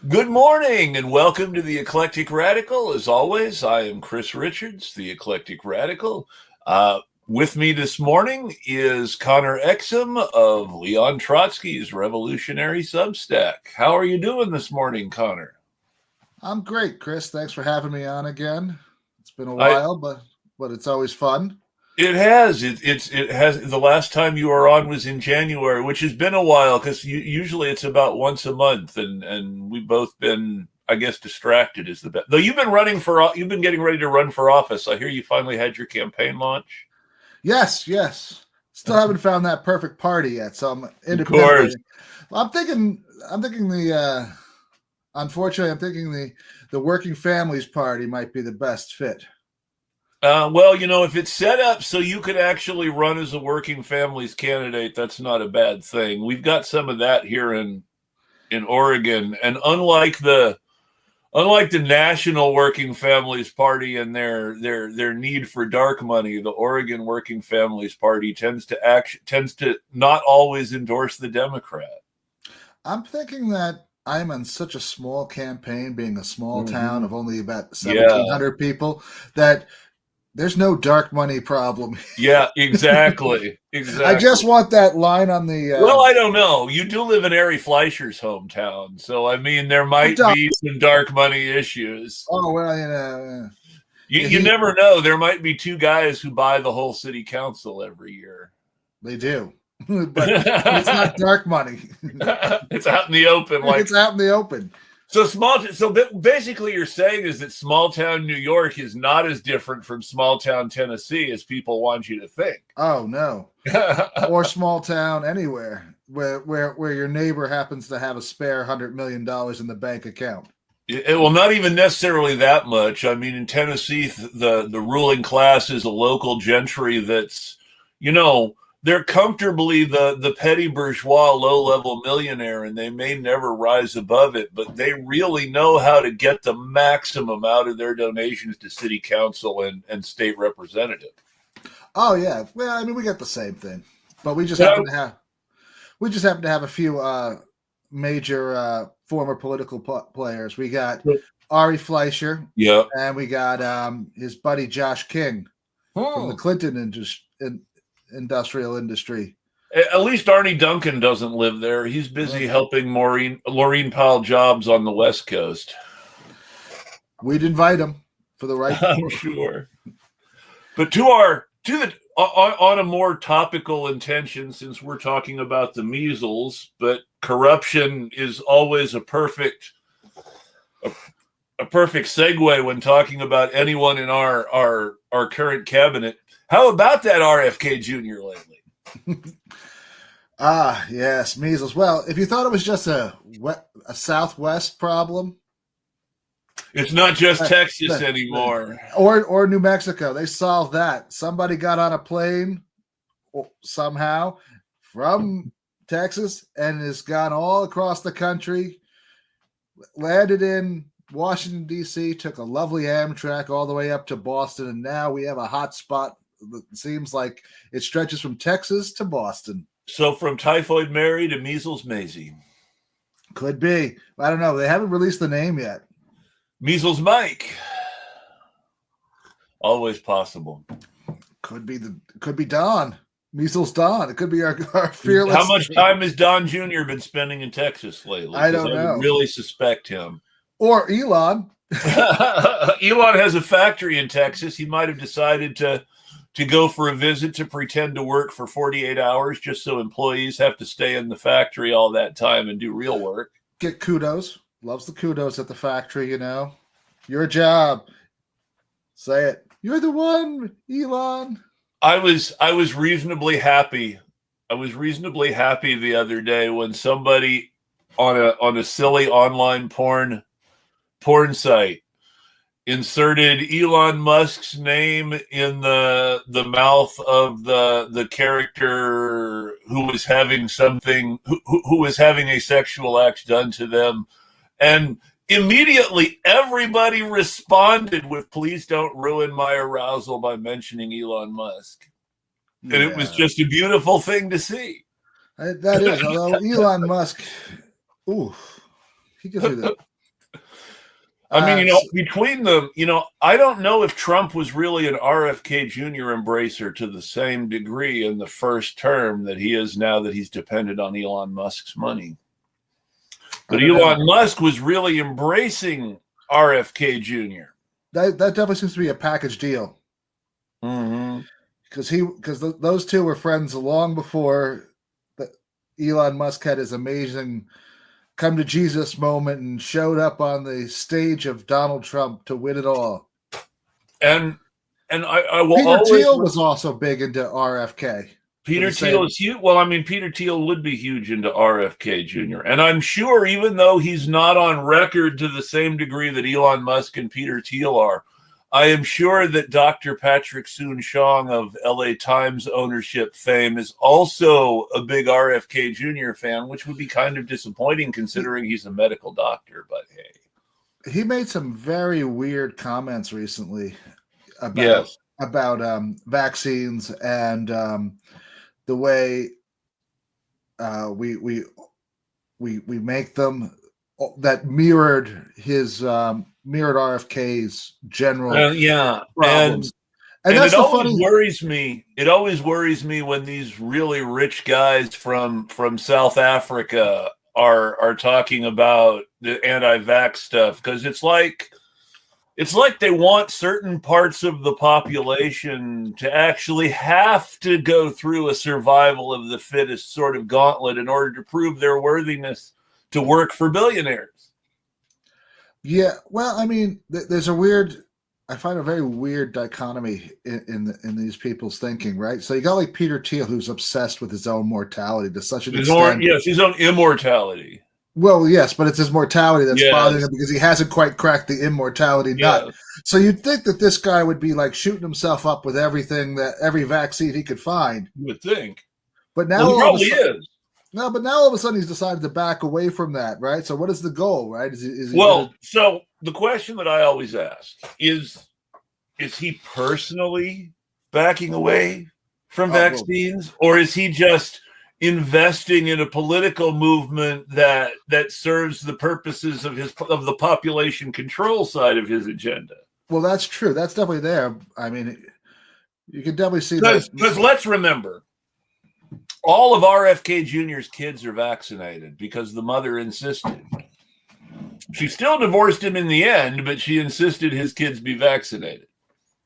Good morning and welcome to the Eclectic Radical. As always, I am Chris Richards, the Eclectic Radical. With me this morning is Connor Exum of Leon Trotsky's Revolutionary Substack. How are you doing this morning, Connor? I'm great, Chris. Thanks for having me on again. It's been a I while, but it's always fun. It has. It has. The last time you were on was in January, which has been a while because usually it's about once a month, and we've both been, I guess, distracted is the best. Though you've been getting ready to run for office. I hear you finally had your campaign launch. Yes. Still haven't found that perfect party yet, so I'm Of course. independently. Well, I'm thinking unfortunately, I'm thinking the Working Families Party might be the best fit. Well, if it's set up so you could actually run as a working families candidate, that's not a bad thing. We've got some of that here in Oregon, and unlike the National Working Families Party and their need for dark money, the Oregon Working Families Party tends to not always endorse the Democrat. I'm thinking that I'm on such a small campaign, being a small town of only about Yeah. 1,700 people, that there's no dark money problem. Yeah, exactly. I just want that line on the. Well, I don't know. You do live in Ari Fleischer's hometown, so I mean, there might be some dark money issues. Oh well, you never know. There might be two guys who buy the whole city council every year. They do, but it's not dark money. It's out in the open. It's out in the open. So basically, you're saying is that small town New York is not as different from small town Tennessee as people want you to think. Oh no, or small town anywhere where your neighbor happens to have a spare $100 million in the bank account. Well, not even necessarily that much. I mean, in Tennessee, the ruling class is a local gentry that's, they're comfortably the petty bourgeois, low-level millionaire, and they may never rise above it, but they really know how to get the maximum out of their donations to city council and state representative. Oh yeah, well, I mean, we get the same thing, but we just happen to have a few major former political players. We got Ari Fleischer, yeah, and we got his buddy Josh King from the Clinton industrial industry. At least Arnie Duncan doesn't live there. He's busy helping Laureen pile jobs on the West Coast. We'd invite him for the right. I'm sure. But on a more topical intention, since we're talking about the measles, but corruption is always a perfect segue when talking about anyone in our current cabinet. How about that RFK Jr. lately? Yes, measles. Well, if you thought it was just a Southwest problem, it's not just Texas anymore, or New Mexico. They solved that. Somebody got on a plane somehow from Texas and has gone all across the country, landed in Washington, D.C., took a lovely Amtrak all the way up to Boston, and now we have a hot spot. It seems like it stretches from Texas to Boston. So from Typhoid Mary to Measles Maisie. Could be. I don't know. They haven't released the name yet. Measles Mike. Always possible. Could be Don. Measles Don. It could be our fearless. How much time has Don Jr. been spending in Texas lately? I don't know. I really suspect him. Or Elon. Elon has a factory in Texas. He might have decided to go for a visit to pretend to work for 48 hours just so employees have to stay in the factory all that time and do real work. Get kudos. Loves the kudos at the factory, Your job. Say it. You're the one, Elon. I was reasonably happy. I was reasonably happy the other day when somebody on a silly online porn site inserted Elon Musk's name in the mouth of the character who was having who was having a sexual act done to them, and immediately everybody responded with "Please don't ruin my arousal by mentioning Elon Musk," and it was just a beautiful thing to see. That is, although Elon Musk, he gives me I mean, between them, I don't know if Trump was really an RFK Jr. embracer to the same degree in the first term that he is now that he's dependent on Elon Musk's money. But Elon Musk was really embracing RFK Jr. That definitely seems to be a package deal. Mm-hmm. Because those two were friends long before Elon Musk had his amazing come to Jesus moment and showed up on the stage of Donald Trump to win it all. And I will Peter Thiel was also big into RFK. Peter Thiel is huge. Well, I mean, Peter Thiel would be huge into RFK Jr. And I'm sure, even though he's not on record to the same degree that Elon Musk and Peter Thiel are, I am sure that Dr. Patrick Soon-Shiong of LA Times ownership fame is also a big RFK Jr. fan, which would be kind of disappointing considering he's a medical doctor. But hey, he made some very weird comments recently about vaccines and the way we make them, that mirrored RFK's general problems. And that's worries me. It always worries me when these really rich guys from South Africa are talking about the anti-vax stuff, because it's like they want certain parts of the population to actually have to go through a survival of the fittest sort of gauntlet in order to prove their worthiness to work for billionaires. Yeah, well, I mean, I find a very weird dichotomy in these people's thinking, right? So you got like Peter Thiel, who's obsessed with his own mortality to such an extent. Yes, his own immortality. Well, yes, but it's his mortality that's bothering him because he hasn't quite cracked the immortality nut. So you'd think that this guy would be like shooting himself up with every vaccine he could find. You would think. But now he probably is. No, but now all of a sudden he's decided to back away from that, right? So what is the goal, right? So the question that I always ask is he personally backing away from vaccines, or is he just investing in a political movement that serves the purposes of the population control side of his agenda? Well, that's true. That's definitely there. I mean, you can definitely see that. Because let's remember, all of RFK Jr.'s kids are vaccinated because the mother insisted. She still divorced him in the end, but she insisted his kids be vaccinated.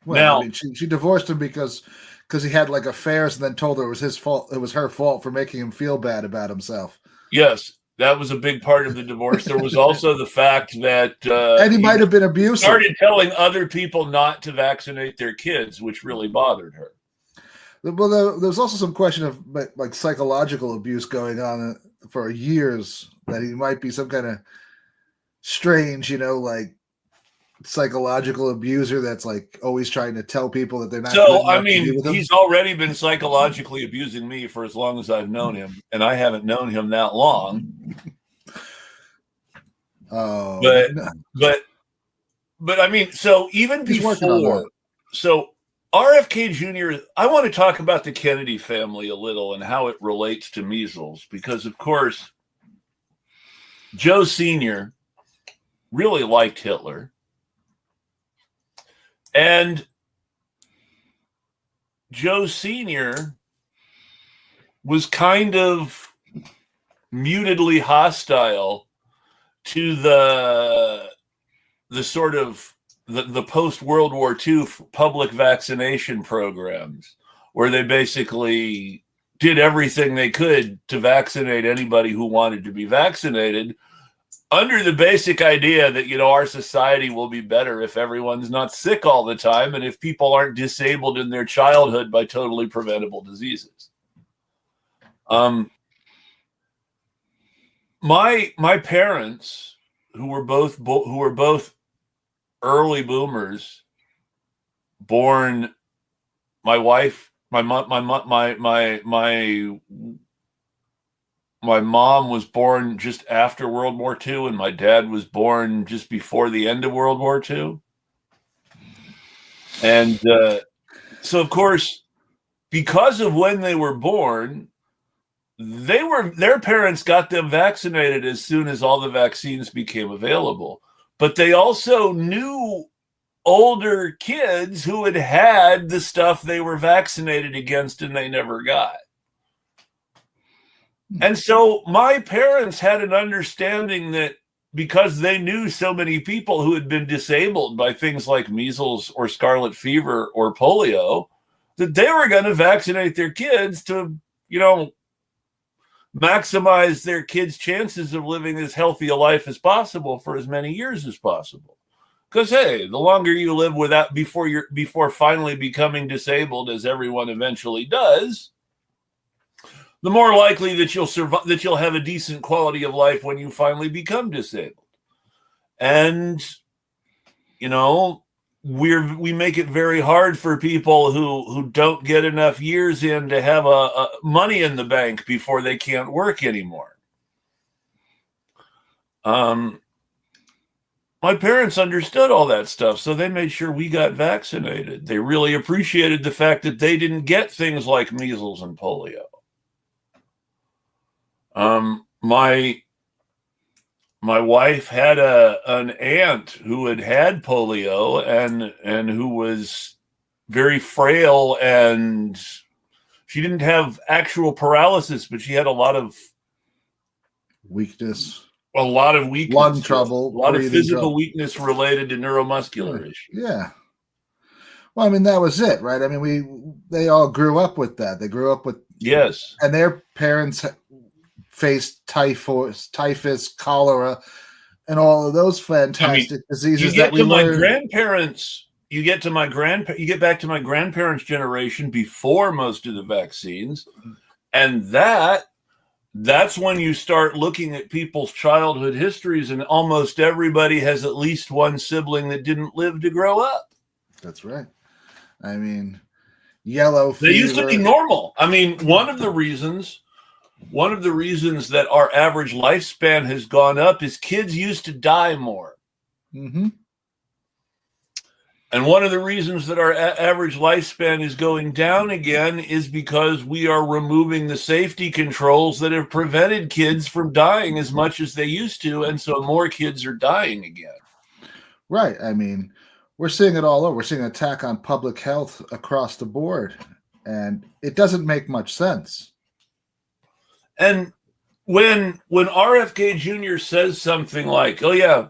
Well, now, I mean, she divorced him because he had like affairs and then told her it was his fault. It was her fault for making him feel bad about himself. Yes, that was a big part of the divorce. There was also the fact that and he might have been abusive. Started telling other people not to vaccinate their kids, which really bothered her. Well, there's also some question of like psychological abuse going on for years, that he might be some kind of strange, like psychological abuser that's like always trying to tell people that they're not. So, I mean, he's already been psychologically abusing me for as long as I've known him, and I haven't known him that long. Oh, but I mean, so even before, so RFK Jr., I want to talk about the Kennedy family a little and how it relates to measles, because, of course, Joe Sr. really liked Hitler. And Joe Sr. was kind of mutedly hostile to the sort of the post-World War II public vaccination programs, where they basically did everything they could to vaccinate anybody who wanted to be vaccinated, under the basic idea that, our society will be better if everyone's not sick all the time and if people aren't disabled in their childhood by totally preventable diseases. My parents, who were both early boomers, born, my wife, my mom was born just after World War II, and my dad was born just before the end of World War II. And so, of course, because of when they were born, their parents got them vaccinated as soon as all the vaccines became available. but they also knew older kids who had had the stuff they were vaccinated against and they never got. And so my parents had an understanding that because they knew so many people who had been disabled by things like measles or scarlet fever or polio, that they were going to vaccinate their kids to, maximize their kids' chances of living as healthy a life as possible for as many years as possible. Because, hey, the longer you live without before finally becoming disabled, as everyone eventually does, the more likely that you'll survive, that you'll have a decent quality of life when you finally become disabled. And, we make it very hard for people who don't get enough years in to have a money in the bank before they can't work anymore. My parents understood all that stuff, so they made sure we got vaccinated. They really appreciated the fact that they didn't get things like measles and polio. My wife had an aunt who had polio and who was very frail, and she didn't have actual paralysis, but she had a lot of weakness, lung trouble, a lot of physical weakness related to neuromuscular issues. Yeah. Well, I mean, that was it, right? I mean, they all grew up with that. They grew up with, yes, and their parents faced typhus, cholera, and all of those fantastic diseases that we learned. You get back to my grandparents' generation before most of the vaccines, and that's when you start looking at people's childhood histories, and almost everybody has at least one sibling that didn't live to grow up. That's right. I mean, yellow fever. They used to be normal. I mean, one of the reasons that our average lifespan has gone up is kids used to die more. Mm-hmm. And one of the reasons that our average lifespan is going down again is because we are removing the safety controls that have prevented kids from dying as much as they used to. And so more kids are dying again. Right. I mean, we're seeing it all over. We're seeing an attack on public health across the board. And it doesn't make much sense. And when RFK Jr. says something like, oh, yeah,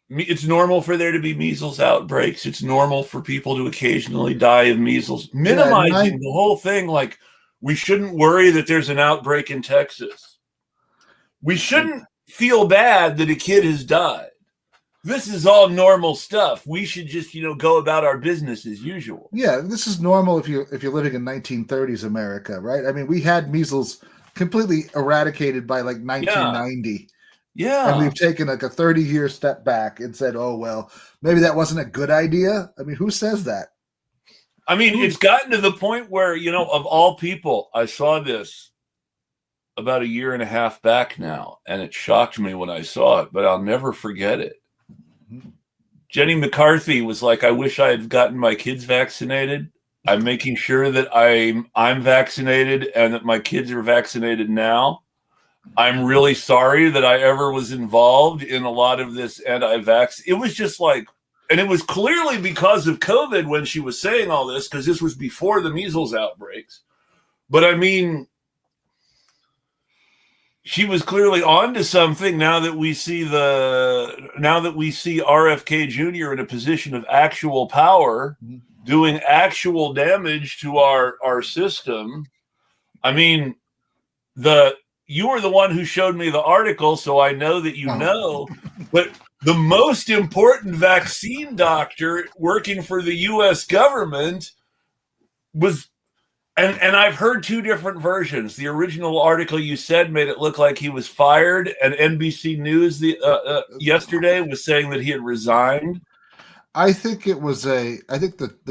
it's normal for there to be measles outbreaks. It's normal for people to occasionally die of measles. Minimizing the whole thing, like we shouldn't worry that there's an outbreak in Texas. We shouldn't feel bad that a kid has died. This is all normal stuff. We should just, go about our business as usual. Yeah, this is normal if you're living in 1930s America, right? I mean, we had measles completely eradicated by like 1990. Yeah. And we've taken like a 30-year step back and said, oh, well, maybe that wasn't a good idea. I mean, who says that? I mean, it's gotten to the point where, of all people, I saw this about a year and a half back now, and it shocked me when I saw it, but I'll never forget it. Jenny McCarthy was like, I wish I had gotten my kids vaccinated. I'm making sure that I'm vaccinated and that my kids are vaccinated now. I'm really sorry that I ever was involved in a lot of this anti-vax. It was just like, and it was clearly because of COVID when she was saying all this, because this was before the measles outbreaks. But I mean, she was clearly onto something now that we see RFK Jr. in a position of actual power, doing actual damage to our system. I mean, you were the one who showed me the article, so I know that you know, but the most important vaccine doctor working for the U.S. government was, and I've heard two different versions. The original article you said made it look like he was fired, and NBC News yesterday was saying that he had resigned. I think it was the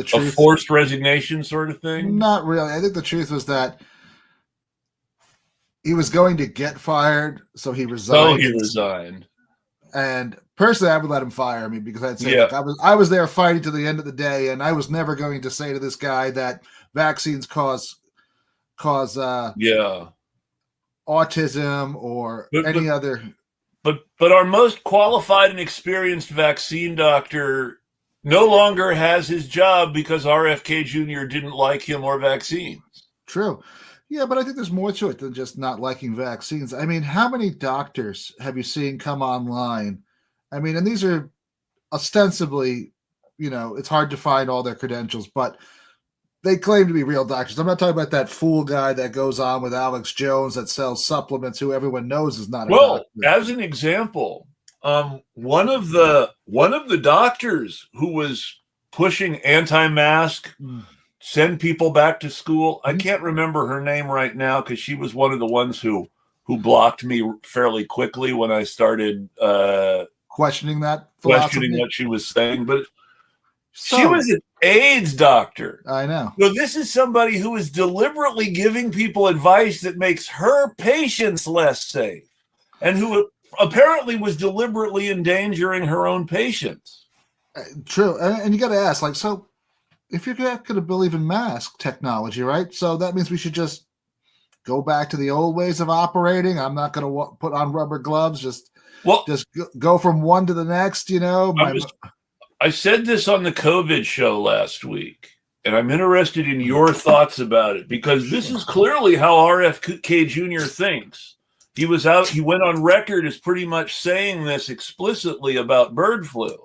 truth, a forced resignation sort of thing. Not really. I think the truth was that he was going to get fired, so he resigned. Oh, he resigned. And personally, I would let him fire me because I'd say, look, I was there fighting to the end of the day, and I was never going to say to this guy that vaccines cause autism or any other But our most qualified and experienced vaccine doctor no longer has his job because RFK Jr. didn't like him or vaccines. True. Yeah, but I think there's more to it than just not liking vaccines. I mean, how many doctors have you seen come online? I mean, and these are ostensibly, it's hard to find all their credentials, but they claim to be real doctors. I'm not talking about that fool guy that goes on with Alex Jones that sells supplements, who everyone knows is not a doctor. Well, as an example, one of the doctors who was pushing anti-mask, send people back to school. I can't remember her name right now because she was one of the ones who blocked me fairly quickly when I started questioning what she was saying. But she was an AIDS doctor. I know. So this is somebody who is deliberately giving people advice that makes her patients less safe, and who apparently was deliberately endangering her own patients. True. And you got to ask, so if you're not going to believe in mask technology, right? So that means we should just go back to the old ways of operating. I'm not going to put on rubber gloves. Just go from one to the next, I said this on the COVID show last week, and I'm interested in your thoughts about it, because this is clearly how RFK Jr. thinks. He went on record as pretty much saying this explicitly about bird flu.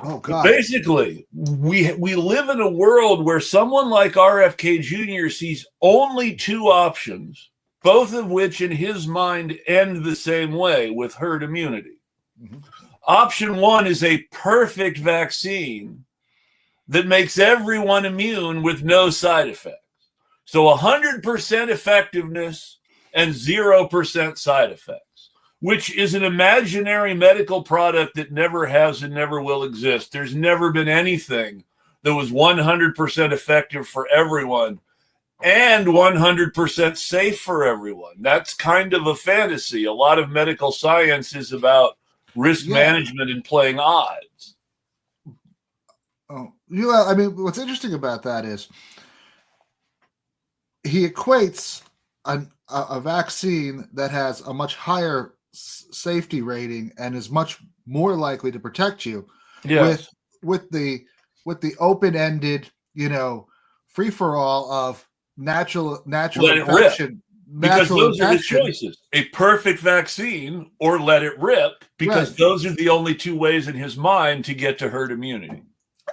Oh, God. Basically, we live in a world where someone like RFK Jr. sees only two options, both of which in his mind end the same way, with herd immunity. Mm-hmm. Option one is a perfect vaccine that makes everyone immune with no side effects. So 100% effectiveness and 0% side effects, which is an imaginary medical product that never has and never will exist. There's never been anything that was 100% effective for everyone and 100% safe for everyone. That's kind of a fantasy. A lot of medical science is about risk management and playing odds. Oh, I mean, what's interesting about that is he equates a vaccine that has a much higher safety rating and is much more likely to protect you with the open-ended, free for all of natural infection. Because those are the choices: a perfect vaccine or let it rip, because those are the only two ways in his mind to get to herd immunity.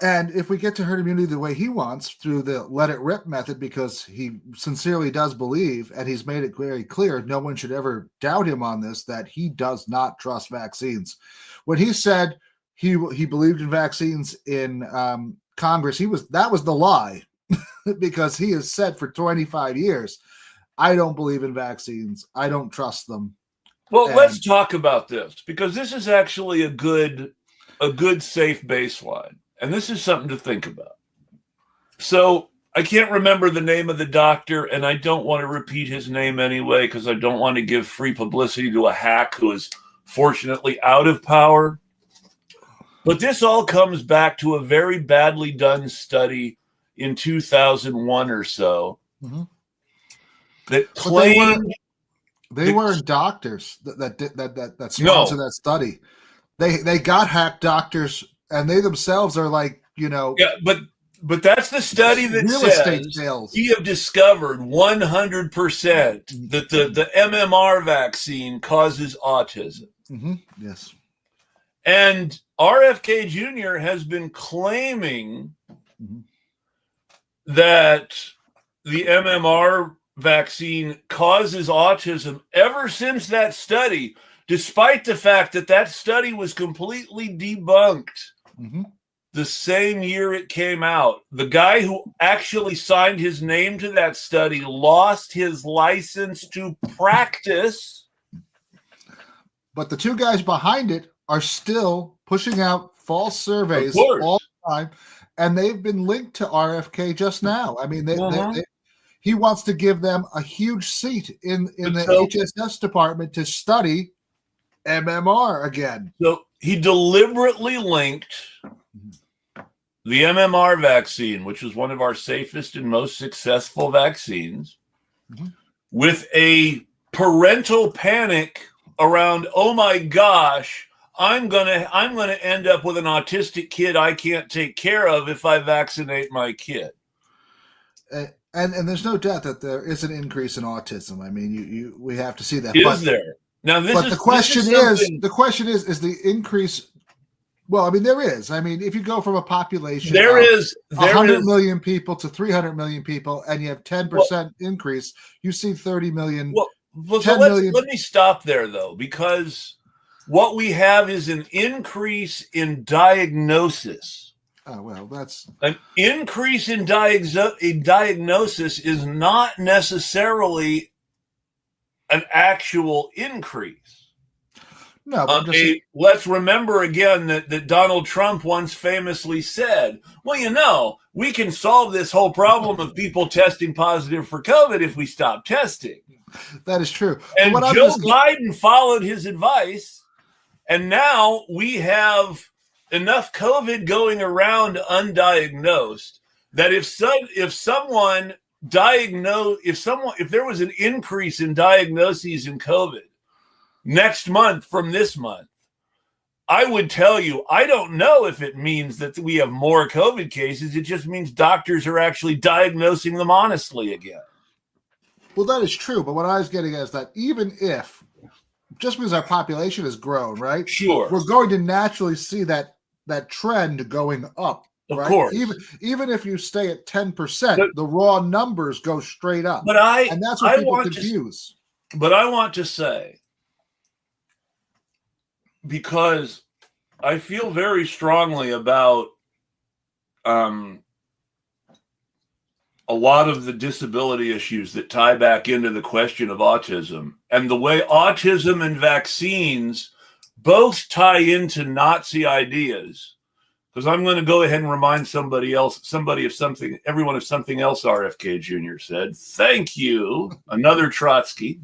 And if we get to herd immunity the way he wants, through the let it rip method, because he sincerely does believe, and he's made it very clear, no one should ever doubt him on this, that he does not trust vaccines. When he said he believed in vaccines in Congress, that was the lie, because he has said for 25 years, I don't believe in vaccines. I don't trust them. Well, let's talk about this, because this is actually a good safe baseline. And this is something to think about. So I can't remember the name of the doctor, and I don't want to repeat his name anyway, because I don't want to give free publicity to a hack who is fortunately out of power. But this all comes back to a very badly done study in 2001 or so. Mm-hmm. That claimed they weren't doctors that sponsored that study. They got hacked doctors, and they themselves are like, Yeah, but that's the study that real says estate sales. We have discovered 100% that the MMR vaccine causes autism. Mm-hmm. Yes. And RFK Jr. has been claiming that the MMR vaccine causes autism ever since that study, despite the fact that study was completely debunked the same year it came out. The guy who actually signed his name to that study lost his license to practice. But the two guys behind it are still pushing out false surveys all the time, and they've been linked to RFK just now. I mean, he wants to give them a huge seat in the HSS department to study MMR again. So he deliberately linked the MMR vaccine, which was one of our safest and most successful vaccines, with a parental panic around, oh my gosh, I'm gonna end up with an autistic kid I can't take care of if I vaccinate my kid. And there's no doubt that there is an increase in autism. I mean, we have to see that. Is there? Now, the question is the increase? Well, I mean, there is. I mean, if you go from a population there is 100 million people to 300 million people, and you have 10% increase, you see 30 million. Well, so let me stop there, though, because what we have is an increase in diagnosis. Oh, well, that's an increase in diagnosis is not necessarily an actual increase. No, but let's remember again that Donald Trump once famously said, well, we can solve this whole problem of people testing positive for COVID if we stop testing. That is true. And Joe Biden followed his advice, and now we have enough COVID going around undiagnosed that if there was an increase in diagnoses in COVID next month from this month, I would tell you, I don't know if it means that we have more COVID cases. It just means doctors are actually diagnosing them honestly again. Well, that is true. But what I was getting at is that even if, just because our population has grown, right? Sure. We're going to naturally see that trend going up. Of right? course. Even if you stay at 10%, the raw numbers go straight up. And that's what people confuse. But I want to say, because I feel very strongly about a lot of the disability issues that tie back into the question of autism, and the way autism and vaccines both tie into Nazi ideas. Because I'm going to go ahead and remind everyone of something else RFK Jr. said. Thank you. Another Trotsky.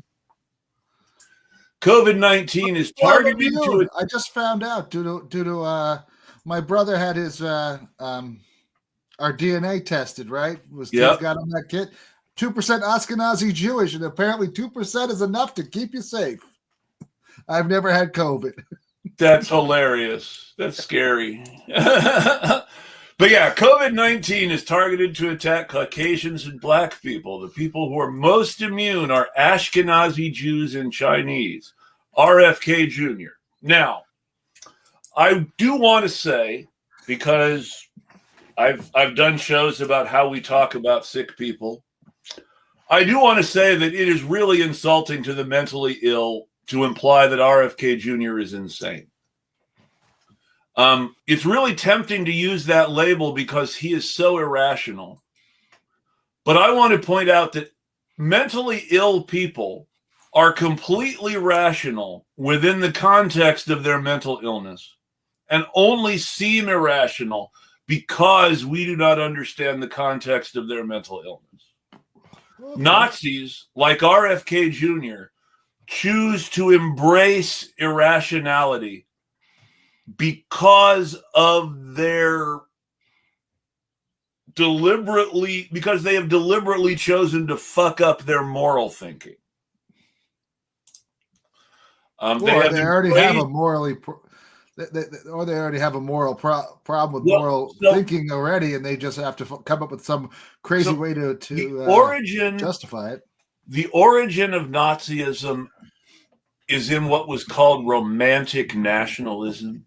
COVID-19 is targeted to. I just found out due to my brother had his our DNA tested, right? Kids got on that kit. 2% Ashkenazi Jewish, and apparently 2% is enough to keep you safe. I've never had COVID. That's hilarious. That's scary. But yeah, COVID-19 is targeted to attack Caucasians and Black people. The people who are most immune are Ashkenazi Jews and Chinese. RFK Jr. Now, I do want to say, because I've done shows about how we talk about sick people, I do want to say that it is really insulting to the mentally ill to imply that RFK Jr. is insane. It's really tempting to use that label because he is so irrational. But I want to point out that mentally ill people are completely rational within the context of their mental illness and only seem irrational because we do not understand the context of their mental illness. Nazis, like RFK Jr., choose to embrace irrationality because they have deliberately chosen to fuck up their moral thinking. They already have a morally they already have a moral problem with moral thinking already, and they just have to come up with some crazy way to justify it. The origin of Nazism is in what was called romantic nationalism,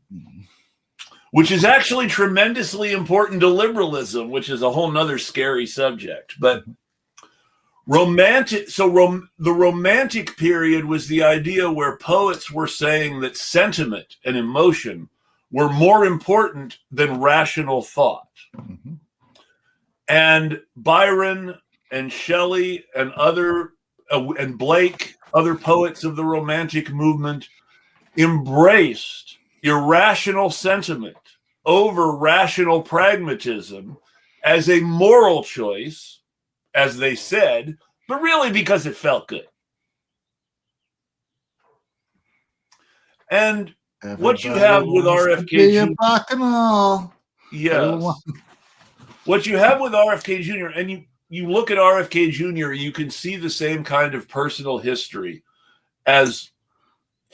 which is actually tremendously important to liberalism, which is a whole nother scary subject. But the romantic period was the idea where poets were saying that sentiment and emotion were more important than rational thought. Mm-hmm. And Byron and Shelley and and Blake, other poets of the Romantic movement, embraced irrational sentiment over rational pragmatism as a moral choice, as they said, but really because it felt good. And what you have with RFK Jr. Yes. What you have with RFK Jr., and you look at RFK Jr., you can see the same kind of personal history as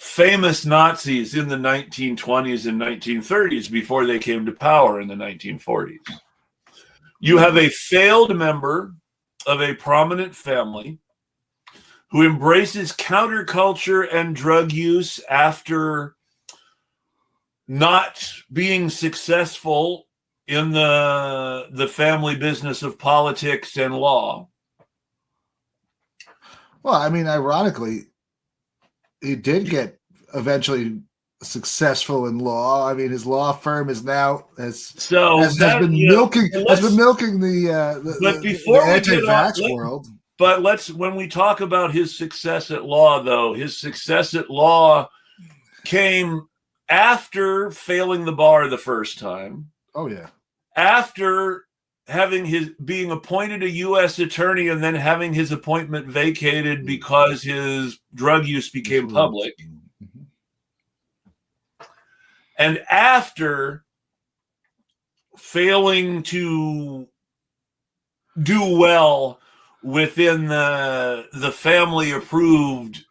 famous Nazis in the 1920s and 1930s before they came to power in the 1940s. You have a failed member of a prominent family who embraces counterculture and drug use after not being successful in the family business of politics and law. Well, I mean, ironically, he did get eventually successful in law. I mean, his law firm is now has been milking the anti-vax world. But when we talk about his success at law, though, his success at law came after failing the bar the first time. Oh yeah. After being appointed a U.S. attorney and then having his appointment vacated because his drug use became public. Mm-hmm. And after failing to do well within the family-approved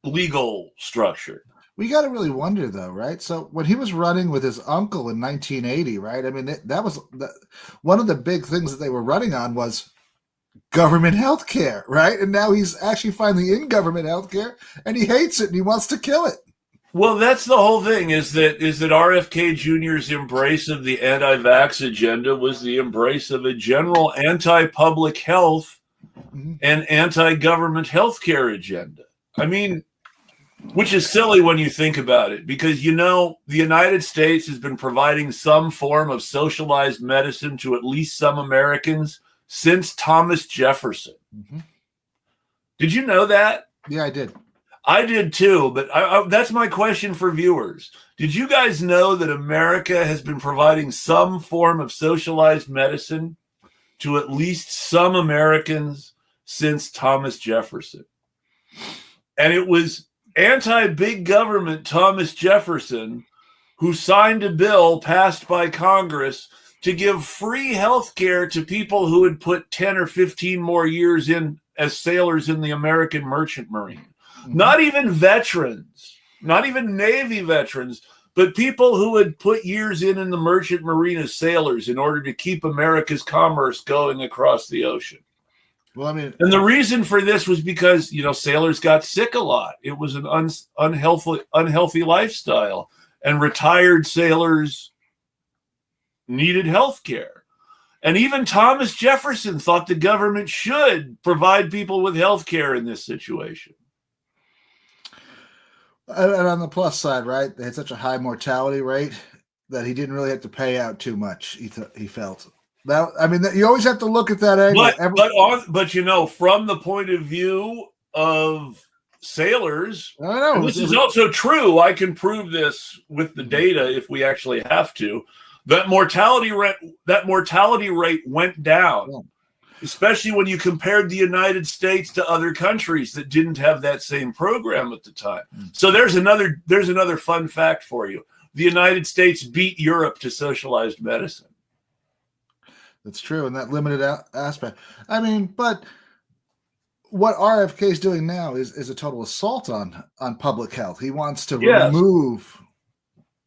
legal structure. We got to really wonder, though, right? So when he was running with his uncle in 1980, right? I mean, that was one of the big things that they were running on was government health care, right? And now he's actually finally in government health care, and he hates it, and he wants to kill it. Well, that's the whole thing, is that RFK Jr.'s embrace of the anti-vax agenda was the embrace of a general anti-public health and anti-government health care agenda. I mean, which is silly when you think about it, because, the United States has been providing some form of socialized medicine to at least some Americans since Thomas Jefferson. Mm-hmm. Did you know that? Yeah, I did. I did too, but that's my question for viewers. Did you guys know that America has been providing some form of socialized medicine to at least some Americans since Thomas Jefferson? And it was anti-big government Thomas Jefferson who signed a bill passed by Congress to give free health care to people who had put 10 or 15 more years in as sailors in the American Merchant Marine. Mm-hmm. Not even veterans, not even Navy veterans, but people who had put years in the Merchant Marine as sailors in order to keep America's commerce going across the ocean. Well, I mean, and the reason for this was because, sailors got sick a lot. It was an unhealthy lifestyle, and retired sailors needed health care. And even Thomas Jefferson thought the government should provide people with health care in this situation. And on the plus side, right, they had such a high mortality rate that he didn't really have to pay out too much, he felt. That, I mean, you always have to look at that angle. But from the point of view of sailers, I know this is also true. I can prove this with the data if we actually have to. That mortality rate went down, especially when you compared the United States to other countries that didn't have that same program at the time. So there's another fun fact for you. The United States beat Europe to socialized medicine. That's true, in that limited aspect. I mean, but what RFK is doing now is a total assault on public health. He wants to remove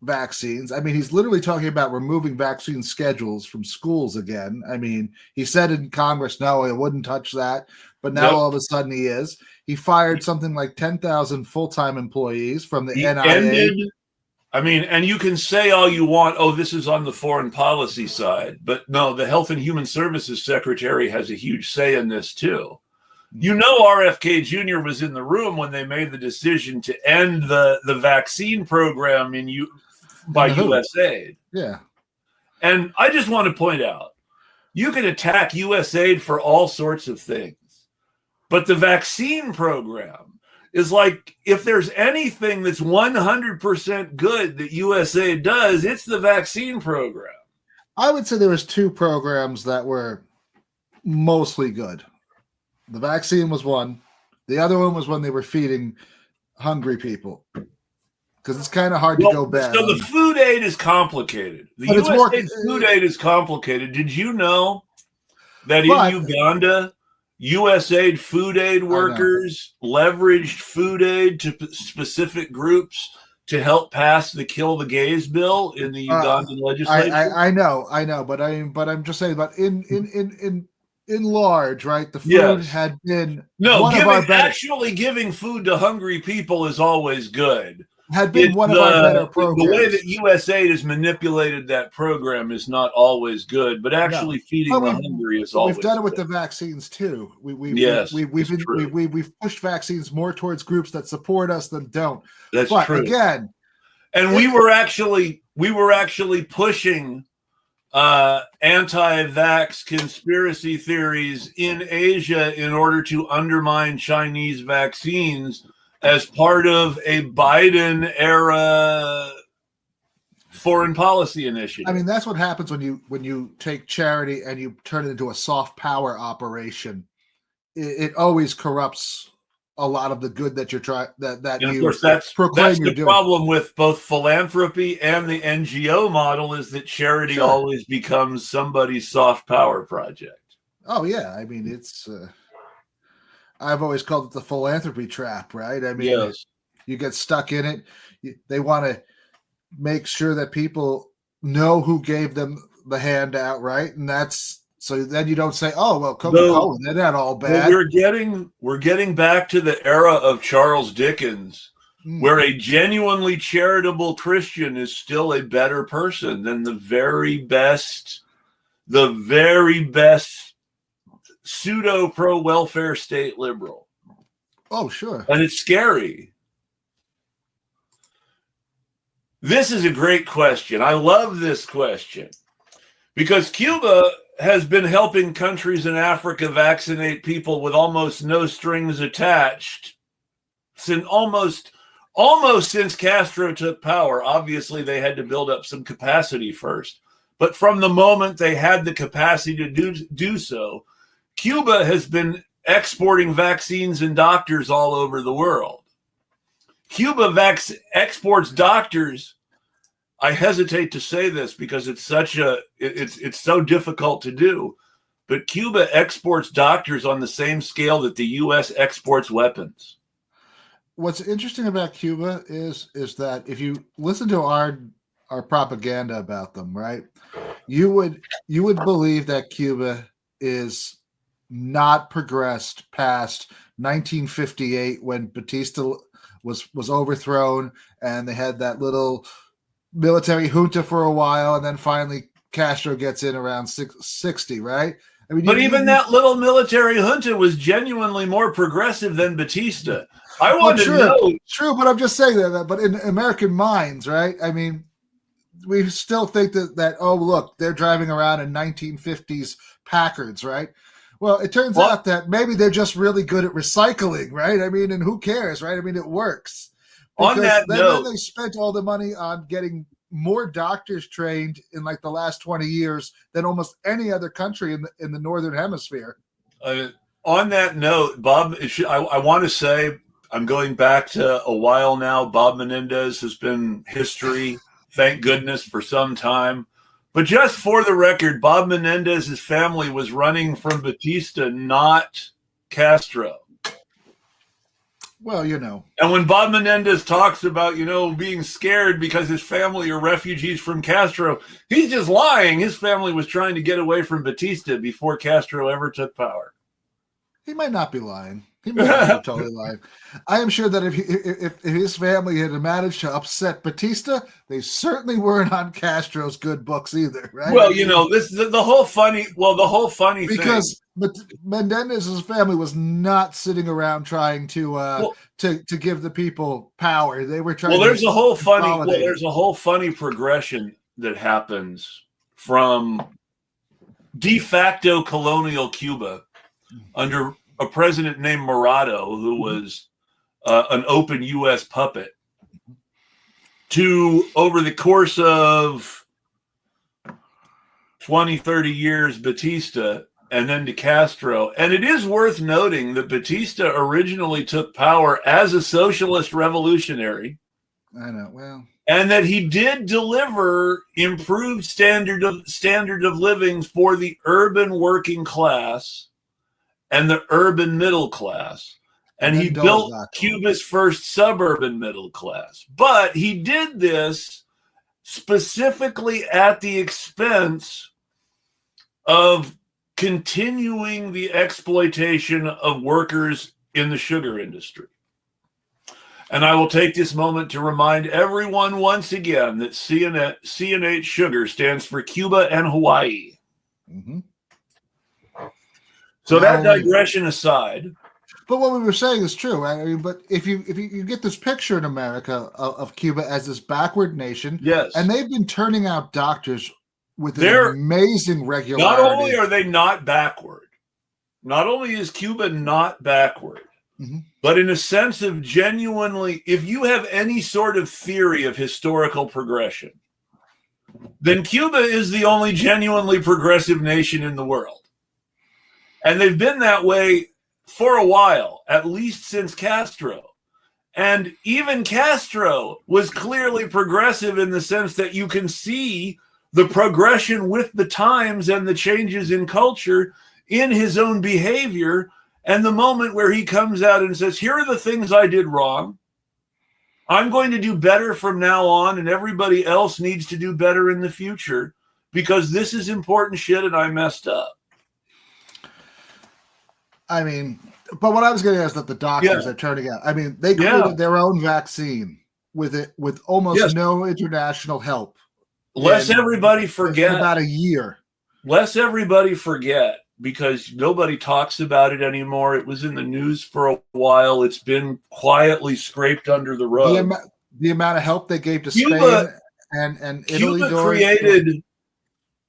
vaccines. I mean, he's literally talking about removing vaccine schedules from schools again. I mean, he said in Congress, no, I wouldn't touch that. But now all of a sudden he is. He fired something like 10,000 full-time employees from the NIA. And you can say all you want, this is on the foreign policy side. But no, the Health and Human Services Secretary has a huge say in this too. RFK Jr. was in the room when they made the decision to end the vaccine program by USAID. Yeah. And I just want to point out, you can attack USAID for all sorts of things. But the vaccine program is like, if there's anything that's 100% good that USAID does, it's the vaccine program. I would say there was two programs that were mostly good. The vaccine was one. The other one was when they were feeding hungry people. Because it's kind of hard to go bad. So the food aid is complicated. The USAID food aid is complicated. Did you know that in Uganda, USAID food aid workers leveraged food aid to specific groups to help pass the Kill the Gays bill in the Ugandan legislature. I know, but I'm just saying. But in large, right? The food had been actually giving food to hungry people is always good. Had been one of our better programs. The way that USAID has manipulated that program is not always good, but actually feeding the hungry is always. We've done it with good. the vaccines too. We've pushed vaccines more towards groups that support us than don't. That's true. Again, and we were actually pushing anti-vax conspiracy theories in Asia in order to undermine Chinese vaccines as part of a Biden era foreign policy initiative. I mean, that's what happens when you take charity and you turn it into a soft power operation. It always corrupts a lot of the good that you're trying that and you of course that's the doing. problem with both philanthropy and the NGO model is that charity always becomes somebody's soft power project. Oh yeah, I mean it's. I've always called it the philanthropy trap, right? I mean, you get stuck in it. They want to make sure that people know who gave them the handout, right? And that's so then you don't say, "Oh, well, Coca-Cola, they're not all bad." Well, we're getting back to the era of Charles Dickens, where a genuinely charitable Christian is still a better person than the very best pseudo pro-welfare state liberal. Oh, sure. And it's scary. This is a great question. I love this question because Cuba has been helping countries in Africa vaccinate people with almost no strings attached since almost since Castro took power. Obviously, they had to build up some capacity first. But from the moment they had the capacity to do so, Cuba has been exporting vaccines and doctors all over the world. Cuba exports doctors. I hesitate to say this because it's so difficult to do, but Cuba exports doctors on the same scale that the U.S. exports weapons. What's interesting about Cuba is that if you listen to our propaganda about them, right, you would believe that Cuba is not progressed past 1958 when Batista was overthrown and they had that little military junta for a while, and then finally Castro gets in around 60, right? I mean, but even that little military junta was genuinely more progressive than Batista. I want to know. True, but I'm just saying that. But in American minds, right? I mean, we still think that oh, look, they're driving around in 1950s Packards, right? Well, it turns out that maybe they're just really good at recycling, right? I mean, and who cares, right? I mean, it works. On that note, then they spent all the money on getting more doctors trained in like the last 20 years than almost any other country in the Northern Hemisphere. On that note, Bob, I want to say I'm going back to a while now. Bob Menendez has been history, thank goodness, for some time. But just for the record, Bob Menendez's family was running from Batista, not Castro. Well, you know. And when Bob Menendez talks about, being scared because his family are refugees from Castro, he's just lying. His family was trying to get away from Batista before Castro ever took power. He might not be lying. He might not be totally lying. I am sure that if his family had managed to upset Batista, they certainly weren't on Castro's good books either, right? Well, this is the whole funny thing. Because Menendez's family was not sitting around trying to give the people power. They were trying. There's a whole funny progression that happens from de facto colonial Cuba under a president named Morato, who was an open U.S. puppet, to over the course of 20, 30 years, Batista, and then to Castro. And it is worth noting that Batista originally took power as a socialist revolutionary. I know, well. And that he did deliver improved standard of living for the urban working class and the urban middle class. And he built Cuba's first suburban middle class. But he did this specifically at the expense of continuing the exploitation of workers in the sugar industry. And I will take this moment to remind everyone once again that CNH Sugar stands for Cuba and Hawaii. Mm-hmm. So that digression aside. But what we were saying is true. I mean, but if you get this picture in America of Cuba as this backward nation, yes, and they've been turning out doctors with an amazing regularity. Not only are they not backward, not only is Cuba not backward, mm-hmm. but in a sense of genuinely, if you have any sort of theory of historical progression, then Cuba is the only genuinely progressive nation in the world. And they've been that way for a while, at least since Castro. And even Castro was clearly progressive in the sense that you can see the progression with the times and the changes in culture in his own behavior. And the moment where he comes out and says, here are the things I did wrong. I'm going to do better from now on, and everybody else needs to do better in the future because this is important shit and I messed up. I mean, but what I was getting at is that the doctors are turning out. I mean, they created their own vaccine with almost no international help. Lest everybody forget. In about a year. Lest everybody forget, because nobody talks about it anymore. It was in the news for a while. It's been quietly scraped under the rug. The amount of help they gave to Spain and Italy.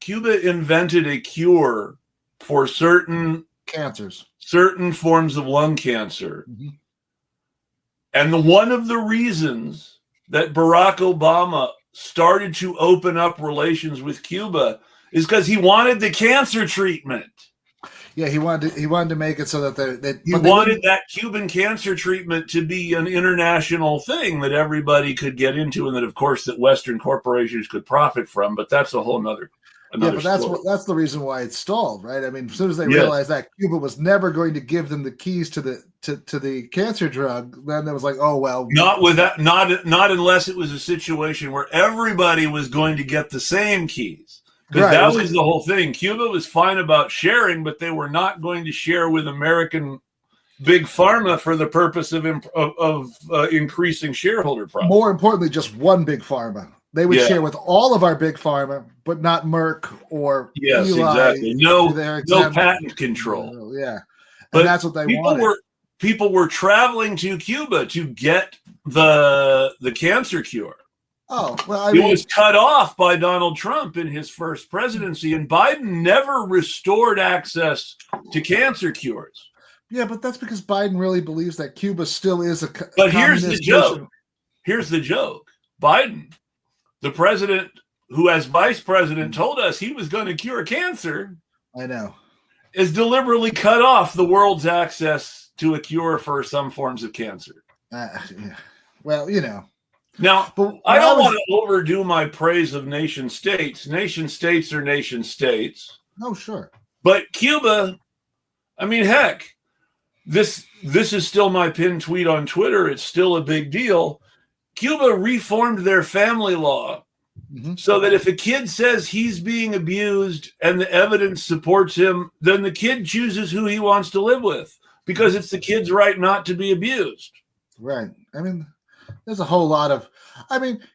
Cuba invented a cure for certain cancers. Certain forms of lung cancer. Mm-hmm. And one of the reasons that Barack Obama started to open up relations with Cuba is because he wanted the cancer treatment. Yeah, he wanted to make it so that he wanted that Cuban cancer treatment to be an international thing that everybody could get into, and that, of course, that Western corporations could profit from. But that's a whole nother. But that's the reason why it stalled, right? I mean, as soon as they realized that Cuba was never going to give them the keys to the cancer drug, then it was like, oh well. Not unless it was a situation where everybody was going to get the same keys, because that was the whole thing. Cuba was fine about sharing, but they were not going to share with American big pharma for the purpose of increasing shareholder profit. More importantly, just one big pharma. They would share with all of our big pharma, but not Merck or Eli. Exactly. No patent control. And but that's what they wanted. People were traveling to Cuba to get the cancer cure. Oh, well, it was cut off by Donald Trump in his first presidency, and Biden never restored access to cancer cures. Yeah, but that's because Biden really believes that Cuba still is a But here's the joke. Nation. Here's the joke. Biden, the president who, as vice president, told us he was going to cure cancer, I know, is deliberately cut off the world's access to a cure for some forms of cancer. Well, you know. Now, I don't want to overdo my praise of nation states. Nation states are nation states. Oh, sure. But Cuba, I mean, heck, this is still my pinned tweet on Twitter. It's still a big deal. Cuba reformed their family law so that if a kid says he's being abused and the evidence supports him, then the kid chooses who he wants to live with because it's the kid's right not to be abused. Right. I mean, there's a whole lot of,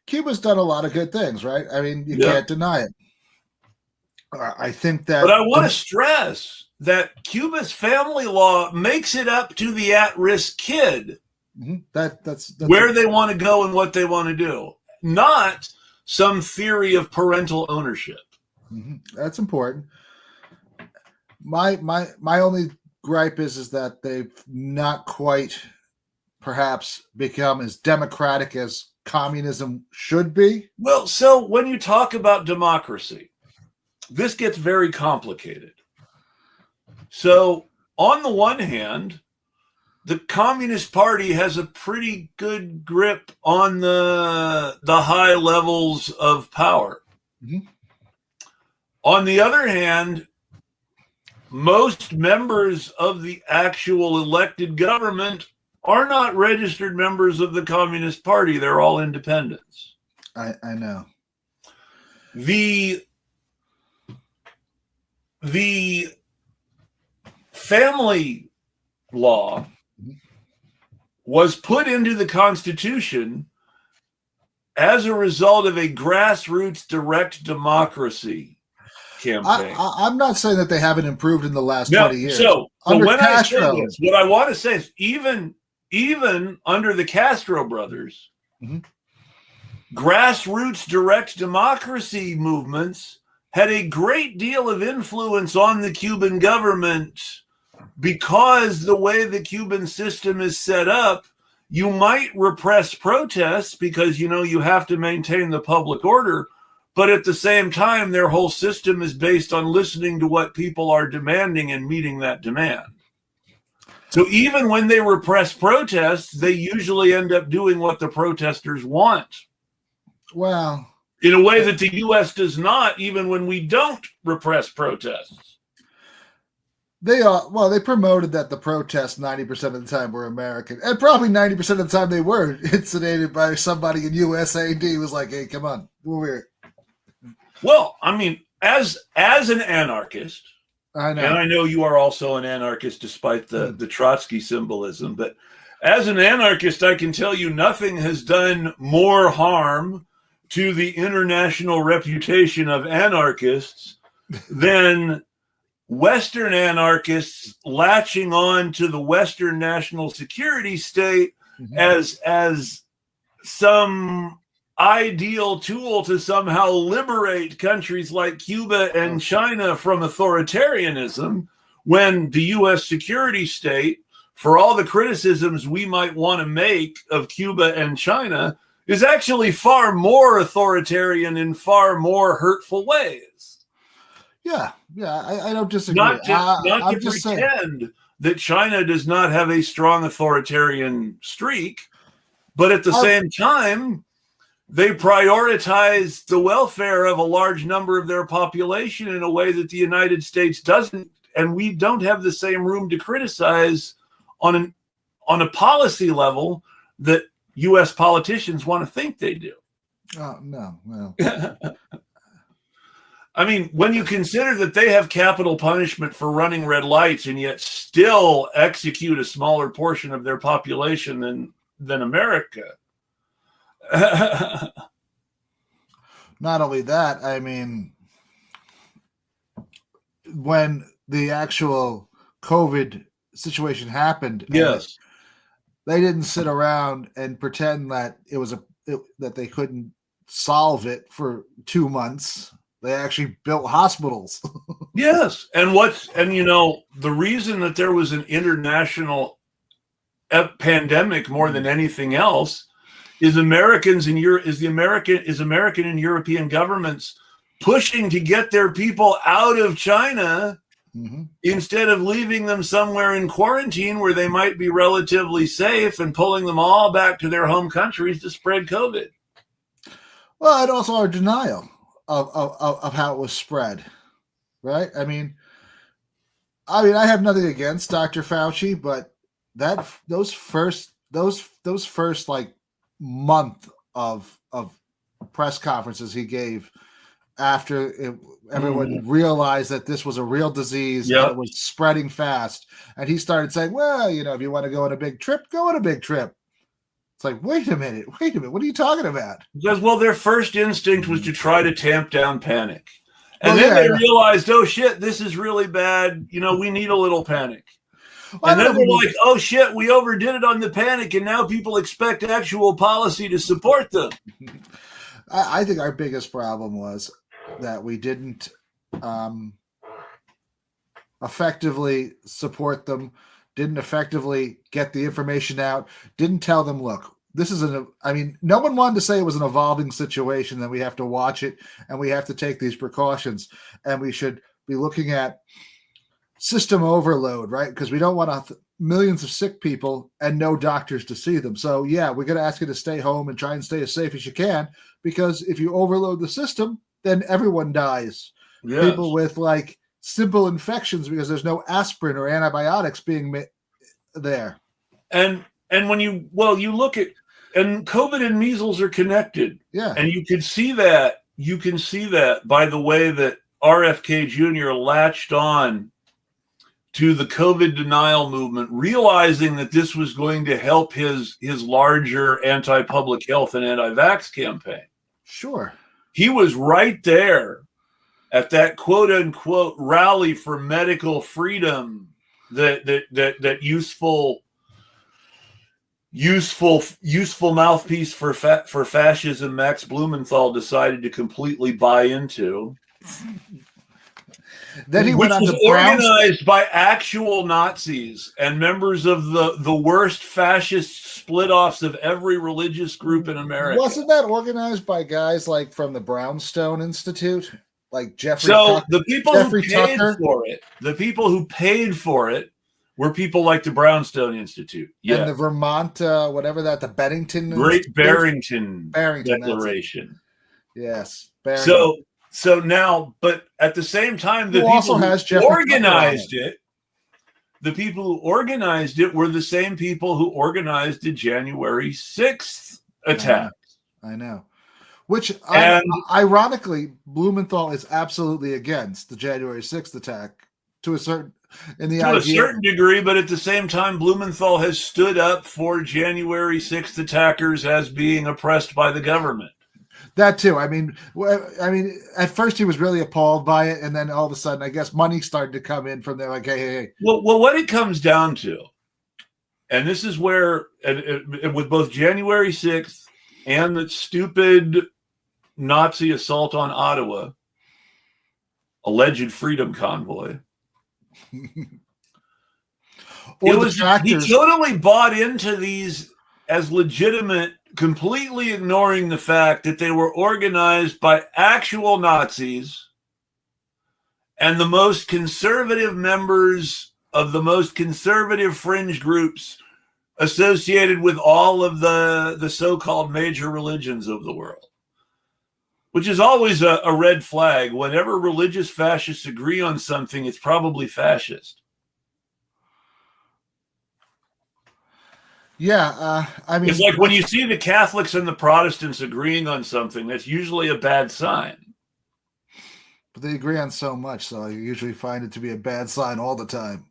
Cuba's done a lot of good things, right? I mean, you can't deny it. I think that. But I want to stress that Cuba's family law makes it up to the at-risk kid. That's where they want to go and what they want to do, not some theory of parental ownership. That's important. My only gripe is that they've not quite perhaps become as democratic as communism should be. Well, so when you talk about democracy, this gets very complicated. So on the one hand, the Communist Party has a pretty good grip on the high levels of power. On the other hand, most members of the actual elected government are not registered members of the Communist Party. They're all independents. I know. The family law was put into the Constitution as a result of a grassroots direct democracy campaign. I'm not saying that they haven't improved in the last 20 years. So under when Castro, I say this, what I want to say is even under the Castro brothers, grassroots direct democracy movements had a great deal of influence on the Cuban government because the way the Cuban system is set up, you might repress protests because, you have to maintain the public order. But at the same time, their whole system is based on listening to what people are demanding and meeting that demand. So even when they repress protests, they usually end up doing what the protesters want. Well, in a way that the U.S. does not, even when we don't repress protests. They promoted that the protests 90% of the time were American, and probably 90% of the time they were instigated by somebody in USAID who was like, "Hey, come on, we're here." Well, I mean, as an anarchist, I know. and I know you are also an anarchist despite the Trotsky symbolism, but as an anarchist, I can tell you nothing has done more harm to the international reputation of anarchists than Western anarchists latching on to the Western national security state as some ideal tool to somehow liberate countries like Cuba and China from authoritarianism, when the U.S. security state, for all the criticisms we might want to make of Cuba and China, is actually far more authoritarian in far more hurtful ways. Yeah, I don't disagree. Not to pretend that China does not have a strong authoritarian streak, but at the same time, they prioritize the welfare of a large number of their population in a way that the United States doesn't, and we don't have the same room to criticize on a policy level that U.S. politicians want to think they do. Oh, no. I mean, when you consider that they have capital punishment for running red lights and yet still execute a smaller portion of their population than America. Not only that, I mean, when the actual COVID situation happened, yes, they didn't sit around and pretend that that they couldn't solve it for 2 months. They actually built hospitals. Yes, and the reason that there was an international pandemic more than anything else is American and European governments pushing to get their people out of China instead of leaving them somewhere in quarantine where they might be relatively safe and pulling them all back to their home countries to spread COVID. Well, and also our denial of how it was spread, right? I mean, I have nothing against Dr. Fauci, but those first like month of press conferences he gave after everyone realized that this was a real disease and it was spreading fast, and he started saying, "Well, if you want to go on a big trip, go on a big trip." It's like, wait a minute, what are you talking about? Because, their first instinct was to try to tamp down panic. And then they realized, oh, shit, this is really bad. We need a little panic. And then they're like, oh, shit, we overdid it on the panic, and now people expect actual policy to support them. I think our biggest problem was that we didn't effectively support them, didn't effectively get the information out, didn't tell them, look, this is no one wanted to say it was an evolving situation, that we have to watch it and we have to take these precautions and we should be looking at system overload, right? Because we don't want millions of sick people and no doctors to see them. So yeah, we're going to ask you to stay home and try and stay as safe as you can, because if you overload the system, then everyone dies. Yes. People with like simple infections because there's no aspirin or antibiotics being there. And when you look at, and COVID and measles are connected. Yeah. And you can see that by the way that RFK Jr. latched on to the COVID denial movement, realizing that this was going to help his larger anti-public health and anti-vax campaign. Sure. He was right there at that quote unquote rally for medical freedom that useful mouthpiece for fascism Max Blumenthal decided to completely buy into. Then he went on to organized by actual Nazis and members of the worst fascist split-offs of every religious group in America. Wasn't that organized by guys like from the Brownstone Institute, like Jeffrey? The people who paid for it were people like the Brownstone Institute, and the Vermont, the Bennington, Great Barrington Declaration. Yes, Barrington. So now, but at the same time, the people who organized it were the same people who organized the January 6th attack. I know. Which, ironically, Blumenthal is absolutely against the January 6th attack to a certain degree, but at the same time, Blumenthal has stood up for January 6th attackers as being oppressed by the government. That too. I mean, at first he was really appalled by it, and then all of a sudden, I guess money started to come in from there. Like, hey. Well, what it comes down to, and this is where, and with both January 6th and the stupid Nazi assault on Ottawa, alleged freedom convoy, he totally bought into these as legitimate, completely ignoring the fact that they were organized by actual Nazis and the most conservative members of the most conservative fringe groups associated with all of the so-called major religions of the world, which is always a red flag. Whenever religious fascists agree on something, it's probably fascist. Yeah, it's like when you see the Catholics and the Protestants agreeing on something, that's usually a bad sign. But they agree on so much, so I usually find it to be a bad sign all the time.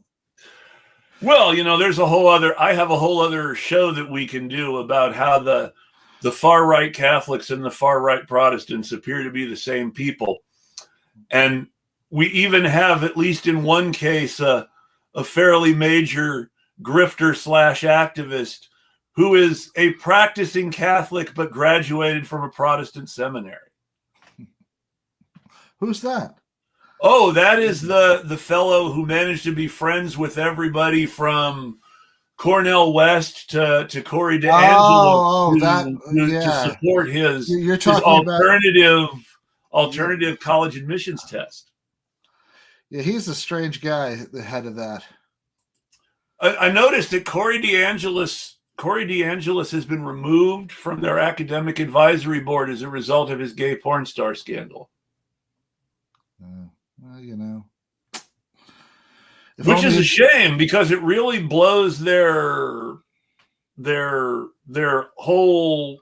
Well, there's I have a whole other show that we can do about how the far-right Catholics and the far-right Protestants appear to be the same people. And we even have, at least in one case, a fairly major grifter / activist who is a practicing Catholic but graduated from a Protestant seminary. Who's that? Oh, that is the fellow who managed to be friends with everybody from Cornel West to Corey DeAngelo to support his alternative college admissions test. Yeah, he's a strange guy, the head of that. I noticed that Corey DeAngelis has been removed from their academic advisory board as a result of his gay porn star scandal. Which is a shame, because it really blows their whole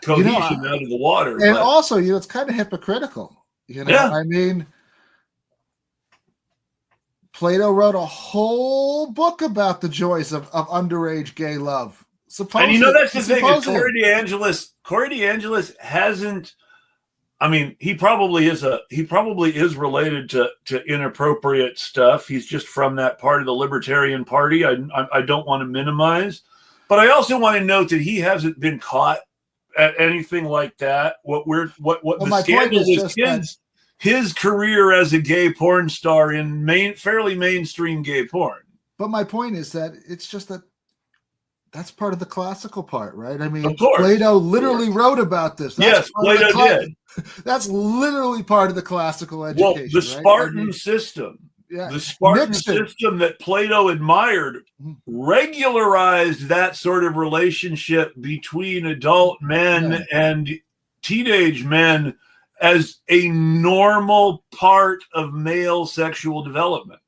cohesion out of the water. And also, it's kind of hypocritical. Yeah. I mean, Plato wrote a whole book about the joys of underage gay love. And that's the thing. Corey DeAngelis hasn't. I mean, he probably is related to inappropriate stuff. He's just from that part of the Libertarian Party. I don't want to minimize, but I also want to note that he hasn't been caught at anything like that. The scandal was his career as a gay porn star in fairly mainstream gay porn. But my point is that it's just that's part of the classical part, right? I mean, of course, Plato literally wrote about this. Yes, Plato did. That's literally part of the classical education. Well, the Spartan system. Yeah. The Spartan system that Plato admired regularized that sort of relationship between adult men and teenage men as a normal part of male sexual development.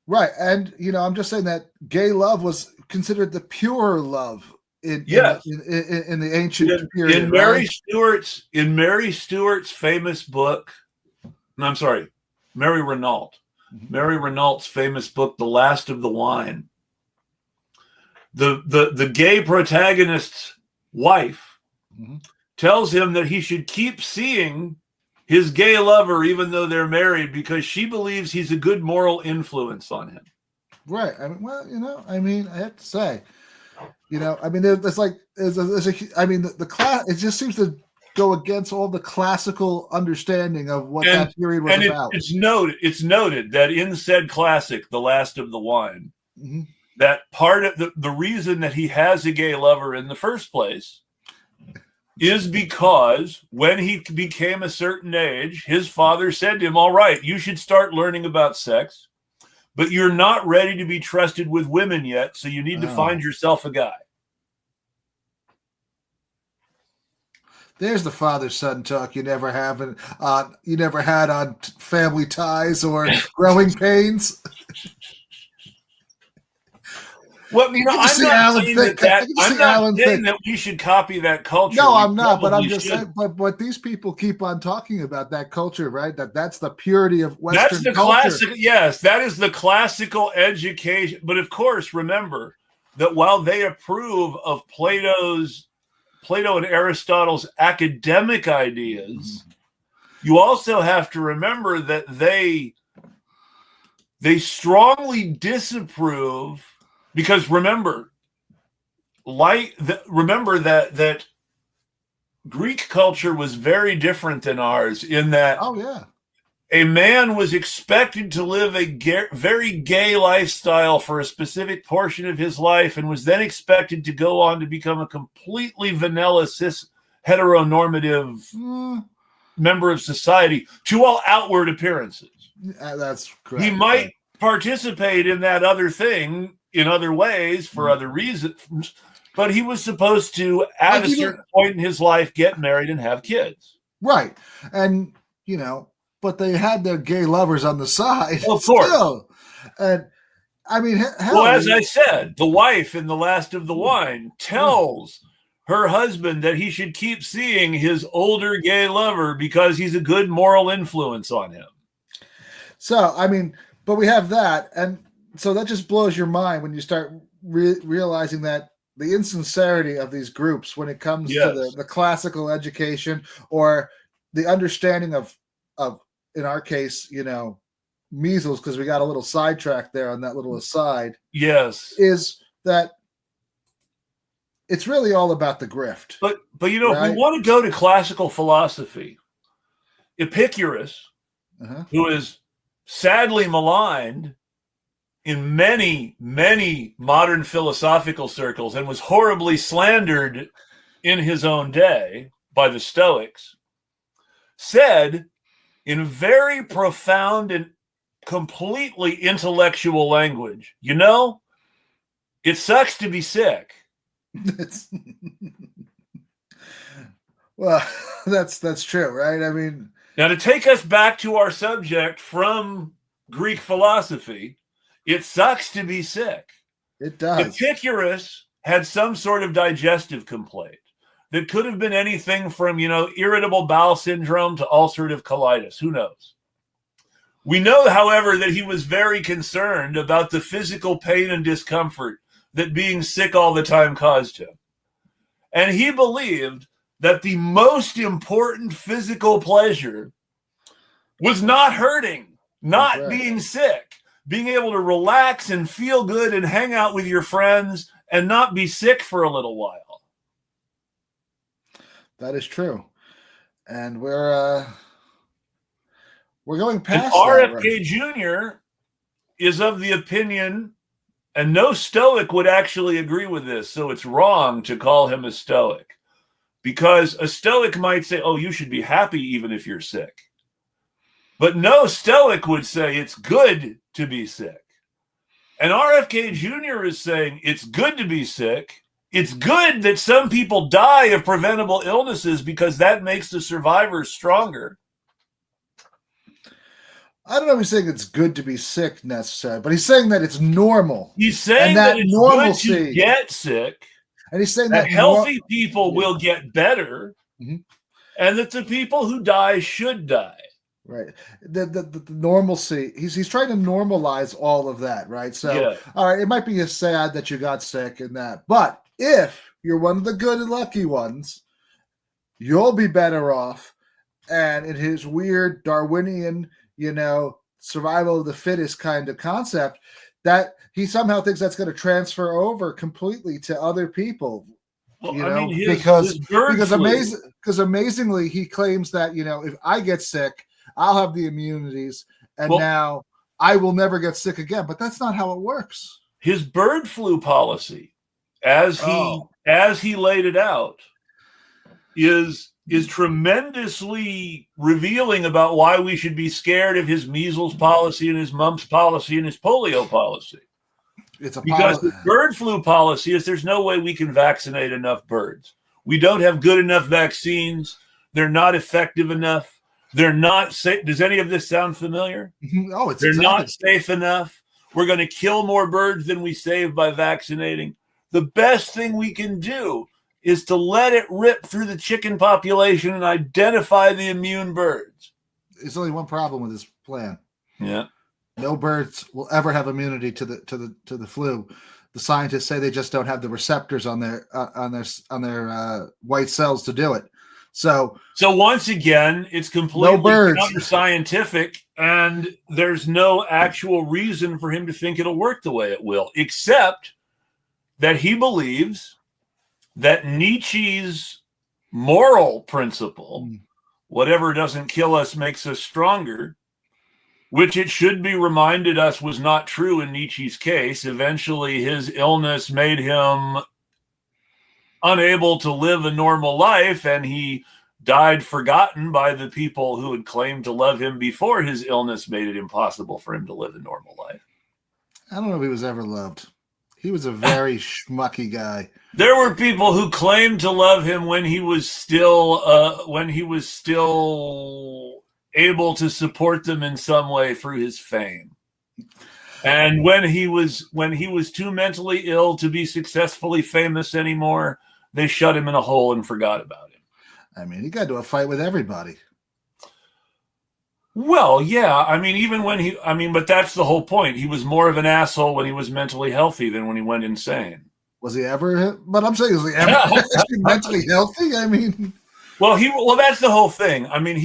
Right. And, I'm just saying that gay love was considered the pure love in the ancient period. In Mary Stuart's famous book, I'm sorry, Mary Renault. Mm-hmm. Mary Renault's famous book, The Last of the Wine. The gay protagonist's wife mm-hmm. tells him that he should keep seeing his gay lover even though they're married because she believes he's a good moral influence on him. Right. I have to say, the class, it just seems to go against all the classical understanding of what that period was about. It's noted that in said classic, The Last of the Wine, mm-hmm. that part of the reason that he has a gay lover in the first place is because when he became a certain age, his father said to him, all right, you should start learning about sex, but you're not ready to be trusted with women yet, so you need to find yourself a guy. There's the father-son talk you never had on Family Ties or Growing Pains. Well, I'm not saying that we should copy that culture. No, I'm not, but I'm just saying. But these people keep on talking about that culture, right? That's the purity of Western culture. That's the classic. Yes, that is the classical education. But of course, remember that while they approve of Plato and Aristotle's academic ideas, you also have to remember that they strongly disapprove. Because remember that Greek culture was very different than ours in that a man was expected to live a very gay lifestyle for a specific portion of his life and was then expected to go on to become a completely vanilla cis heteronormative member of society to all outward appearances. That's correct. He might participate in that other thing in other ways for other reasons, but he was supposed to, at a certain point in his life, get married and have kids. Right. And, but they had their gay lovers on the side. Well, of course. Still. And, as I said, the wife in The Last of the Wine tells her husband that he should keep seeing his older gay lover because he's a good moral influence on him. So, but we have that, and so that just blows your mind when you start realizing that the insincerity of these groups when it comes to the classical education or the understanding of in our case, measles, because we got a little sidetracked there on that little aside. Yes. Is that it's really all about the grift. But right? If we want to go to classical philosophy, Epicurus, who is sadly maligned in many, many modern philosophical circles and was horribly slandered in his own day by the Stoics, said in very profound and completely intellectual language, it sucks to be sick. Well, that's true, right? Now to take us back to our subject from Greek philosophy, it sucks to be sick. It does. Epicurus had some sort of digestive complaint that could have been anything from, irritable bowel syndrome to ulcerative colitis. Who knows? We know, however, that he was very concerned about the physical pain and discomfort that being sick all the time caused him. And he believed that the most important physical pleasure was not hurting, not being sick. Being able to relax and feel good and hang out with your friends and not be sick for a little while. That is true. And we're going past RFK Jr. is of the opinion, and no Stoic would actually agree with this, so it's wrong to call him a Stoic. Because a Stoic might say, oh, you should be happy even if you're sick. But no Stoic would say it's good to be sick. And RFK Jr. is saying it's good to be sick. It's good that some people die of preventable illnesses because that makes the survivors stronger. I don't know if he's saying it's good to be sick necessarily, but he's saying that it's normal. He's saying that it's normalcy, good to get sick. And he's saying that healthy people will get better, and that the people who die should die. Right. The normalcy. He's trying to normalize all of that, right? So, all right, it might be sad that you got sick and that, but if you're one of the good and lucky ones, you'll be better off. And in his weird Darwinian, survival of the fittest kind of concept, that he somehow thinks that's going to transfer over completely to other people. Well, because amazingly he claims that if I get sick, I'll have the immunities, and now I will never get sick again. But that's not how it works. His bird flu policy, as he laid it out, is tremendously revealing about why we should be scared of his measles policy and his mumps policy and his polio policy. Because the bird flu policy is there's no way we can vaccinate enough birds. We don't have good enough vaccines. They're not effective enough. They're not safe. Does any of this sound familiar? They're not safe enough. We're going to kill more birds than we save by vaccinating. The best thing we can do is to let it rip through the chicken population and identify the immune birds. There's only one problem with this plan. Yeah. No birds will ever have immunity to the flu. The scientists say they just don't have the receptors on their white cells to do it. So once again, it's completely counter-scientific, and there's no actual reason for him to think it'll work the way it will, except that he believes that Nietzsche's moral principle, whatever doesn't kill us makes us stronger, which it should be reminded us was not true in Nietzsche's case. Eventually, his illness made him unable to live a normal life, and he died forgotten by the people who had claimed to love him before his illness made it impossible for him to live a normal life. I don't know if he was ever loved. He was a very schmucky guy. There were people who claimed to love him when he was still able to support them in some way through his fame. And when he was too mentally ill to be successfully famous anymore, they shut him in a hole and forgot about him. I mean, he got into a fight with everybody. Well, yeah. But that's the whole point. He was more of an asshole when he was mentally healthy than when he went insane. Was he ever? But I'm saying, is he ever mentally healthy? I mean, well, that's the whole thing. I mean,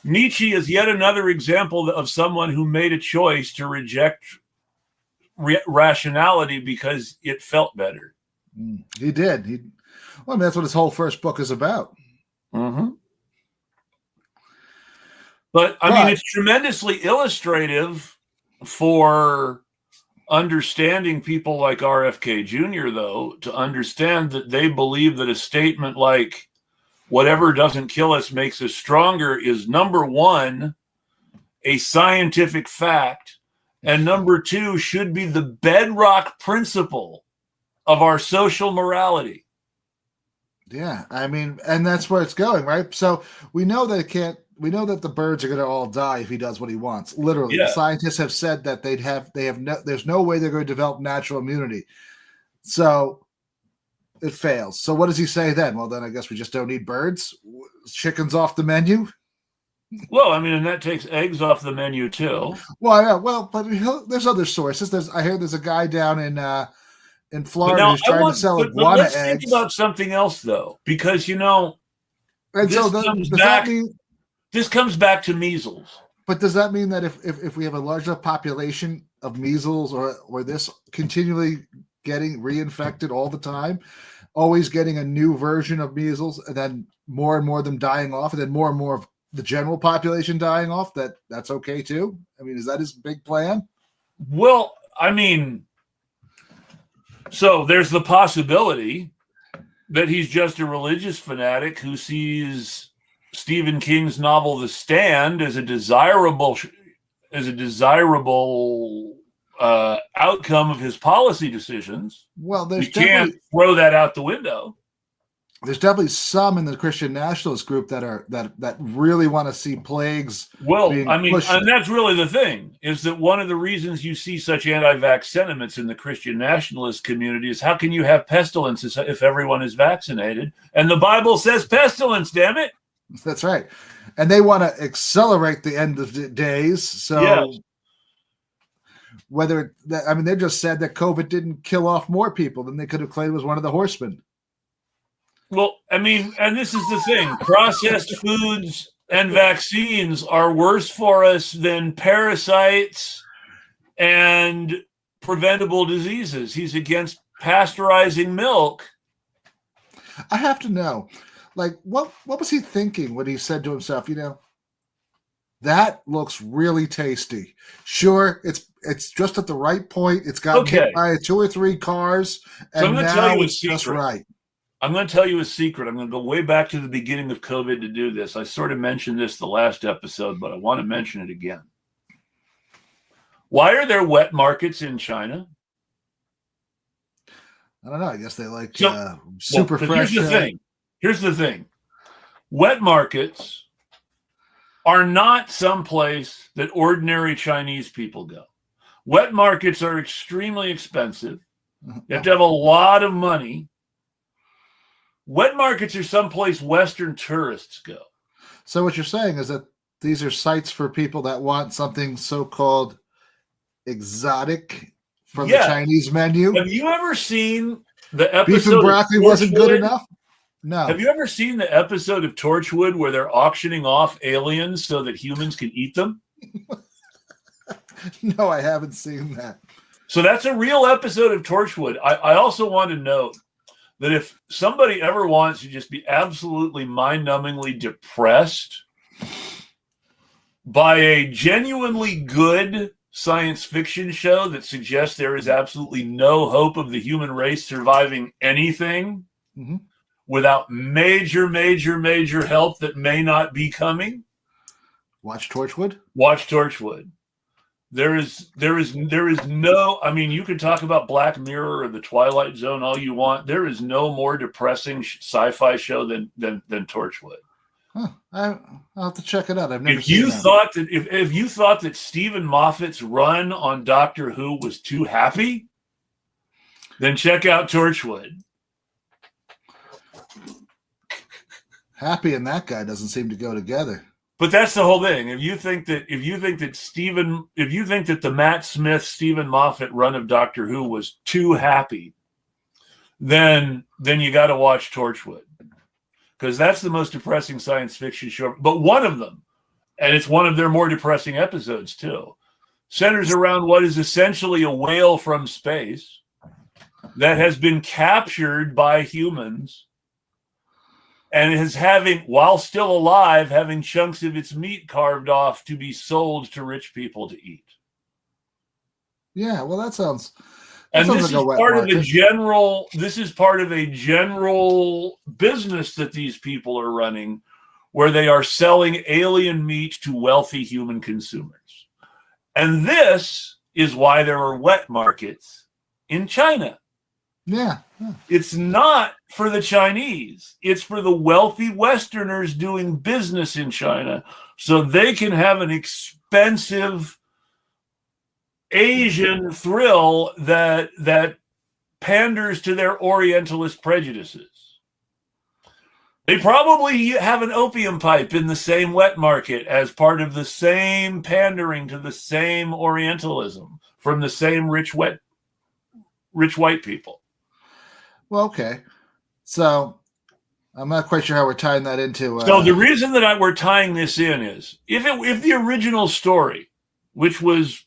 Nietzsche is yet another example of someone who made a choice to reject rationality because it felt better. He did. That's what his whole first book is about. Mm-hmm. But it's tremendously illustrative for understanding people like RFK Jr., though, to understand that they believe that a statement like whatever doesn't kill us makes us stronger is, number one, a scientific fact, and number two, should be the bedrock principle of our social morality. Yeah, I mean, and that's where it's going, right? So we know that the birds are going to all die if he does what he wants. Literally, The scientists have said that there's no way they're going to develop natural immunity. So it fails. So what does he say then? Well, then I guess we just don't need birds. Chicken's off the menu. Well, and that takes eggs off the menu too. Well, yeah, but there's other sources. I hear there's a guy down in Florida who's trying to sell iguana eggs. Let's think about something else, though, because this comes back to measles. But does that mean that if we have a large enough population of measles or this continually getting reinfected all the time, always getting a new version of measles, and then more and more of them dying off, and then more and more of the general population dying off, that's okay too? I mean, is that his big plan? Well, so there's the possibility that he's just a religious fanatic who sees Stephen King's novel The Stand as a desirable outcome of his policy decisions. Well, we can't throw that out the window. there's definitely some in the Christian nationalist group that really want to see plagues. Well, being I mean, pushed. and that's really the thing, is that one of the reasons you see such anti-vax sentiments in the Christian nationalist community is how can you have pestilences if everyone is vaccinated? And the Bible says pestilence, damn it. That's right. And they want to accelerate the end of the days. So Yes. they just said that COVID didn't kill off more people than they could have claimed was one of the horsemen. Well, I mean, and this is the thing, processed foods and vaccines are worse for us than parasites and preventable diseases. He's against pasteurizing milk. I have to know, like, what was he thinking when he said to himself, that looks really tasty. Sure, it's just at the right point. It's got hit by 2 or 3 cars, and so I'm going to tell you a secret. Just right. I'm going to tell you a secret. I'm going to go way back to the beginning of COVID to do this. I sort of mentioned this the last episode, but I want to mention it again. Why are there wet markets in China? I don't know. I guess they like super fresh. Here's the thing. Wet markets are not someplace that ordinary Chinese people go. Wet markets are extremely expensive. You have to have a lot of money. Wet markets are someplace Western tourists go. So what you're saying is that these are sites for people that want something so-called exotic from the Chinese menu. Have you ever seen the episode Beef and broccoli wasn't good enough? No. Have you ever seen the episode of Torchwood where they're auctioning off aliens so that humans can eat them? No, I haven't seen that. So that's a real episode of Torchwood. I also want to note that if somebody ever wants to just be absolutely mind-numbingly depressed by a genuinely good science fiction show that suggests there is absolutely no hope of the human race surviving anything without major help that may not be coming, watch Torchwood. Watch Torchwood. There is no, I mean, you can talk about Black Mirror or the Twilight Zone all you want. There is no more depressing sci-fi show than Torchwood. Huh. I'll have to check it out. I've never if seen you that. thought that if you thought that Stephen Moffat's run on Doctor Who was too happy, then check out Torchwood. Happy and that guy doesn't seem to go together. But that's the whole thing. If you think that the Matt Smith, Stephen Moffat run of Doctor Who was too happy, then you got to watch Torchwood, because that's the most depressing science fiction show. But one of them, and it's one of their more depressing episodes too, centers around what is essentially a whale from space that has been captured by humans. And is while still alive, having chunks of its meat carved off to be sold to rich people to eat. Yeah, well, that sounds. And this is part of a general. This is part of a general business that these people are running, where they are selling alien meat to wealthy human consumers. And this is why there are wet markets in China. Yeah. It's not for the Chinese. It's for the wealthy Westerners doing business in China so they can have an expensive Asian thrill that panders to their Orientalist prejudices. They probably have an opium pipe in the same wet market as part of the same pandering to the same Orientalism from the same rich white people. Well, okay. So I'm not quite sure how we're tying that into. So the reason that we're tying this in is if the original story, which was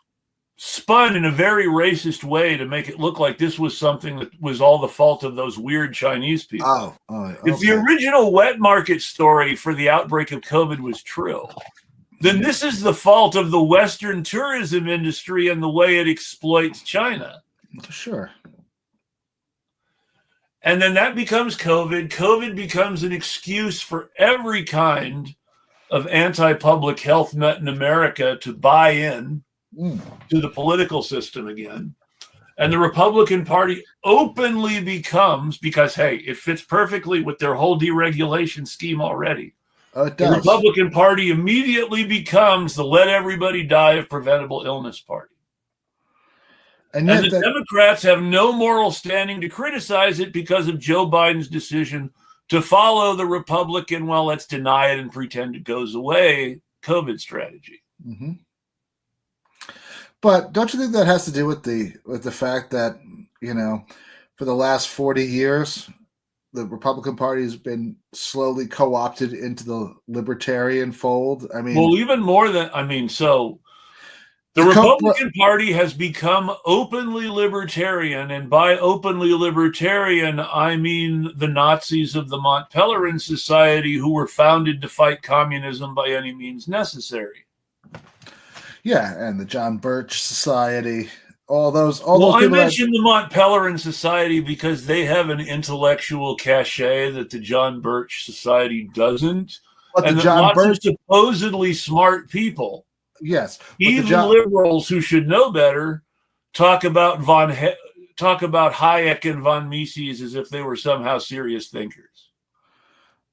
spun in a very racist way to make it look like this was something that was all the fault of those weird Chinese people. Okay. If the original wet market story for the outbreak of COVID was true, then this is the fault of the Western tourism industry and the way it exploits China. Sure. And then that becomes COVID. COVID becomes an excuse for every kind of anti-public health nut in America to buy in to the political system again. And the Republican Party openly becomes, because, hey, it fits perfectly with their whole deregulation scheme already. Oh, it The does. Republican Party immediately becomes the let everybody die of preventable illness party. And And yet the Democrats have no moral standing to criticize it because of Joe Biden's decision to follow the Republican, well, let's deny it and pretend it goes away, COVID strategy. Mm-hmm. But don't you think that has to do with the fact that, you know, for the last 40 years, the Republican Party has been slowly co-opted into the libertarian fold? I mean, well, even more than, so the Republican Party has become openly libertarian, and by openly libertarian, I mean the Nazis of the Mont Pelerin Society, who were founded to fight communism by any means necessary. Yeah, and the John Birch Society, all those I people. mentioned the Mont Pelerin Society because they have an intellectual cachet that the John Birch Society doesn't, But and the that John lots Birch, of supposedly smart people, yes, even liberals who should know better, talk about Hayek and von Mises as if they were somehow serious thinkers.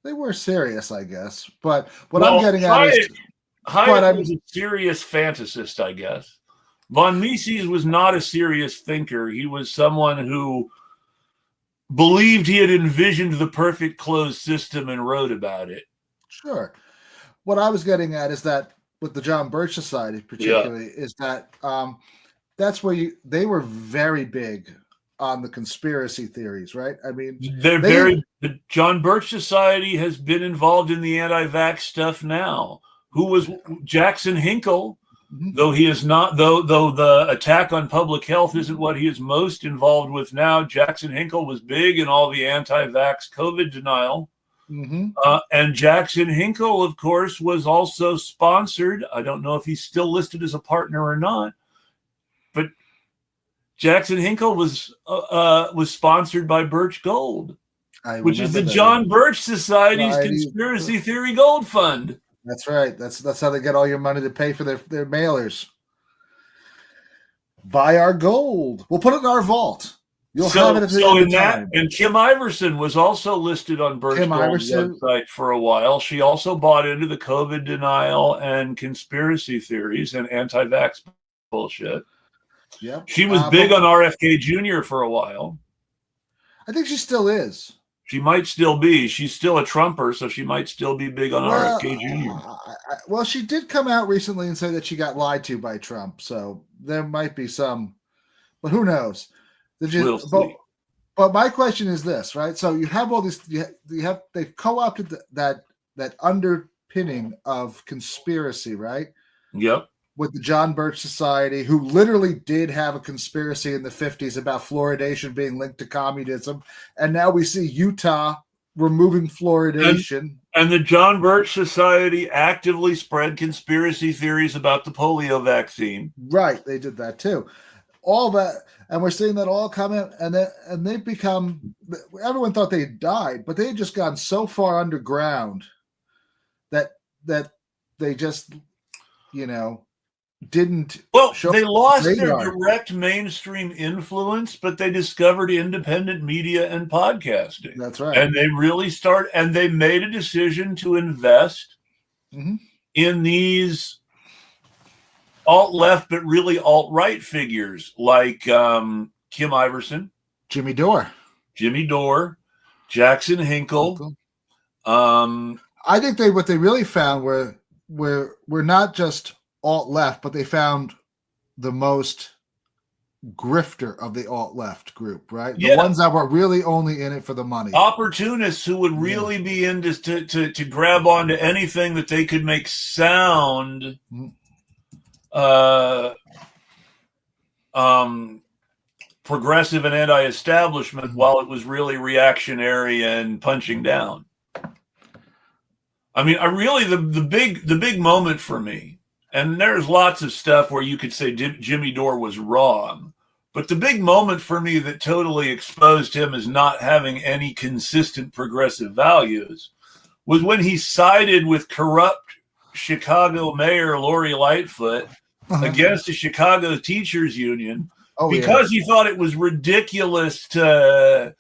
They were serious, I guess. But what I'm getting at is Hayek was a serious fantasist, I guess. Von Mises was not a serious thinker. He was someone who believed he had envisioned the perfect closed system and wrote about it. Sure. What I was getting at is that with the John Birch Society particularly, is that that's where they were very big on the conspiracy theories, right? I mean, the John Birch Society has been involved in the anti-vax stuff now. Who was Jackson Hinkle, though he is not, though the attack on public health isn't what he is most involved with now. Jackson Hinkle was big in all the anti-vax COVID denial. And Jackson Hinkle, of course, was also sponsored. I don't know if he's still listed as a partner or not, but Jackson Hinkle was sponsored by Birch Gold, which is the John Birch Society's conspiracy theory gold fund. That's right. That's how they get all your money to pay for their mailers. Buy our gold. We'll put it in our vault. You'll have it at the end of time. And Kim Iverson was also listed on Birch Gold's website for a while. She also bought into the COVID denial and conspiracy theories and anti-vax bullshit. Yeah. She was big on RFK Jr. for a while. I think she still is. She might still be. She's still a Trumper, so she might still be big on RFK Jr. Well, she did come out recently and say that she got lied to by Trump, so there might be some, but who knows? But my question is this, right? So you have all this. They've co-opted that underpinning of conspiracy, right? Yep. With the John Birch Society, who literally did have a conspiracy in the 50s about fluoridation being linked to communism. And now we see Utah removing fluoridation. And the John Birch Society actively spread conspiracy theories about the polio vaccine. Right. They did that too. All that. And we're seeing that all come in. And they've become, everyone thought they had died, but they had just gone so far underground that they just, didn't they lost their direct mainstream influence, but they discovered independent media and podcasting. That's right. And they made a decision to invest in these alt-left but really alt-right figures like Kim Iverson, Jimmy Dore, Jackson Hinkle. I think what they really found were not just alt-left, but they found the most grifter of the alt-left group, right? The ones that were really only in it for the money. Opportunists who would really be in to grab onto anything that they could make sound progressive and anti-establishment while it was really reactionary and punching down. I mean, the big moment for me, and there's lots of stuff where you could say Jimmy Dore was wrong, but the big moment for me that totally exposed him as not having any consistent progressive values was when he sided with corrupt Chicago Mayor Lori Lightfoot against the Chicago Teachers Union Oh, because he thought it was ridiculous to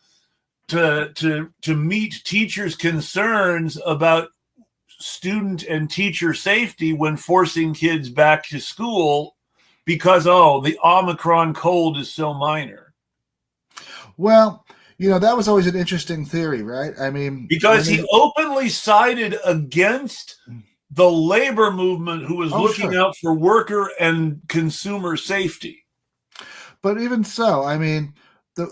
meet teachers' concerns about student and teacher safety when forcing kids back to school because, the Omicron cold is so minor. Well, that was always an interesting theory, right? I mean, because he openly sided against the labor movement who was looking out for worker and consumer safety. But even so, I mean,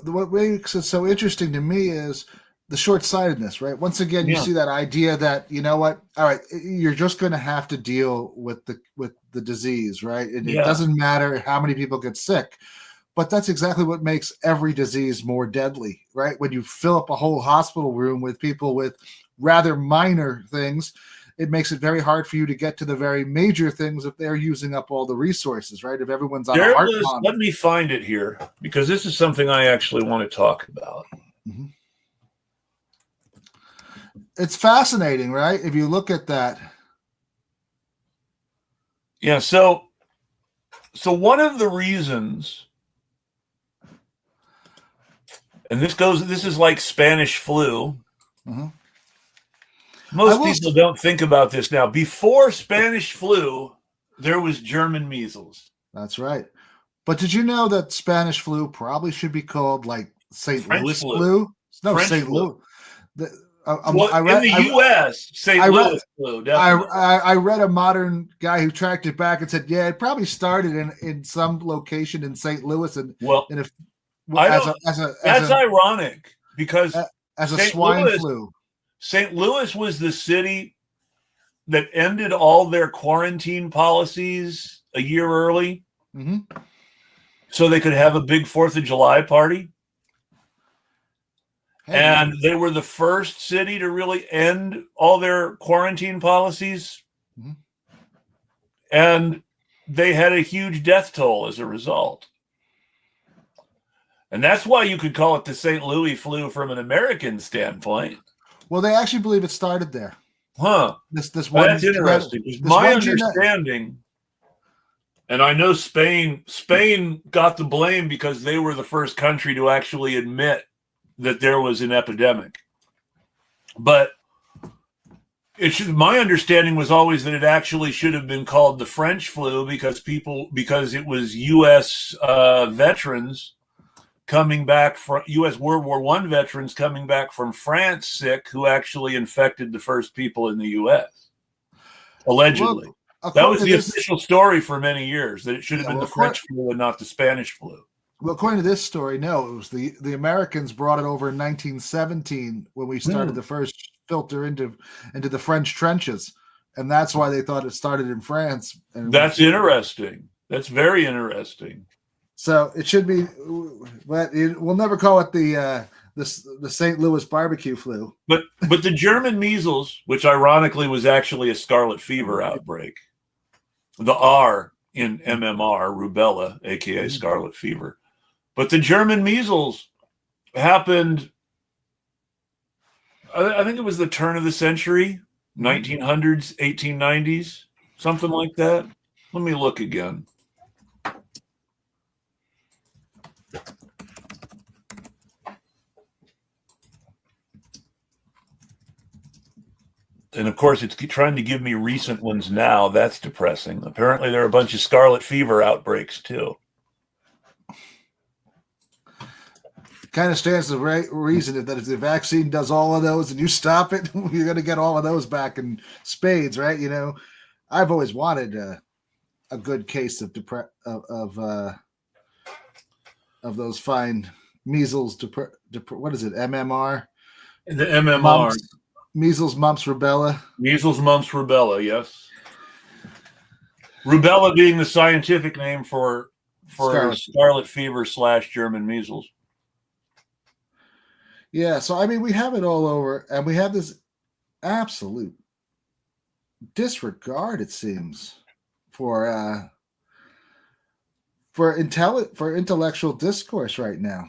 what makes it so interesting to me is the short-sightedness, right? Once again, you see that idea that, you know what, all right, you're just going to have to deal with the disease, right? And it doesn't matter how many people get sick. But that's exactly what makes every disease more deadly, right? When you fill up a whole hospital room with people with rather minor things, it makes it very hard for you to get to the very major things if they're using up all the resources, right? If everyone's on a heart monitor. Let me find it here, because this is something I actually want to talk about. Mm-hmm. It's fascinating, right? If you look at that. Yeah, so one of the reasons, and this is like Spanish flu. Mm-hmm. Most people don't think about this now. Before Spanish flu, there was German measles. That's right. But did you know that Spanish flu probably should be called like St. Louis flu? No, St. Louis. In the U.S., St. Louis flu, definitely. I read a modern guy who tracked it back and said, yeah, it probably started in some location in St. Louis. That's ironic, because as a swine flu. St. Louis was the city that ended all their quarantine policies a year early, so they could have a big 4th of July party. And they were the first city to really end all their quarantine policies. And they had a huge death toll as a result. And that's why you could call it the St. Louis flu from an American standpoint. Well, they actually believe it started there. Huh. This one. That's interesting. My understanding, and I know Spain got the blame because they were the first country to actually admit that there was an epidemic. But my understanding was always that it actually should have been called the French flu because it was U.S. veterans coming back from U.S. World War I veterans coming back from France sick who actually infected the first people in the U.S. Allegedly. Well, that was the official story for many years, that it should have been the French flu and not the Spanish flu. Well, according to this story, no, it was the Americans brought it over in 1917 when we started the first filter into the French trenches. And that's why they thought it started in France. And that's interesting. That's very interesting. So it should be, but we'll never call it the St. Louis barbecue flu. But the German measles, which ironically was actually a scarlet fever outbreak, the R in MMR, rubella, aka scarlet fever. But the German measles happened, I think it was the turn of the century, 1900s, 1890s, something like that. Let me look again. And of course, it's trying to give me recent ones now. That's depressing. Apparently, there are a bunch of scarlet fever outbreaks too. Kind of stands to reason that if the vaccine does all of those and you stop it, you're going to get all of those back in spades, right? I've always wanted a good case of those fine measles. What is it? MMR. The MMR. Mumps, measles, mumps, rubella. Measles, mumps, rubella. Yes. Rubella being the scientific name for scarlet fever / German measles. Yeah, so I mean, we have it all over, and we have this absolute disregard, it seems, for intellectual discourse right now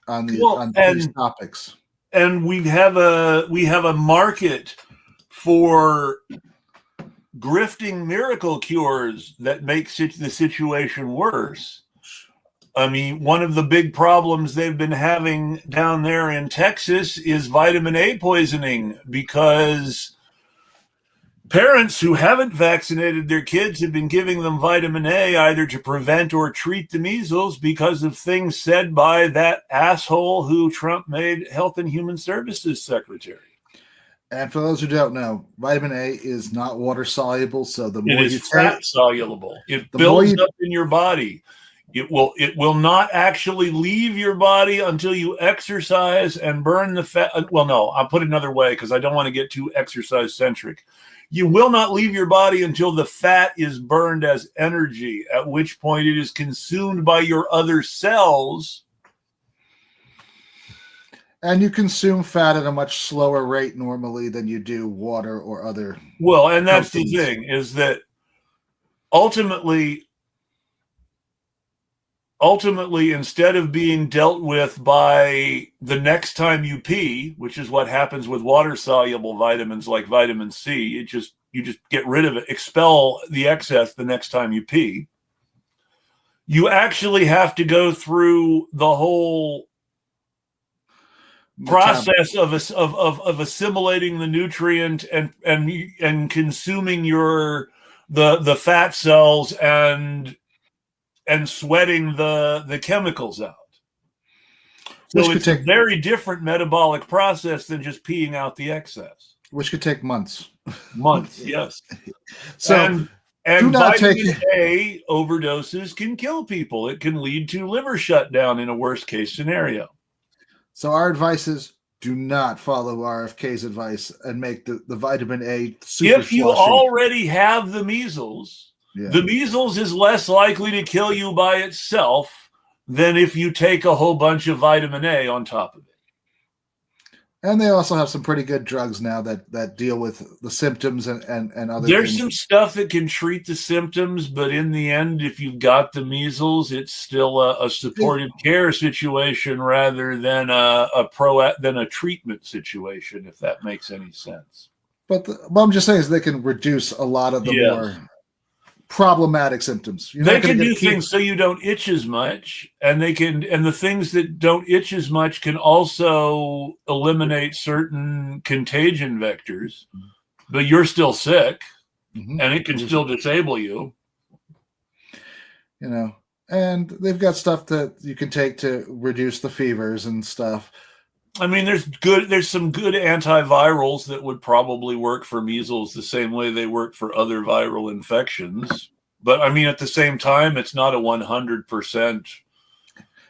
on these topics. And we have a market for grifting miracle cures that makes the situation worse. I mean, one of the big problems they've been having down there in Texas is vitamin A poisoning, because parents who haven't vaccinated their kids have been giving them vitamin A either to prevent or treat the measles because of things said by that asshole who Trump made Health and Human Services Secretary. And for those who don't know, vitamin A is not water soluble, so the more It is you fat take, soluble. It the builds more up in your body. It will not actually leave your body until you exercise and burn the fat. Well, no, I'll put it another way because I don't want to get too exercise centric. You will not leave your body until the fat is burned as energy, at which point it is consumed by your other cells. And you consume fat at a much slower rate normally than you do water or other. Well, and that's proteins. the thing, is that ultimately, instead of being dealt with by the next time you pee, which is what happens with water soluble vitamins like vitamin C, you just get rid of it, expel the excess the next time you pee. You actually have to go through the whole process of assimilating the nutrient and consuming the fat cells and sweating the chemicals out. So it's a very different metabolic process than just peeing out the excess. Which could take months. Months, yes. So and vitamin A overdoses can kill people. It can lead to liver shutdown in a worst case scenario. So our advice is, do not follow RFK's advice and make the vitamin A super If you slushy. already have the measles, the measles is less likely to kill you by itself than if you take a whole bunch of vitamin A on top of it. And they also have some pretty good drugs now that deal with the symptoms and other There's things. some stuff that can treat the symptoms, but in the end, if you've got the measles, it's still a supportive care situation rather than a treatment situation, if that makes any sense. But what I'm just saying is they can reduce a lot of the more problematic symptoms. They can do things so you don't itch as much, and the things that don't itch as much can also eliminate certain contagion vectors, but you're still sick, and it can still disable you. And they've got stuff that you can take to reduce the fevers and stuff. I mean, there's some good antivirals that would probably work for measles the same way they work for other viral infections. But I mean, at the same time, it's not a 100%.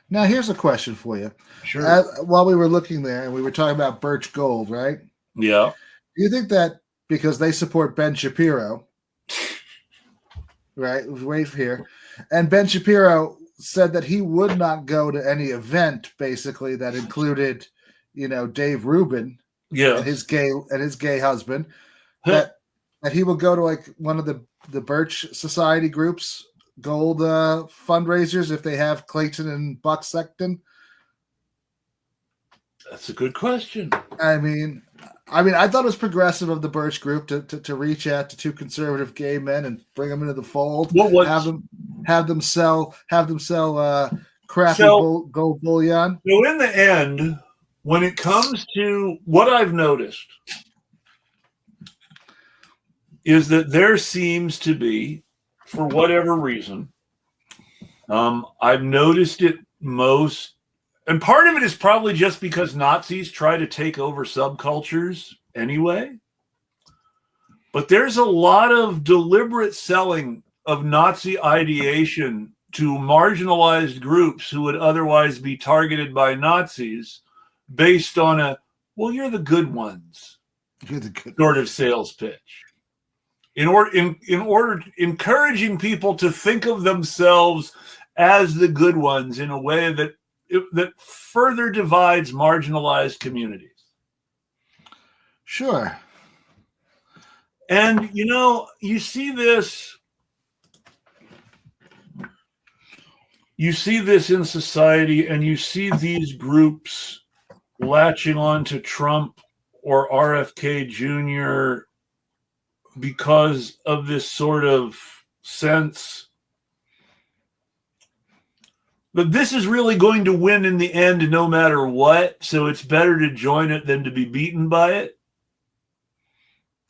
Now, here's a question for you. Sure. While we were looking there and we were talking about Birch Gold, right? Yeah. Do you think that because they support Ben Shapiro, right? Wait here. And Ben Shapiro said that he would not go to any event, basically, that included, Dave Rubin and his gay husband, that he would go to like one of the Birch Society groups, gold fundraisers, if they have Clayton and Buck Sexton. That's a good question. I mean, I thought it was progressive of the Birch group to reach out to two conservative gay men and bring them into the fold. Have them sell crappy gold bullion. So in the end, when it comes to what I've noticed, is that there seems to be, for whatever reason, I've noticed it most. And part of it is probably just because Nazis try to take over subcultures anyway. But there's a lot of deliberate selling of Nazi ideation to marginalized groups who would otherwise be targeted by Nazis based on you're the good ones sort of sales pitch. In order encouraging people to think of themselves as the good ones in a way that further divides marginalized communities. Sure. And, you see this in society, and you see these groups latching on to Trump or RFK Jr. because of this sort of sense But this is really going to win in the end no matter what, so it's better to join it than to be beaten by it.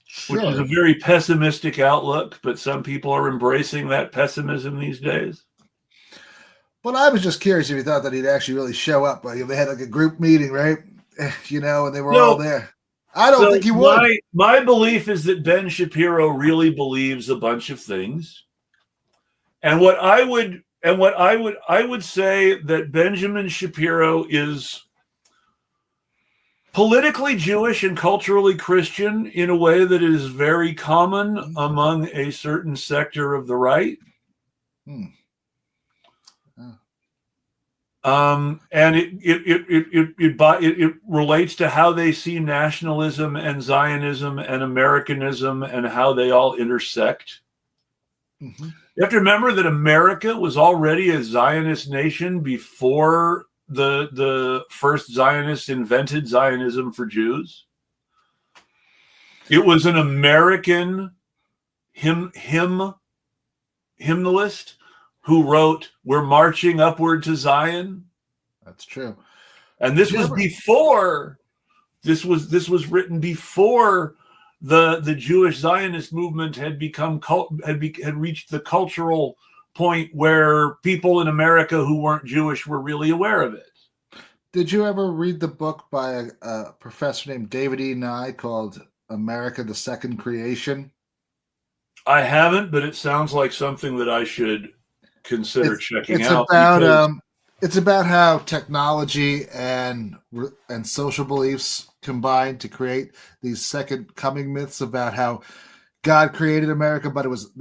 Sure. Which is a very pessimistic outlook, but some people are embracing that pessimism these days. But I was just curious if you thought that he'd actually really show up. Like if they had like a group meeting, right? You know, and they were all there. I don't think he would. My belief is that Ben Shapiro really believes a bunch of things. And I would say that Benjamin Shapiro is politically Jewish and culturally Christian in a way that is very common among a certain sector of the right. And it relates to how they see nationalism and Zionism and Americanism and how they all intersect. Mm-hmm. You have to remember that America was already a Zionist nation before the first Zionists invented Zionism for Jews. It was an American hymnalist who wrote, "We're marching upward to Zion." That's true. And this was before, this was written before the Jewish Zionist movement had reached the cultural point where people in America who weren't Jewish were really aware of it. Did you ever read the book by a professor named David E. Nye called America, the Second Creation? I haven't, but it sounds like something that I should consider checking out. It's about how technology and social beliefs combine to create these second coming myths about how God created America, but it was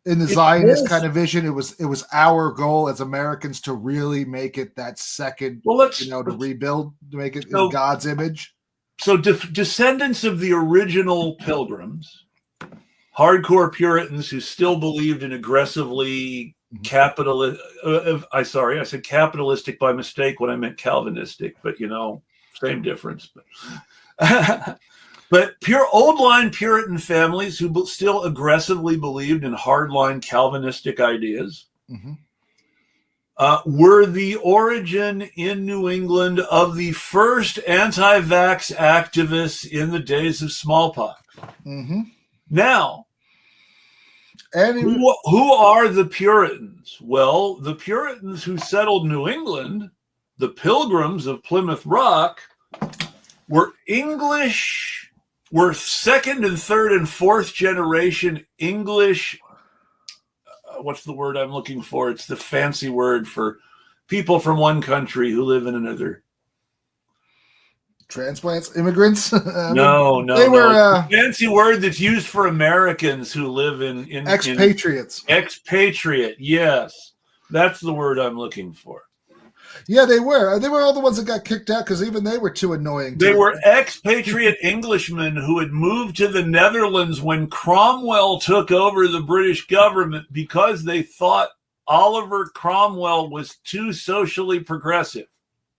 in the Zionist kind of vision, it was our goal as Americans to really make it that second, to rebuild, to make it in God's image. So descendants of the original Pilgrims, hardcore Puritans who still believed in aggressively capitalist. I said capitalistic by mistake when I meant Calvinistic, but same difference. But pure old line Puritan families who still aggressively believed in hardline Calvinistic ideas were the origin in New England of the first anti-vax activists in the days of smallpox. Now, who are the Puritans? Well, the Puritans who settled New England, the Pilgrims of Plymouth Rock, were second and third and fourth generation English. What's the word I'm looking for? It's the fancy word for people from one country who live in another. Transplants, immigrants? No. They were fancy word that's used for Americans who live in expatriates. Expatriate, yes, that's the word I'm looking for. Yeah, they were. They were all the ones that got kicked out because even they were too annoying. They were expatriate Englishmen who had moved to the Netherlands when Cromwell took over the British government because they thought Oliver Cromwell was too socially progressive.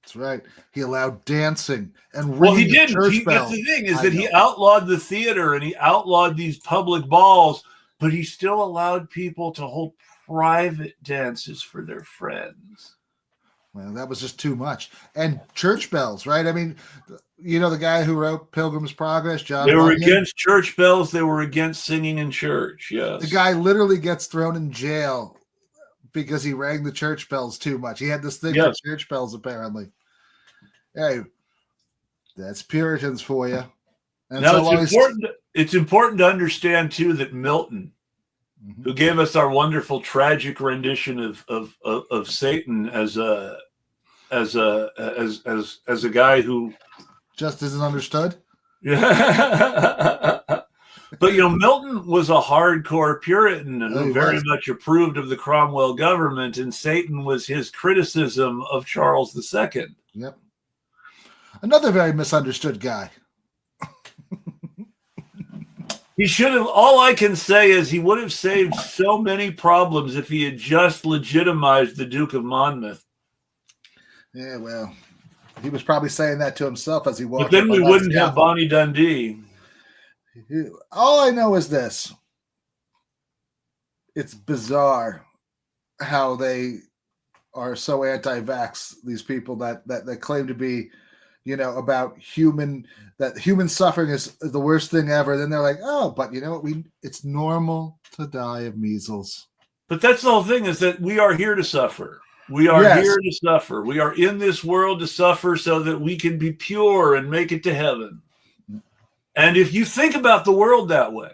That's right. He allowed dancing and he didn't. That's the thing is that he outlawed the theater and he outlawed these public balls, but he still allowed people to hold private dances for their friends. Well, that was just too much. And church bells, right? I mean, the guy who wrote Pilgrim's Progress, John. They were against church bells. They were against singing in church. Yes. The guy literally gets thrown in jail because he rang the church bells too much. He had this thing for church bells, apparently. Hey, that's Puritans for you. And now, it's important to understand too that Milton, who gave us our wonderful tragic rendition of Satan as a guy who just isn't understood. Yeah. But Milton was a hardcore Puritan who very much approved of the Cromwell government, and Satan was his criticism of Charles II. Yep. Another very misunderstood guy. He should have. All I can say is he would have saved so many problems if he had just legitimized the Duke of Monmouth. Yeah, well, he was probably saying that to himself as he walked. But then we wouldn't have Bonnie Dundee. All I know is this. It's bizarre how they are so anti-vax. These people that claim to be, about human suffering is the worst thing ever. Then they're like, oh, but you know what? It's normal to die of measles. But that's the whole thing, is that we are here to suffer. We are here to suffer. We are in this world to suffer so that we can be pure and make it to heaven. And if you think about the world that way,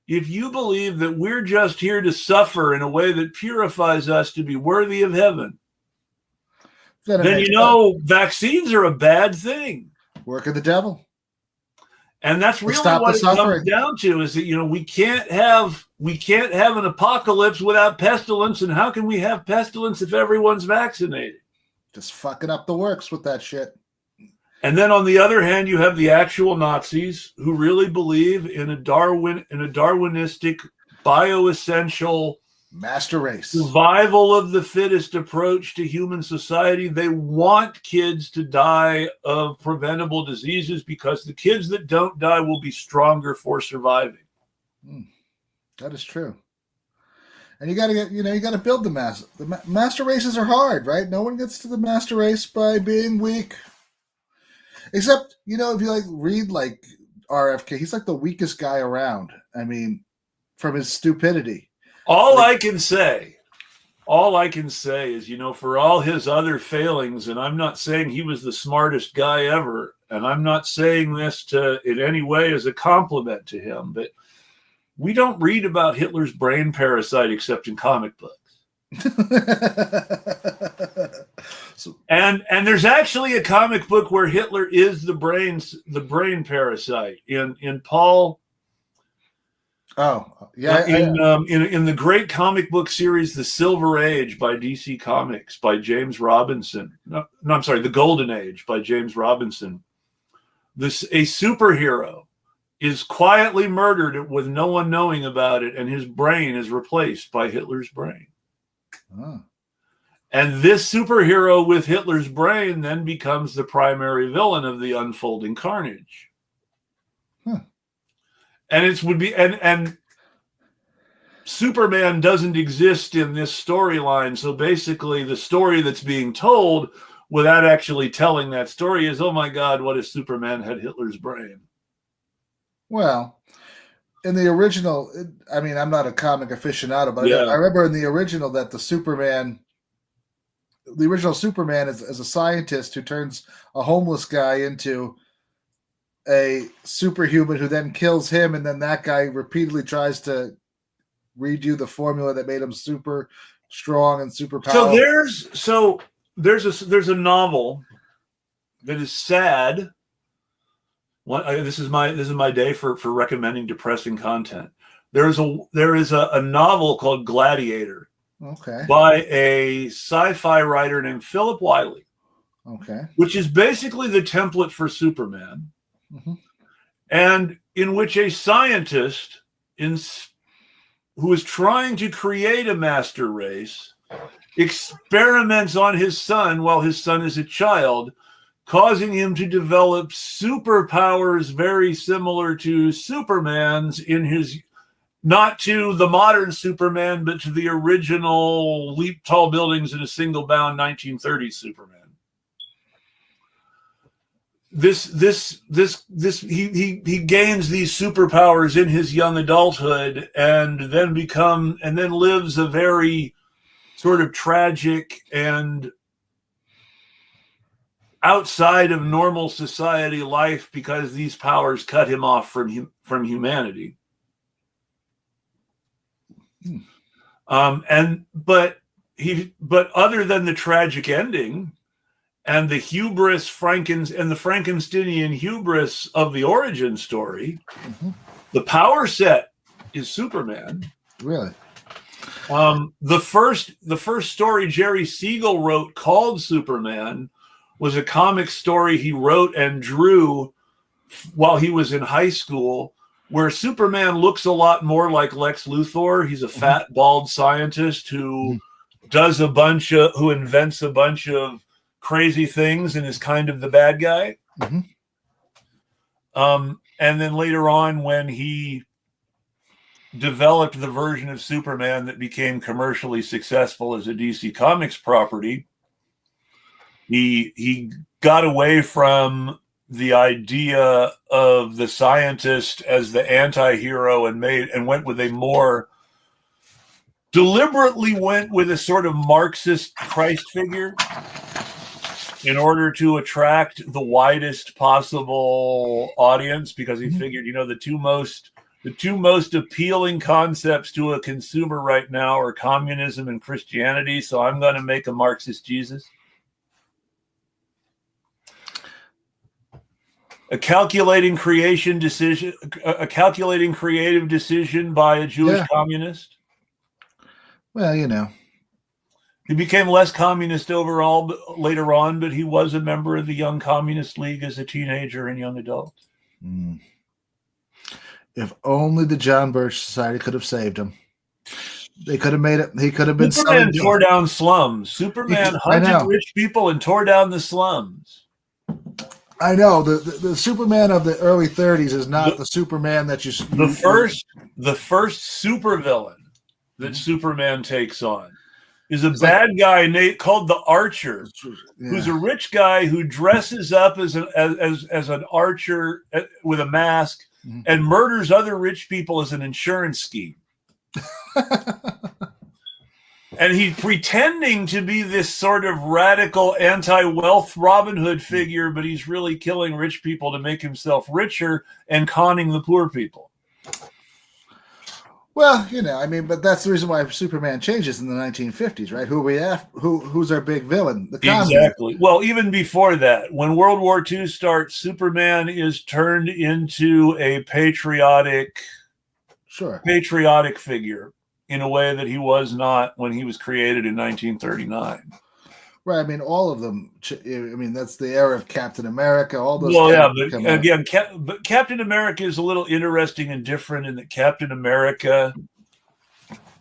if you believe that we're just here to suffer in a way that purifies us to be worthy of heaven, then vaccines are a bad thing. Work of the devil. And that's really what it comes down to, is that, we can't have an apocalypse without pestilence. And how can we have pestilence if everyone's vaccinated? Just fucking up the works with that shit. And then on the other hand, you have the actual Nazis who really believe in a Darwinistic, bioessential master race, survival of the fittest approach to human society. They want kids to die of preventable diseases because the kids that don't die will be stronger for surviving. That is true. And you got to build the master. The master races are hard, right? No one gets to the master race by being weak. Except, if you read RFK, he's like the weakest guy around. I mean, from his stupidity. All I can say is, for all his other failings, and I'm not saying he was the smartest guy ever, and I'm not saying this in any way as a compliment to him, but we don't read about Hitler's brain parasite except in comic books. And there's actually a comic book where Hitler is the brain parasite in Paul. Oh, yeah. In the great comic book series, The Silver Age by DC Comics by James Robinson. No, I'm sorry, The Golden Age by James Robinson. A superhero is quietly murdered with no one knowing about it, and his brain is replaced by Hitler's brain. Oh. And this superhero with Hitler's brain then becomes the primary villain of the unfolding carnage. Huh. And Superman doesn't exist in this storyline. So basically the story that's being told without actually telling that story is, oh my God, what if Superman had Hitler's brain? Well, in the original, I'm not a comic aficionado, but I remember in the original that the original Superman is a scientist who turns a homeless guy into a superhuman who then kills him, and then that guy repeatedly tries to redo the formula that made him super strong and super powerful. So there's a novel that is sad. This is my day for recommending depressing content. There is a novel called Gladiator. Okay. By a sci-fi writer named Philip Wiley. Okay. Which is basically the template for Superman. Mm-hmm. And in which a scientist who is trying to create a master race experiments on his son while his son is a child, causing him to develop superpowers very similar to Superman's not to the modern Superman, but to the original leap tall buildings in a single bound 1930s Superman. He gains these superpowers in his young adulthood and then lives a very sort of tragic and outside of normal society life because these powers cut him off from humanity. But other than the tragic ending and the hubris and the Frankensteinian hubris of the origin story, the power set is Superman. Really? The first story Jerry Siegel wrote called Superman was a comic story he wrote and drew while he was in high school, where Superman looks a lot more like Lex Luthor. He's a fat, bald scientist who who invents a bunch of crazy things and is kind of the bad guy. And then later on, when he developed the version of Superman that became commercially successful as a DC Comics property, he got away from the idea of the scientist as the anti-hero and went with a more deliberately went with a sort of Marxist Christ figure in order to attract the widest possible audience, because he figured, the two most appealing concepts to a consumer right now are communism and Christianity, so I'm going to make a Marxist Jesus. A calculating creative decision by a Jewish communist. Well, He became less communist overall later on, but he was a member of the Young Communist League as a teenager and young adult. If only the John Birch Society could have saved him. They could have made it. He could have been. Superman tore down slums. Superman hunted rich people and tore down the slums. I know the Superman of the early 30s is not the Superman that you. The first supervillain that Superman takes on is a bad guy called the Archer, who's a rich guy who dresses up as an archer with a mask and murders other rich people as an insurance scheme. And he's pretending to be this sort of radical anti-wealth Robin Hood figure, but he's really killing rich people to make himself richer and conning the poor people. Well, but that's the reason why Superman changes in the 1950s, right? Who's our big villain? The communist. Exactly. Well, even before that, when World War II starts, Superman is turned into a patriotic figure in a way that he was not when he was created in 1939. Right. All of them. That's the era of Captain America. All those. Well, yeah, but again, but Captain America is a little interesting and different in that Captain America.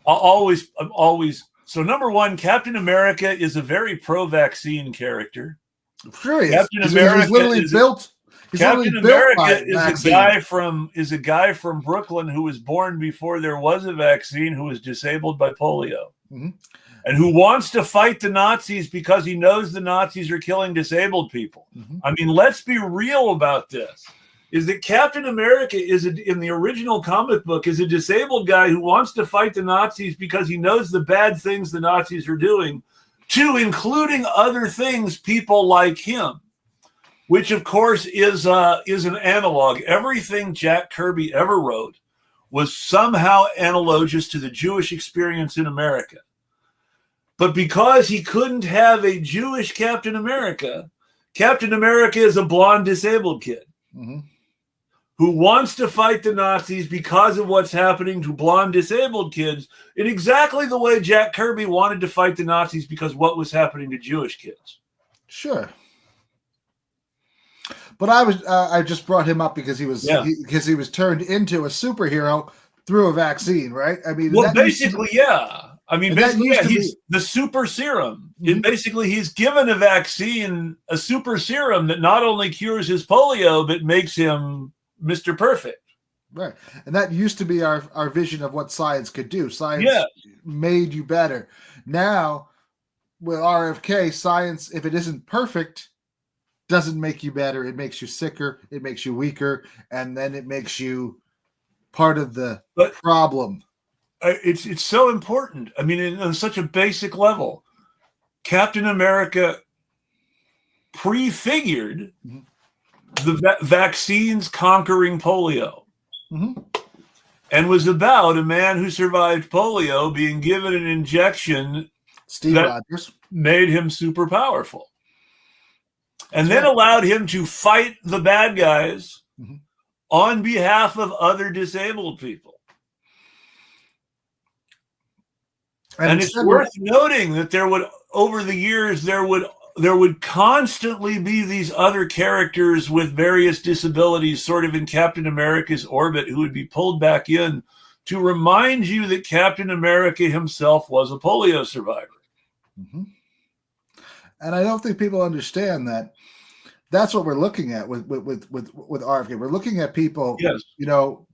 So number one, Captain America is a very pro-vaccine character. Sure, he is. Captain America he's literally built. Captain America is a guy from Brooklyn who was born before there was a vaccine, who was disabled by polio. And who wants to fight the Nazis because he knows the Nazis are killing disabled people. Let's be real about this. Is that Captain America in the original comic book is a disabled guy who wants to fight the Nazis because he knows the bad things the Nazis are doing, to including other things, people like him, which of course is an analog. Everything Jack Kirby ever wrote was somehow analogous to the Jewish experience in America. But because he couldn't have a Jewish Captain America is a blonde disabled kid who wants to fight the Nazis because of what's happening to blonde disabled kids in exactly the way Jack Kirby wanted to fight the Nazis because what was happening to Jewish kids. Sure. But I just brought him up because he was turned into a superhero through a vaccine, right? Basically, yeah. He's the super serum. He's given a vaccine, a super serum that not only cures his polio, but makes him Mr. Perfect. Right. And that used to be our vision of what science could do. Science made you better. Now, with RFK, science, if it isn't perfect, doesn't make you better. It makes you sicker. It makes you weaker. And then it makes you part of the problem. It's so important. On such a basic level, Captain America prefigured the vaccines conquering polio, and was about a man who survived polio being given an injection Rogers made him super powerful, and then allowed him to fight the bad guys on behalf of other disabled people. And it's worth noting that over the years, there would constantly be these other characters with various disabilities sort of in Captain America's orbit who would be pulled back in to remind you that Captain America himself was a polio survivor. And I don't think people understand that that's what we're looking at with RFK. We're looking at people, Yes.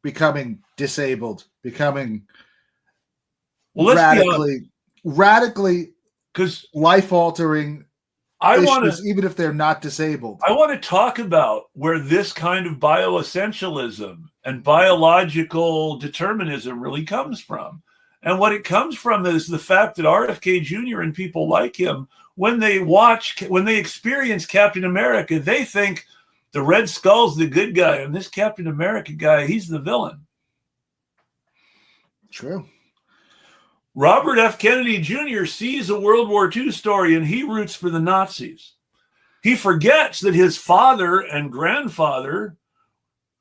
becoming disabled, becoming Well, let's be honest. radically Because life-altering issues, even if they're not disabled. I want to talk about where this kind of bioessentialism and biological determinism really comes from. And what it comes from is the fact that RFK Jr. and people like him, when they experience Captain America, they think the Red Skull's the good guy, and this Captain America guy, he's the villain. True. Robert F. Kennedy Jr. sees a World War II story, and he roots for the Nazis. He forgets that his father and grandfather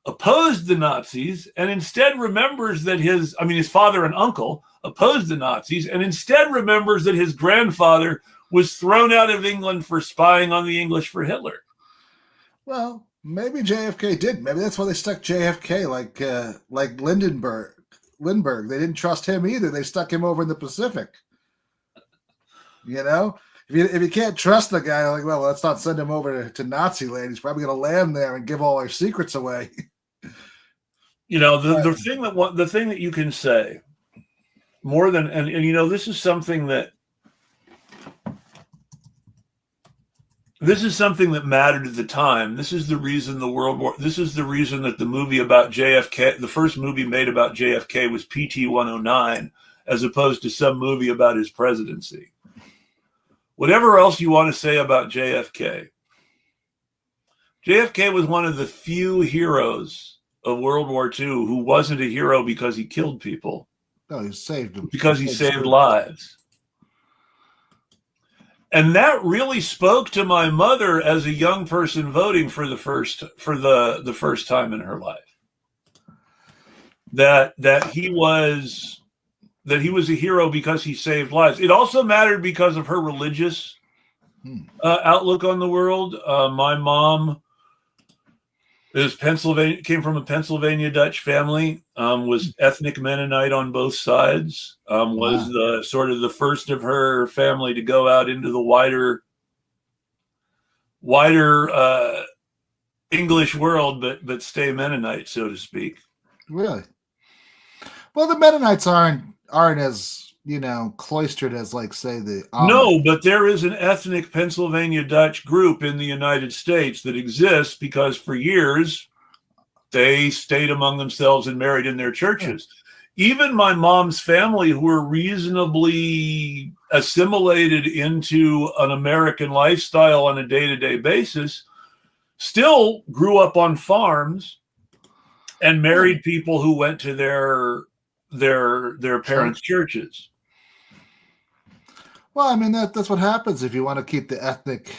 opposed the Nazis, and instead remembers that his father and uncle opposed the Nazis, and instead remembers that his grandfather was thrown out of England for spying on the English for Hitler. Well, maybe JFK did. Maybe that's why they stuck JFK like Lindbergh. They didn't trust him either. They stuck him over in the Pacific. If you can't trust the guy, well, let's not send him over to Nazi land. He's probably going to land there and give all our secrets away. The thing that you can say more than this is something that mattered at the time. This is the reason that the movie about JFK, the first movie made about JFK, was PT 109, as opposed to some movie about his presidency. Whatever else you want to say about JFK was one of the few heroes of World War II who wasn't a hero because he killed people. No, he saved them. Because he saved lives. And that really spoke to my mother as a young person voting for the first time in her life. That he was a hero because he saved lives. It also mattered because of her religious outlook on the world. My mom came from a Pennsylvania Dutch family, was ethnic Mennonite on both sides, was the sort of the first of her family to go out into the wider English world, but stay Mennonite, so to speak. Really? Well, the Mennonites aren't as cloistered as, say, the Amish. No, but there is an ethnic Pennsylvania Dutch group in the United States that exists because for years they stayed among themselves and married in their churches. Yeah. Even my mom's family, who were reasonably assimilated into an American lifestyle on a day-to-day basis, still grew up on farms and married people who went to their parents' churches. Well, that's what happens if you want to keep the ethnic.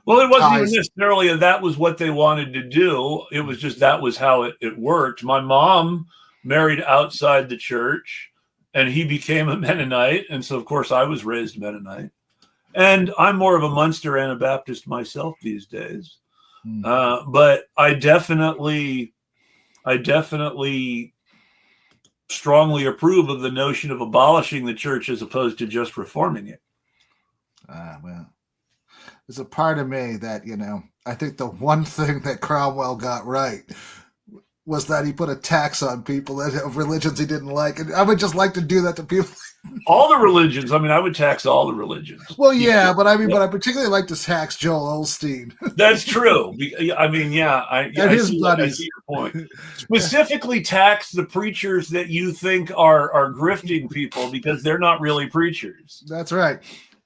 Well, it wasn't even necessarily that was what they wanted to do. It was just that was how it worked. My mom married outside the church, and he became a Mennonite. And so, of course, I was raised Mennonite. And I'm more of a Munster Anabaptist myself these days. But I definitely strongly approve of the notion of abolishing the church as opposed to just reforming it. Well, there's a part of me that, I think the one thing that Cromwell got right was that he put a tax on people of religions he didn't like. And I would just like to do that to people. All the religions. I would tax all the religions. Well, yeah, but I particularly like to tax Joel Osteen. That's true. I his buddies. I see your point. Specifically tax the preachers that you think are grifting people because they're not really preachers. That's right.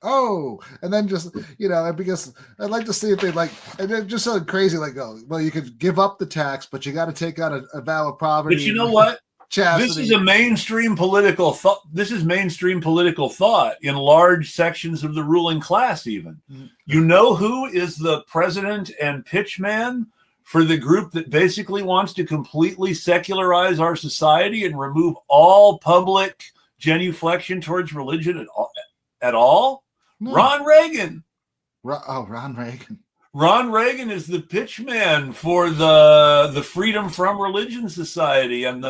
Oh, and then just, because I'd like to see if they and then just so crazy, well, you could give up the tax, but you got to take out a vow of poverty. But you know what? Chastity. This is a mainstream political thought. This is mainstream political thought in large sections of the ruling class, even. Mm-hmm. You know who is the president and pitchman for the group that basically wants to completely secularize our society and remove all public genuflection towards religion at all? No. Ron Reagan. Ron Reagan. Ron Reagan is the pitchman for the Freedom from Religion Society and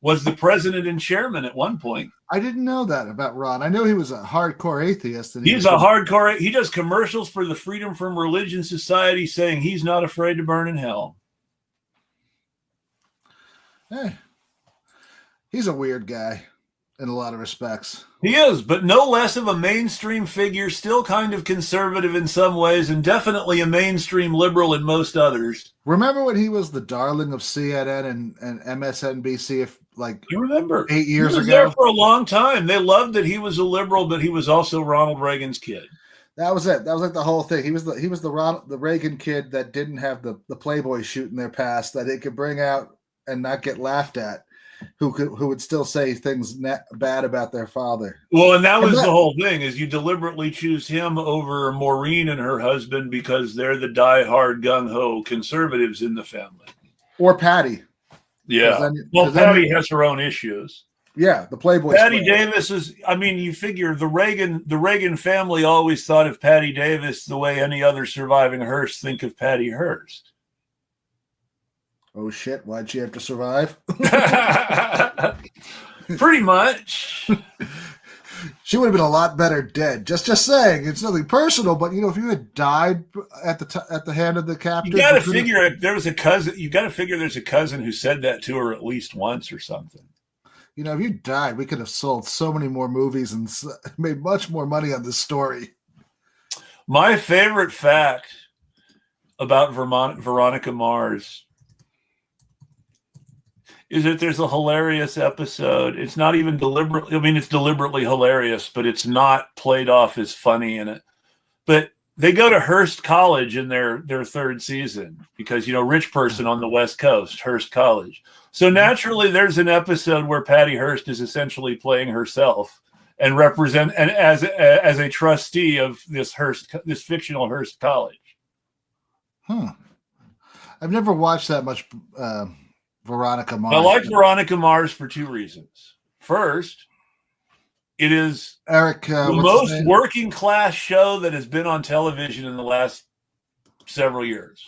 was the president and chairman at one point. I didn't know that about Ron. I know he was a hardcore atheist. And He's a hardcore. He does commercials for the Freedom from Religion Society saying he's not afraid to burn in hell. Hey, he's a weird guy in a lot of respects. He is, but no less of a mainstream figure, still kind of conservative in some ways, and definitely a mainstream liberal in most others. Remember when he was the darling of CNN and MSNBC, You remember 8 years he was ago? there for a long time. They loved that he was a liberal, but he was also Ronald Reagan's kid. That was it. That was like the whole thing. He was the Reagan kid that didn't have the Playboy shoot in their past that they could bring out and not get laughed at. Who would still say things bad about their father. Well, and that was the whole thing, is you deliberately choose him over Maureen and her husband because they're the diehard gung-ho conservatives in the family. Or Patty. Yeah. Patty has her own issues. Yeah, the Playboy. Patty Davis is, you figure the Reagan family always thought of Patty Davis the way any other surviving Hearst think of Patty Hearst. Oh shit, why'd she have to survive? Pretty much. She would have been a lot better dead. Just saying, it's nothing personal, but if you had died at the hand of the captain, you got to figure there was a cousin. You got to figure there's a cousin who said that to her at least once or something. If you died, we could have sold so many more movies and made much more money on this story. My favorite fact about Veronica Mars is that there's a hilarious episode. It's not even deliberately, it's deliberately hilarious, but it's not played off as funny in it. But they go to Hearst College in their third season because, rich person on the West Coast, Hearst College. So naturally there's an episode where Patty Hearst is essentially playing herself and as a trustee of this fictional Hearst College. I've never watched that much Veronica Mars. I like Veronica Mars for two reasons. First, it is the most working class show that has been on television in the last several years.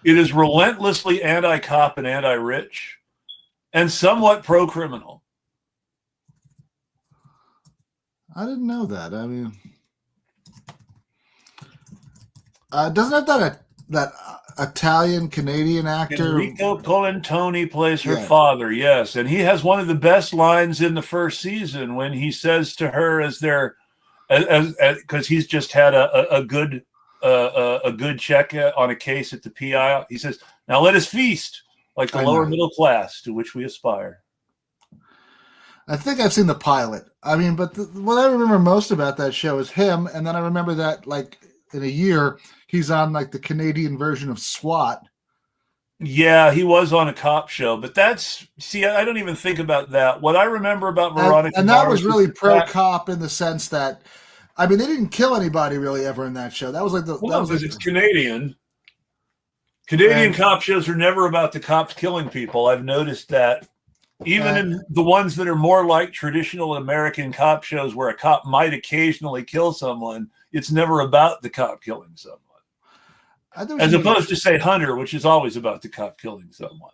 It is relentlessly anti-cop and anti-rich and somewhat pro-criminal. I didn't know that. Doesn't that Italian Canadian actor Enrico Colantoni plays her father, yes, and he has one of the best lines in the first season when he says to her because he's just had a good check on a case at the PI. He says, "Now let us feast like the lower middle class to which we aspire." I think I've seen the pilot. But what I remember most about that show is him, and then I remember that in a year he's on the Canadian version of SWAT. Yeah, he was on a cop show, but I don't even think about that. What I remember about Veronica and that was really pro-cop in the sense that, they didn't kill anybody really ever in that show. That was it's Canadian. Canadian cop shows are never about the cops killing people. I've noticed that. Even in the ones that are more like traditional American cop shows where a cop might occasionally kill someone, it's never about the cop killing someone. As opposed to, say, Hunter, which is always about the cop killing someone.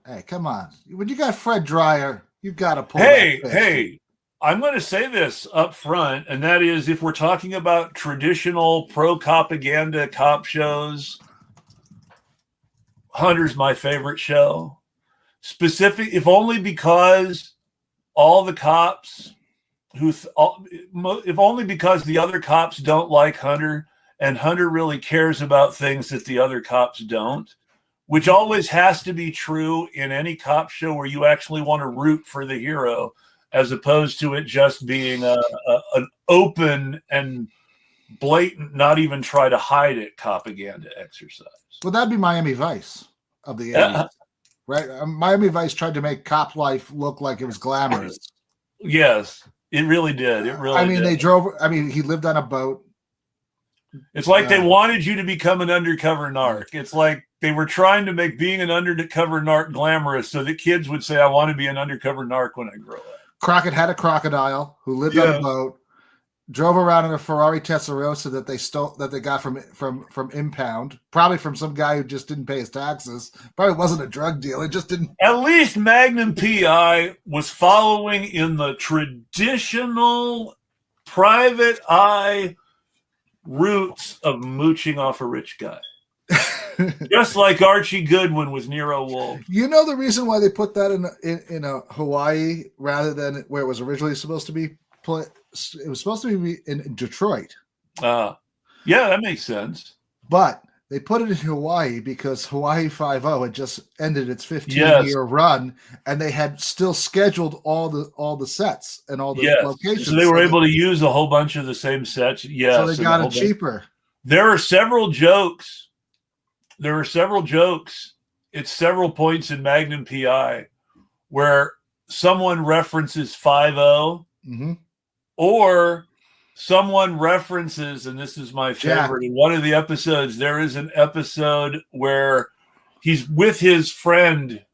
Hey, come on. When you got Fred Dreyer, you've got to pull Hey, I'm going to say this up front, and that is if we're talking about traditional pro-propaganda cop shows, Hunter's my favorite show. If only because all the cops if only because the other cops don't like Hunter, and Hunter really cares about things that the other cops don't, which always has to be true in any cop show where you actually want to root for the hero, as opposed to it just being an open and blatant, not even try to hide it propaganda exercise. Well, that'd be Miami Vice of the 80s. Right, Miami Vice tried to make cop life look like it was glamorous. Yes, it really did. It really. Did. They drove. He lived on a boat. It's like they wanted you to become an undercover narc. It's like they were trying to make being an undercover narc glamorous, so that kids would say, "I want to be an undercover narc when I grow up." Crockett had a crocodile who lived on a boat, drove around in a Ferrari Testarossa that they got from impound, probably from some guy who just didn't pay his taxes. Probably wasn't a drug dealer, just didn't. At least Magnum PI was following in the traditional private eye roots of mooching off a rich guy. Just like Archie Goodwin was Nero Wolfe. You know the reason why they put that in a Hawaii rather than where it was originally supposed to be? It was supposed to be in Detroit. Yeah, that makes sense. But they put it in Hawaii because Hawaii 5-0 had just ended its 15-year run, and they had still scheduled all the sets and all the locations. So they were able to use a whole bunch of the same sets. Yes, so they got it cheaper. There are several jokes. It's several points in Magnum PI where someone references 5-0, or someone references, and this is my favorite, in one of the episodes, there is an episode where he's with his friend,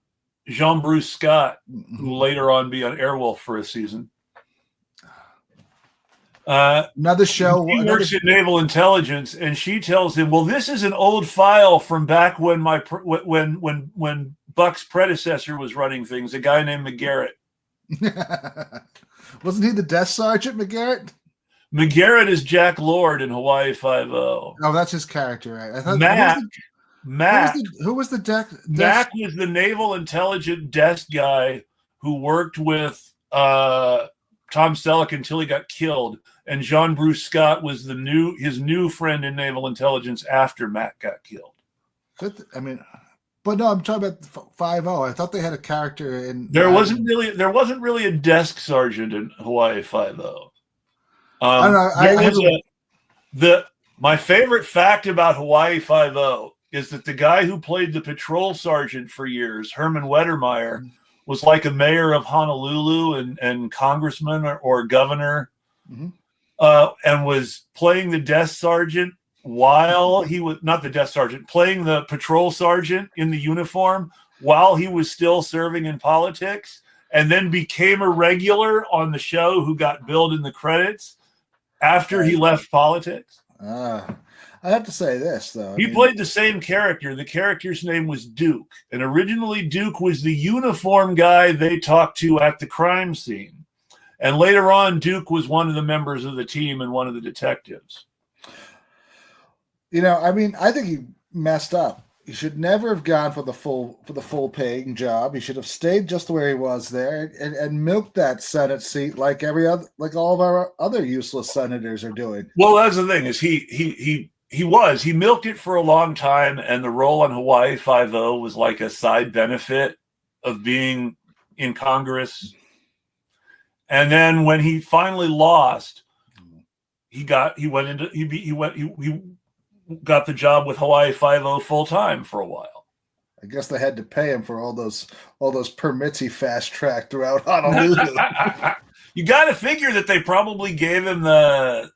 Jean-Bruce Scott, who will later on be on Airwolf for a season. Another show. He works in naval intelligence, and she tells him, well, this is an old file from back when when Buck's predecessor was running things, a guy named McGarrett. Wasn't he the desk sergeant, McGarrett? McGarrett is Jack Lord in Hawaii 5-0. Oh, that's his character, right? I thought Mac. Who was the desk? Mac was the naval intelligence desk guy who worked with Tom Selleck until he got killed, and Jean-Bruce Scott was his new friend in naval intelligence after Mac got killed. But no, I'm talking about 5-0. I thought they had a character in. There wasn't really a desk sergeant in Hawaii 5-0. My favorite fact about Hawaii 5-0 is that the guy who played the patrol sergeant for years, Herman Wettermeyer, was like a mayor of Honolulu and congressman or governor, and was playing the desk sergeant while he was not the desk sergeant, playing the patrol sergeant in the uniform while he was still serving in politics, and then became a regular on the show who got billed in the credits after he left politics. I have to say this, though. He played the same character. The character's name was Duke. And originally, Duke was the uniform guy they talked to at the crime scene. And later on, Duke was one of the members of the team and one of the detectives. I think he messed up. He should never have gone for the full paying job. He should have stayed just where he was there and milked that Senate seat like all of our other useless senators are doing. Well, that's the thing is he milked it for a long time, and the role on Hawaii 5-0 was like a side benefit of being in Congress. And then when he finally lost, he got the job with Hawaii 5-0 full time for a while. I guess they had to pay him for all those permits he fast tracked throughout Honolulu. You got to figure that they probably gave him the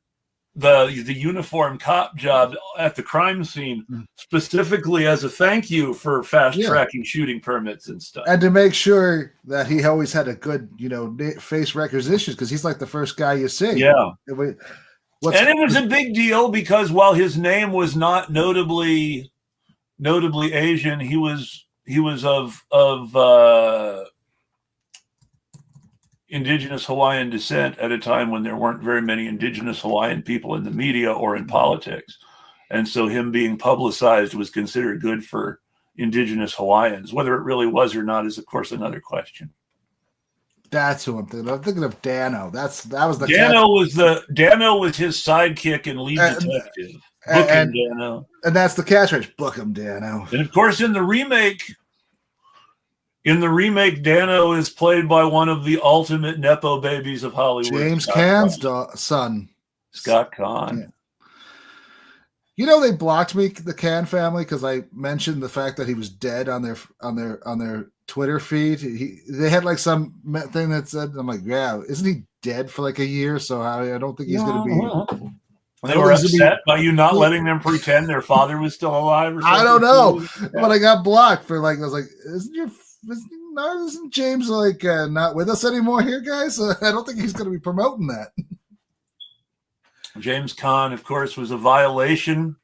uniform cop job at the crime scene specifically as a thank you for fast tracking shooting permits and stuff, and to make sure that he always had a good face requisitions, because he's like the first guy you see. Yeah. And it was a big deal because while his name was not notably Asian, he was of indigenous Hawaiian descent at a time when there weren't very many indigenous Hawaiian people in the media or in politics. And so him being publicized was considered good for indigenous Hawaiians. Whether it really was or not is, of course, another question. That's who I'm thinking of. I'm thinking of Dano. Dano was his sidekick and lead detective. Book him, Dano. And that's the catchphrase. Book him, Dano. And of course, in the remake, Dano is played by one of the ultimate nepo babies of Hollywood, James Caan's son, Scott Caan. Yeah. They blocked me, the Caan family, because I mentioned the fact that he was dead on their Twitter feed. They had like some thing that said, I'm like, yeah, isn't he dead for like a year? So I don't think he's going to be. They were upset by you not letting them pretend their father was still alive or something. I don't know, but I got blocked for I was like, isn't James not with us anymore here, guys? I don't think he's going to be promoting that. James Caan, of course, was a violation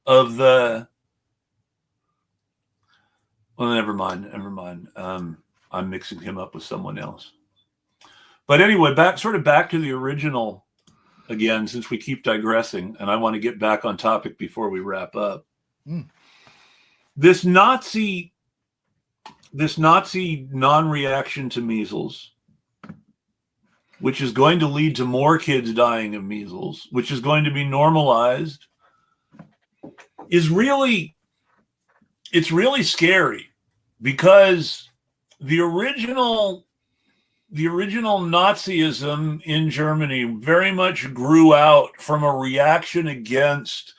of the. Well, never mind. I'm mixing him up with someone else. But anyway, back to the original again, since we keep digressing, and I want to get back on topic before we wrap up. This Nazi non-reaction to measles, which is going to lead to more kids dying of measles, which is going to be normalized, it's really scary, because the original Nazism in Germany very much grew out from a reaction against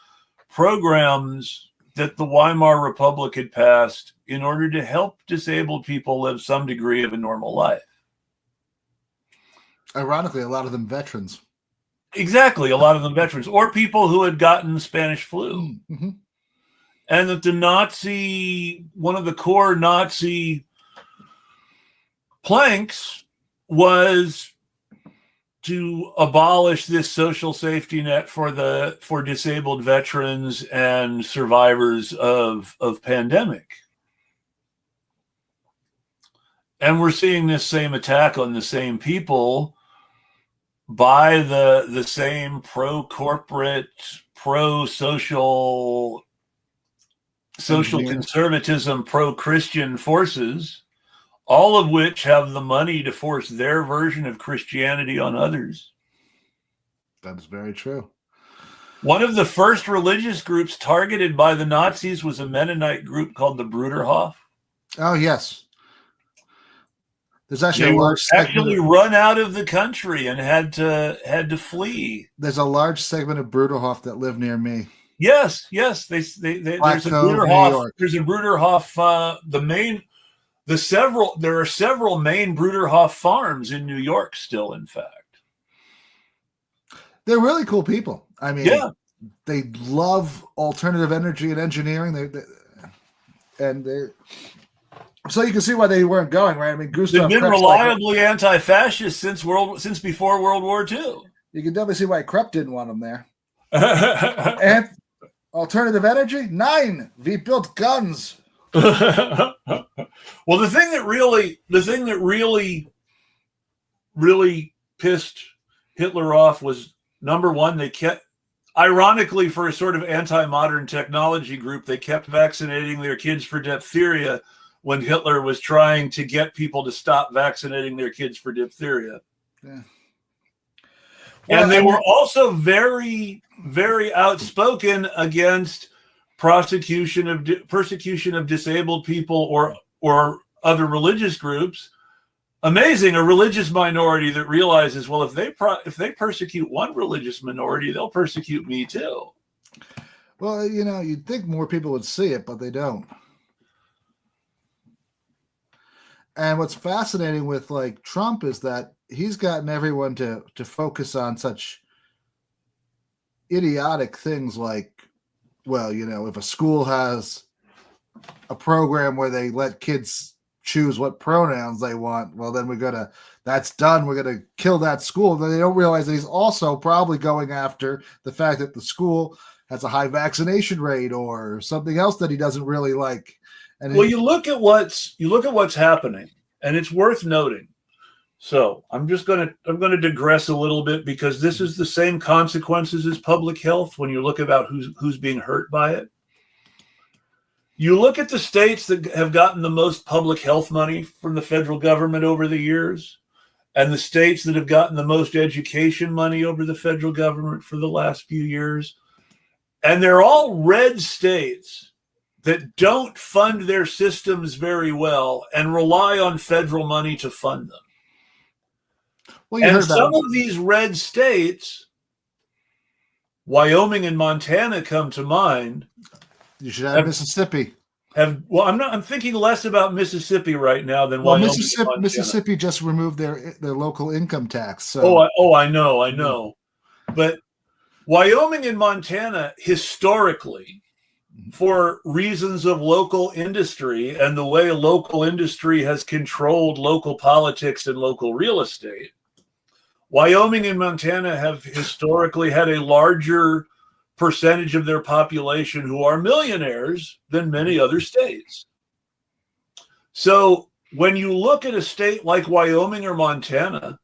programs that the Weimar Republic had passed in order to help disabled people live some degree of a normal life. Ironically, a lot of them veterans. Exactly, a lot of them veterans, or people who had gotten Spanish flu. Mm-hmm. And that one of the core Nazi planks was to abolish this social safety net for disabled veterans and survivors of pandemic. And we're seeing this same attack on the same people by the same pro-corporate, pro-social conservatism, pro-Christian forces, all of which have the money to force their version of Christianity on others. That's very true. One of the first religious groups targeted by the Nazis was a Mennonite group called the Bruderhof. Oh, yes. There's actually They a large were actually run out of the country and had to flee. There's a large segment of Bruderhof that live near me. Yes. There's a Bruderhof. There's a Bruderhof. There are several main Bruderhof farms in New York still, in fact. They're really cool people. I mean, yeah. They love alternative energy and engineering. So you can see why they weren't going, right? I mean, Gustav they've been reliably anti-fascist since before World War II. You can definitely see why Krupp didn't want them there. And alternative energy? 9. We built guns. Well, the thing that really pissed Hitler off was, number one, they kept, ironically, for a sort of anti-modern technology group, they kept vaccinating their kids for diphtheria when Hitler was trying to get people to stop vaccinating their kids for diphtheria. Yeah. And they were also very, very outspoken against persecution of disabled people or other religious groups. Amazing, a religious minority that realizes, well, if they persecute one religious minority, they'll persecute me too. Well, you'd think more people would see it, but they don't. And what's fascinating with Trump is that he's gotten everyone to focus on such idiotic things like, well, if a school has a program where they let kids choose what pronouns they want, well, then that's done. We're going to kill that school. Then they don't realize that he's also probably going after the fact that the school has a high vaccination rate or something else that he doesn't really like. And you look at what's happening, and it's worth noting. So I'm going to digress a little bit, because this is the same consequences as public health when you look about who's being hurt by it. You look at the states that have gotten the most public health money from the federal government over the years, and the states that have gotten the most education money over the federal government for the last few years. And they're all red states that don't fund their systems very well and rely on federal money to fund them. Well, and some of these red states, Wyoming and Montana come to mind. You should have Mississippi. I'm thinking less about Mississippi right now than Wyoming. Mississippi just removed their local income tax. So. I know. But Wyoming and Montana, historically, for reasons of local industry and the way local industry has controlled local politics and local real estate, Wyoming and Montana have historically had a larger percentage of their population who are millionaires than many other states. So when you look at a state like Wyoming or Montana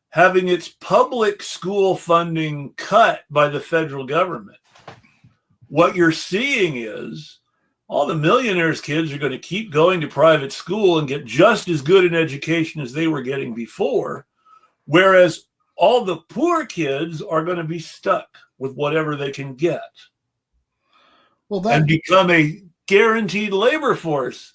having its public school funding cut by the federal government, what you're seeing is all the millionaires' kids are going to keep going to private school and get just as good an education as they were getting before, whereas all the poor kids are going to be stuck with whatever they can get. And become a guaranteed labor force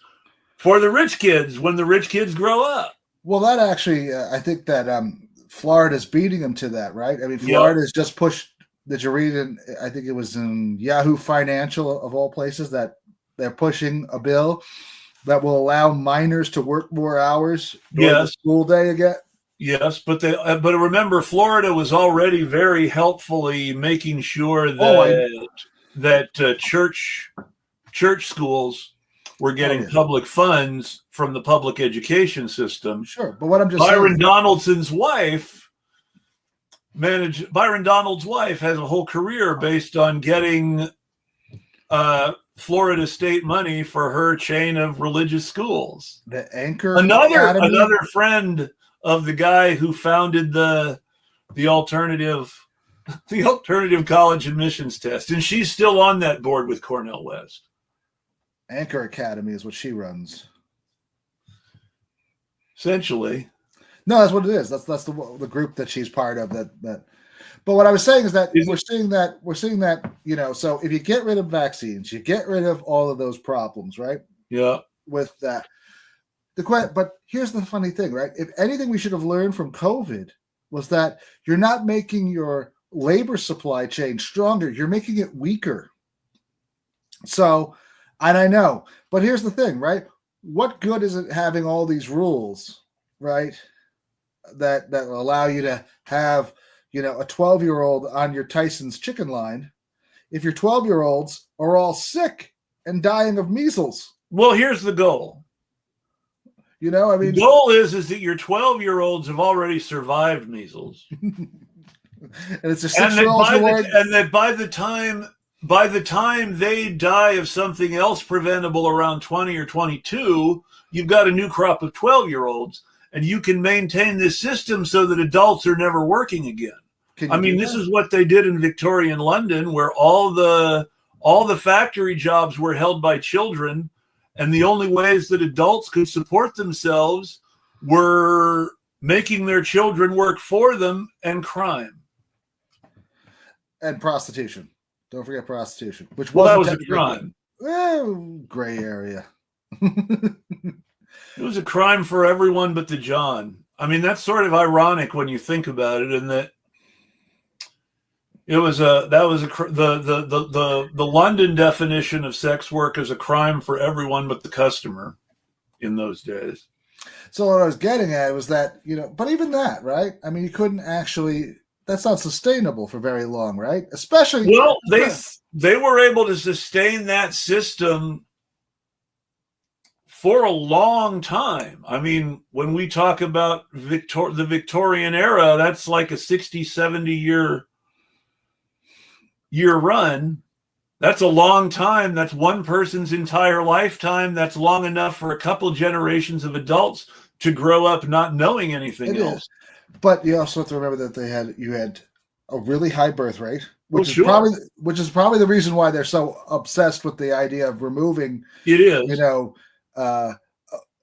for the rich kids when the rich kids grow up. Well, that actually, I think that Florida's beating them to that, right? I mean, Florida's just pushed. Did you read in, I think it was in Yahoo Financial of all places, that they're pushing a bill that will allow minors to work more hours during the school day again? Yes, but remember, Florida was already very helpfully making sure that church schools were getting public funds from the public education system. Sure, but what I'm just Byron Donaldson's wife has a whole career based on getting Florida state money for her chain of religious schools. The Anchor another friend of the guy who founded the alternative college admissions test, and she's still on that board with Cornell West. Anchor Academy is what she runs. Essentially. No, that's what it is. That's the group that she's part of. That. But what I was saying is that we're seeing that, you know, so if you get rid of vaccines, you get rid of all of those problems, right? Yeah. With that. But here's the funny thing, right? If anything we should have learned from COVID was that you're not making your labor supply chain stronger. You're making it weaker. So, and I know, but here's the thing, right? What good is it having all these rules, right? That allow you to have, you know, a 12-year-old on your Tyson's chicken line if your 12-year-olds are all sick and dying of measles? Well, here's the goal. You know, I mean, the goal is that your 12-year-olds have already survived measles. And it's a 6-year-old and that by the time they die of something else preventable around 20 or 22, you've got a new crop of 12-year-olds, and you can maintain this system so that adults are never working again. I mean, this is what they did in Victorian London, where all the factory jobs were held by children, and the only ways that adults could support themselves were making their children work for them and crime. And prostitution. Don't forget prostitution, which that was a crime. Gray area. It was a crime for everyone but the John. I mean, that's sort of ironic when you think about it, in that the London definition of sex work is a crime for everyone but the customer in those days. So what I was getting at was that, you know, but even that, right? I mean, you couldn't actually. That's not sustainable for very long, right? Especially. Well, they were able to sustain that system for a long time. I mean, when we talk about the Victorian era, that's like a 60, 70 year run. That's a long time. That's one person's entire lifetime. That's long enough for a couple generations of adults to grow up not knowing anything else. But you also have to remember that you had a really high birth rate, which is probably the reason why they're so obsessed with the idea of removing. It is, you know,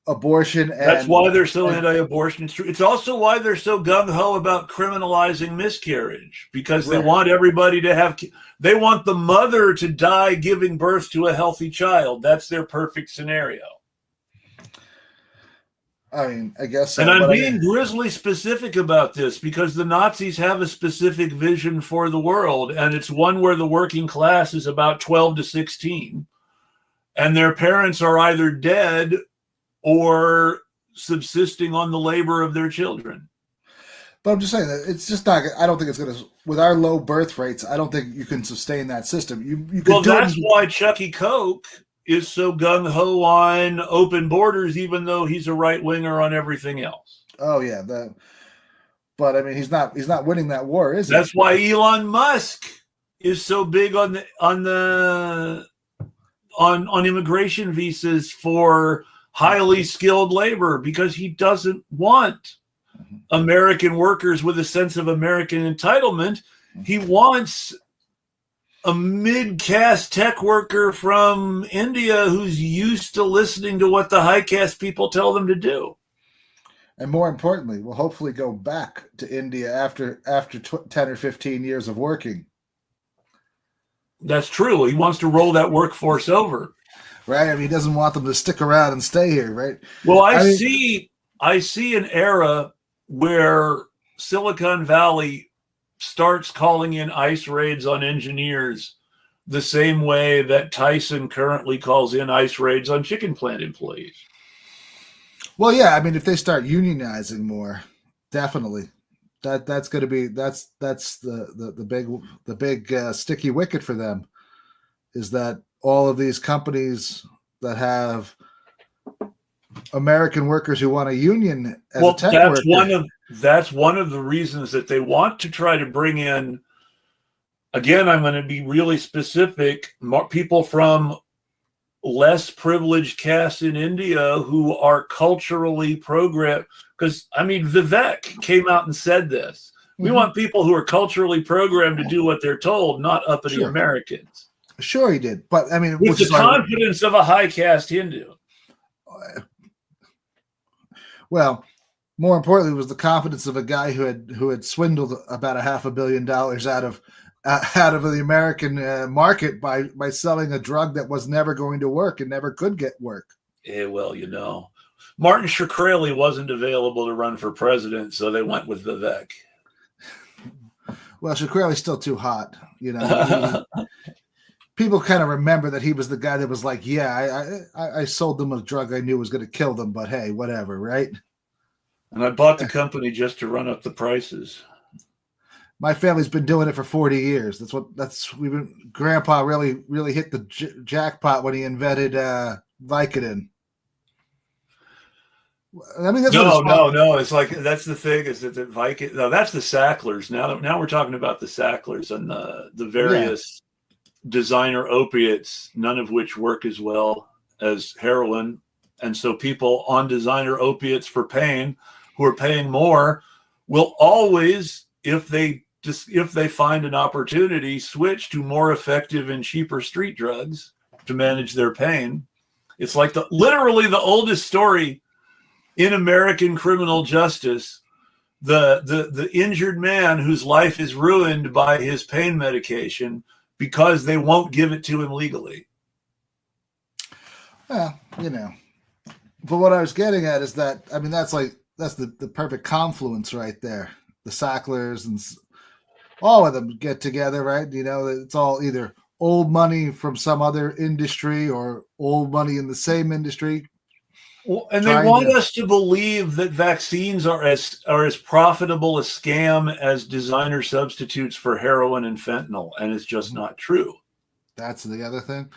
abortion. That's why they're so anti-abortion. It's true. It's also why they're so gung-ho about criminalizing miscarriage, because they want everybody to have. They want the mother to die giving birth to a healthy child. That's their perfect scenario. I mean, I guess so. And I'm being grisly specific about this because the Nazis have a specific vision for the world, and it's one where the working class is about 12 to 16, and their parents are either dead or subsisting on the labor of their children. But I'm just saying that it's just not. I don't think it's going to. With our low birth rates, I don't think you can sustain that system. That's why Chucky Koch is so gung-ho on open borders, even though he's a right-winger on everything else. Oh, yeah. But I mean, he's not winning that war, is he? That's why Elon Musk is so big on immigration visas for highly skilled labor, because he doesn't want American workers with a sense of American entitlement. He wants a mid-caste tech worker from India who's used to listening to what the high-caste people tell them to do. And more importantly, we'll hopefully go back to India after 10 or 15 years of working. That's true. He wants to roll that workforce over. Right? I mean, he doesn't want them to stick around and stay here, right? Well, I see an era where Silicon Valley starts calling in ICE raids on engineers the same way that Tyson currently calls in ICE raids on chicken plant employees. Well, yeah, I mean, if they start unionizing more, definitely, that's going to be that's the big sticky wicket for them, is that all of these companies that have American workers who want a union as a tech worker. That's one of the reasons that they want to try to bring in. Again, I'm going to be really specific. People from less privileged castes in India who are culturally programmed. Because, I mean, Vivek came out and said this. We want people who are culturally programmed to do what they're told, not uppity Americans. Sure, he did. But, I mean, with the confidence of a high caste Hindu. Well, more importantly, was the confidence of a guy who had swindled about $500 million out of the American market by selling a drug that was never going to work and never could get work. Yeah, well, Martin Shkreli wasn't available to run for president, so they went with Vivek. Well, Shkreli's still too hot, People kind of remember that he was the guy that was like, yeah, I sold them a drug I knew was going to kill them, but hey, whatever, right? And I bought the company just to run up the prices. My family's been doing it for 40 years. Grandpa really hit the jackpot when he invented Vicodin. I mean, no. It's like, that's the thing, is that the Vicodin. No, that's the Sacklers. Now we're talking about the Sacklers and the various designer opiates, none of which work as well as heroin. And so people on designer opiates for pain, who are paying more, will always, if they find an opportunity, switch to more effective and cheaper street drugs to manage their pain. It's like literally the oldest story in American criminal justice, the injured man whose life is ruined by his pain medication because they won't give it to him legally. Well, but what I was getting at is that, I mean, that's the perfect confluence right there. The Sacklers and all of them get together, right? It's all either old money from some other industry or old money in the same industry. Well, and they want us to believe that vaccines are as profitable a scam as designer substitutes for heroin and fentanyl, and it's just not true. That's the other thing.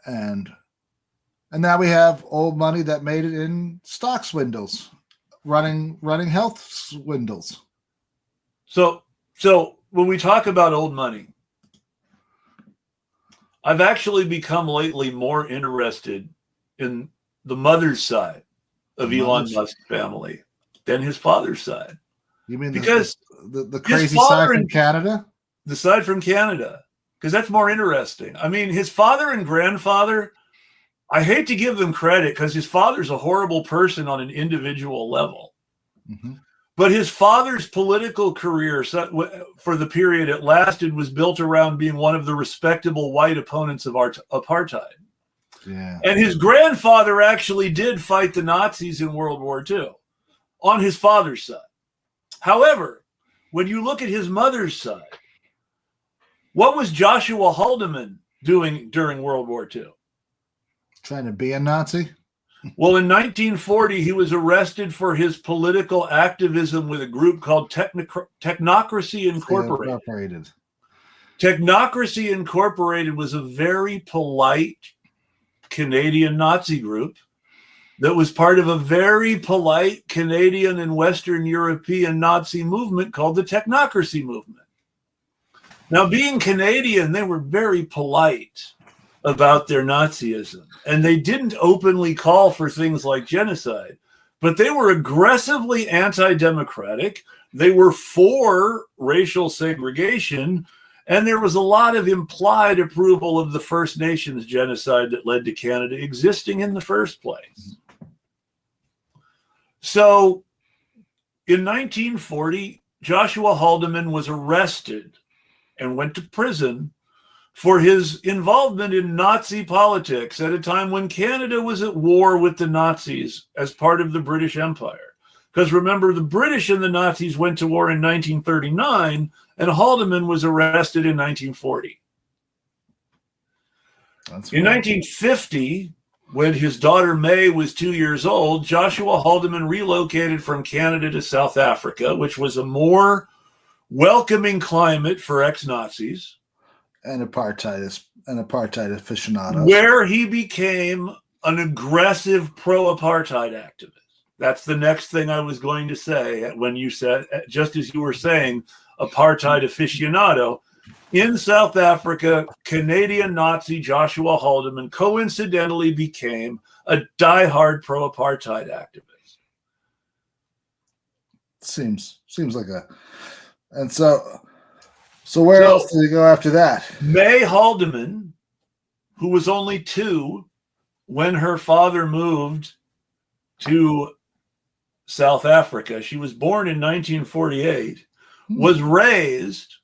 And now we have old money that made it in stock swindles, running health swindles. So when we talk about old money, I've actually become lately more interested in the mother's side of Elon Musk's family than his father's side. You mean because the crazy side from Canada? The side from Canada, because that's more interesting. I mean, his father and grandfather, I hate to give them credit because his father's a horrible person on an individual level. Mm-hmm. But his father's political career for the period it lasted was built around being one of the respectable white opponents of apartheid. Yeah. And his grandfather actually did fight the Nazis in World War II on his father's side. However, when you look at his mother's side, what was Joshua Haldeman doing during World War II? Trying to be a Nazi? Well, in 1940, he was arrested for his political activism with a group called Technocracy Incorporated. Technocracy Incorporated was a very polite Canadian Nazi group that was part of a very polite Canadian and Western European Nazi movement called the technocracy movement. Now, being Canadian, they were very polite about their Nazism, and they didn't openly call for things like genocide, but they were aggressively anti-democratic. They were for racial segregation, and there was a lot of implied approval of the First Nations genocide that led to Canada existing in the first place. So in 1940, Joshua Haldeman was arrested and went to prison for his involvement in Nazi politics at a time when Canada was at war with the Nazis as part of the British Empire. Because remember, the British and the Nazis went to war in 1939, and Haldeman was arrested in 1940. In 1950, when his daughter May was 2 years old, Joshua Haldeman relocated from Canada to South Africa, which was a more welcoming climate for ex-Nazis. And apartheid aficionados. Where he became an aggressive pro-apartheid activist. That's the next thing I was going to say when you said, just as you were saying, apartheid aficionado. In South Africa, Canadian Nazi Joshua Haldeman coincidentally became a diehard pro-apartheid activist. Seems like a... And so where else did he go after that? May Haldeman, who was only 2 when her father moved to South Africa, she was born in 1948, was raised,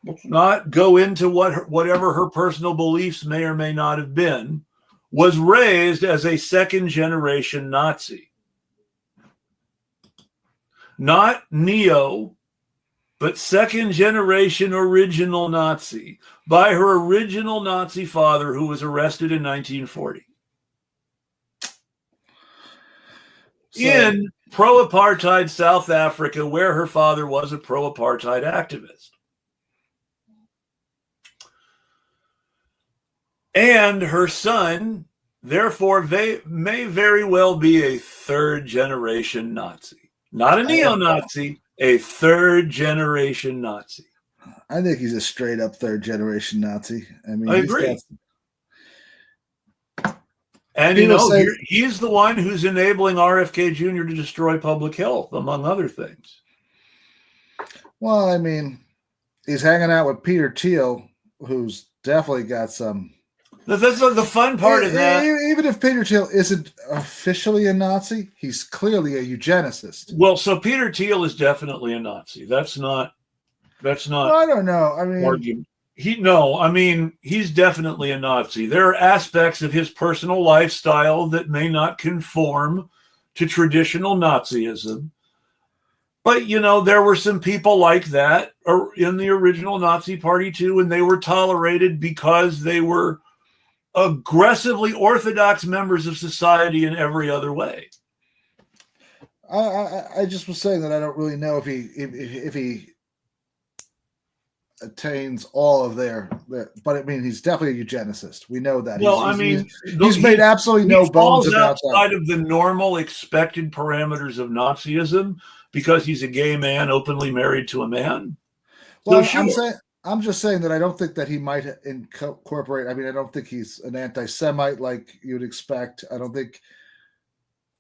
let's not go into whatever her personal beliefs may or may not have been, was raised as a second-generation Nazi. Not neo, but second-generation original Nazi by her original Nazi father, who was arrested in 1940. In pro-apartheid South Africa, where her father was a pro-apartheid activist. And her son, therefore, may very well be a third-generation Nazi. Not a neo-Nazi, a third-generation Nazi. I think he's a straight-up third-generation Nazi. I agree. And, you know, he's the one who's enabling RFK Jr. to destroy public health, among other things. Well, I mean, he's hanging out with Peter Thiel, who's definitely got some... That's the fun part of that. Even if Peter Thiel isn't officially a Nazi, he's clearly a eugenicist. Well, so Peter Thiel is definitely a Nazi. That's not. Well, I don't know. I mean, argument. He's definitely a Nazi. There are aspects of his personal lifestyle that may not conform to traditional Nazism. But, you know, there were some people like that in the original Nazi Party, too, and they were tolerated because they were aggressively orthodox members of society in every other way. I just was saying that I don't really know if he attains all of their, but I mean, he's definitely a eugenicist. We know that. Well, he's made absolutely no bones about that. Outside of the normal expected parameters of Nazism because he's a gay man openly married to a man. Well, so sure. I'm just saying that I don't think that he might incorporate. I mean, I don't think he's an anti-Semite like you'd expect. I don't think.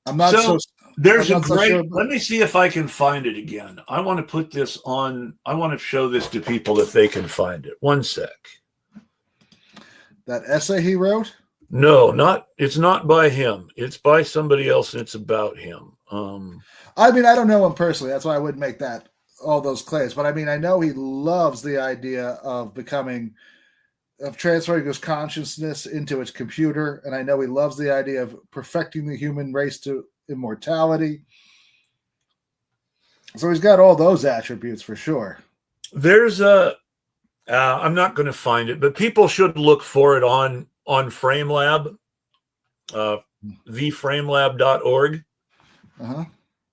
I'm not so. There's a great. Sure, let me see if I can find it again. I want to put this on. I want to show this to people if they can find it. One sec. That essay he wrote? No, it's not by him. It's by somebody else, and it's about him. I mean, I don't know him personally. That's why I wouldn't make all those claims. But I mean, I know he loves the idea of transferring his consciousness into its computer. And I know he loves the idea of perfecting the human race to immortality. So he's got all those attributes for sure. There's I'm not going to find it, but people should look for it on FrameLab, theframelab.org.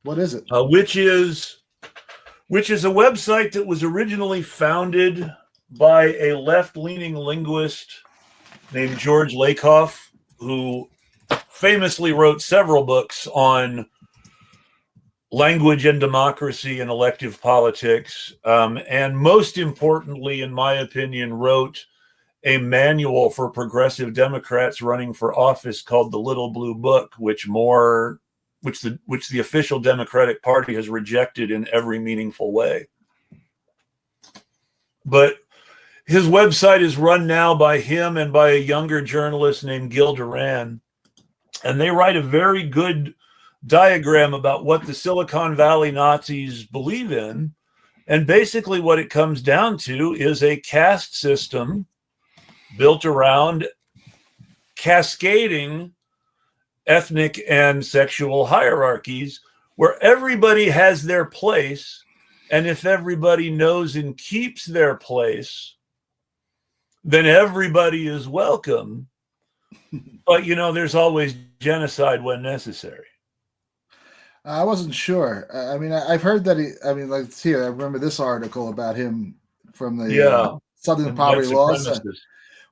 What is it? Which is a website that was originally founded by a left-leaning linguist named George Lakoff, who famously wrote several books on language and democracy and elective politics. And most importantly, in my opinion, wrote a manual for progressive Democrats running for office called the Little Blue Book, which the official Democratic Party has rejected in every meaningful way. But his website is run now by him and by a younger journalist named Gil Duran. And they write a very good diagram about what the Silicon Valley Nazis believe in. And basically what it comes down to is a caste system built around cascading ethnic and sexual hierarchies where everybody has their place. And if everybody knows and keeps their place, then everybody is welcome. But, there's always genocide when necessary. I wasn't sure. I mean, I've heard that like here, I remember this article about him from the Southern Poverty Laws,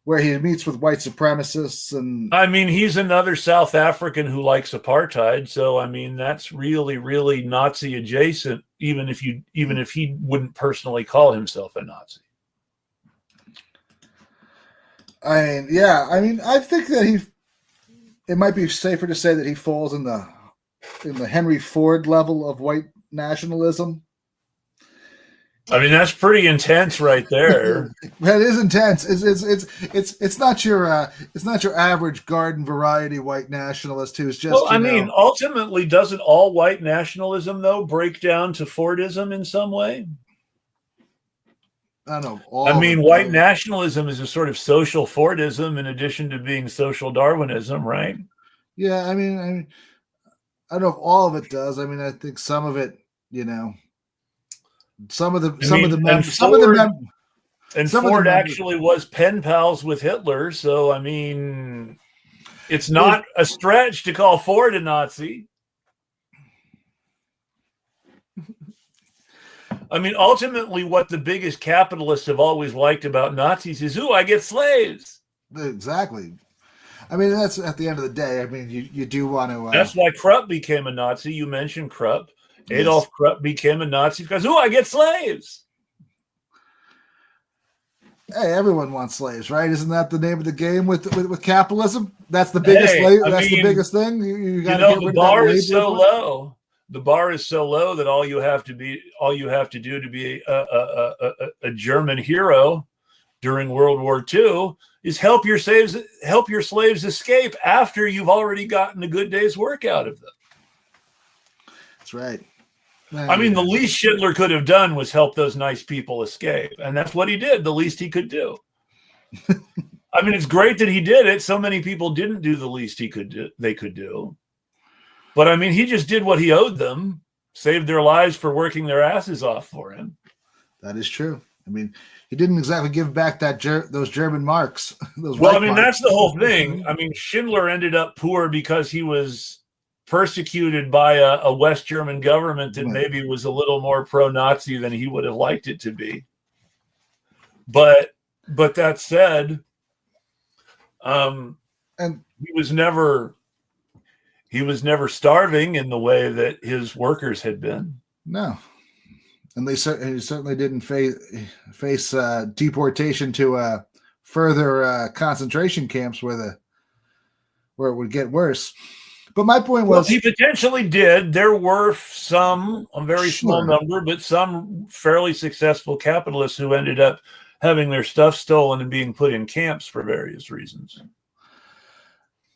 where he meets with white supremacists. And I mean, he's another South African who likes apartheid. So, I mean, that's really, really Nazi adjacent, even if he wouldn't personally call himself a Nazi. I think that it might be safer to say that he falls in the Henry Ford level of white nationalism. I mean, that's pretty intense right there. That is intense. It's not your average garden variety white nationalist who's just. Well, I mean, ultimately, doesn't all white nationalism though break down to Fordism in some way? I don't know. White nationalism is a sort of social Fordism in addition to being social Darwinism, right? Yeah, I mean, I don't know if all of it does. I mean, I think some of it, Ford actually was pen pals with Hitler, so I mean, it's not a stretch to call Ford a Nazi. I mean, ultimately, what the biggest capitalists have always liked about Nazis is, I get slaves. Exactly. I mean, that's at the end of the day. I mean, you do want to. That's why Krupp became a Nazi. You mentioned Krupp. Yes. Adolf Krupp became a Nazi because, I get slaves. Hey, everyone wants slaves, right? Isn't that the name of the game with capitalism? That's the biggest slave. The biggest thing. You got to the bar is so low. The bar is so low that all you have to do to be a German hero during World War II is help your slaves escape after you've already gotten a good day's work out of them. That's right. I mean, the least Schindler could have done was help those nice people escape, and that's what he did. The least he could do. I mean, it's great that he did it. So many people didn't do the least they could do. But I mean, he just did what he owed them, saved their lives for working their asses off for him. That is true. I mean, he didn't exactly give back those German marks. That's the whole thing. I mean, Schindler ended up poor because he was persecuted by a West German government that maybe was a little more pro-Nazi than he would have liked it to be. But that said, and he was never starving in the way that his workers had been. No. And he certainly didn't face deportation to further concentration camps where it would get worse. But my point was, he potentially did. There were some, a very small number, but some fairly successful capitalists who ended up having their stuff stolen and being put in camps for various reasons.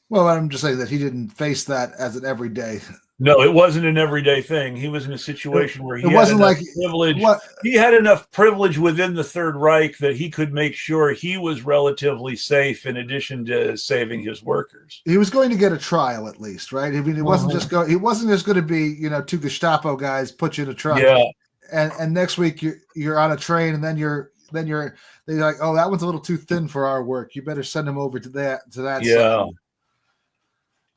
Well, I'm just saying that he didn't face that as an everyday. No, it wasn't an everyday thing. He was in a situation where he had enough privilege. He had enough privilege within the Third Reich that he could make sure he was relatively safe in addition to saving his workers. He was going to get a trial at least, right? I mean, he wasn't just going to be, two Gestapo guys put you in a truck. Yeah. And next week you're on a train and then they're like, oh, that one's a little too thin for our work. You better send him over to that side.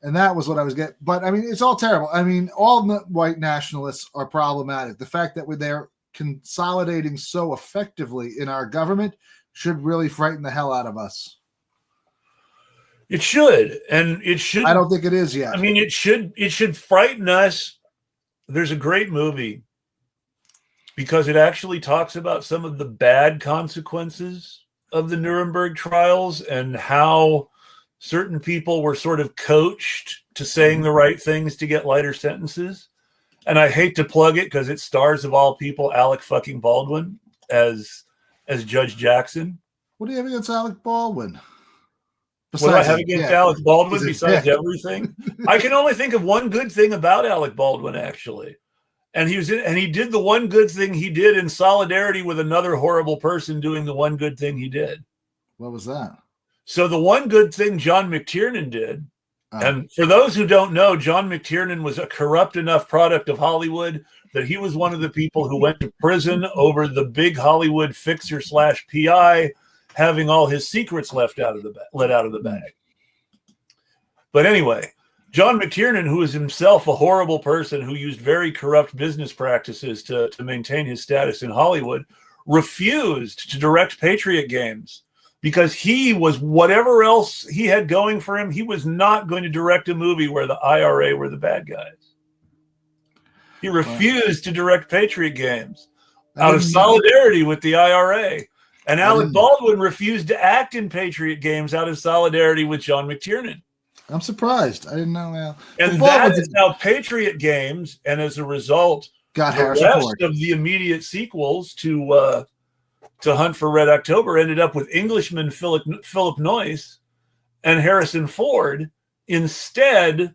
And that was what I was getting. But, I mean, it's all terrible. I mean, all white nationalists are problematic. The fact that they're consolidating so effectively in our government should really frighten the hell out of us. It should, and it should. I don't think it is yet. I mean, it should frighten us. There's a great movie because it actually talks about some of the bad consequences of the Nuremberg trials and how certain people were sort of coached to saying the right things to get lighter sentences. And I hate to plug it because it stars, of all people, Alec fucking Baldwin as Judge Jackson. What do you have against Alec Baldwin? What do I have against Alec Baldwin besides everything? I can only think of one good thing about Alec Baldwin, actually. And he did the one good thing he did in solidarity with another horrible person doing the one good thing he did. What was that? So the one good thing John McTiernan did, and for those who don't know, John McTiernan was a corrupt enough product of Hollywood that he was one of the people who went to prison over the big Hollywood fixer / PI having all his secrets let out of the bag. But anyway, John McTiernan, who is himself a horrible person who used very corrupt business practices to maintain his status in Hollywood, refused to direct Patriot Games because he was, whatever else he had going for him, he was not going to direct a movie where the IRA were the bad guys. He refused to direct Patriot Games out of solidarity with the IRA. And Alec Baldwin refused to act in Patriot Games out of solidarity with John McTiernan. I'm surprised. I didn't know that. And that is how Patriot Games, and as a result, got the rest of the immediate sequels to Hunt for Red October ended up with Englishman Philip Noyce and Harrison Ford instead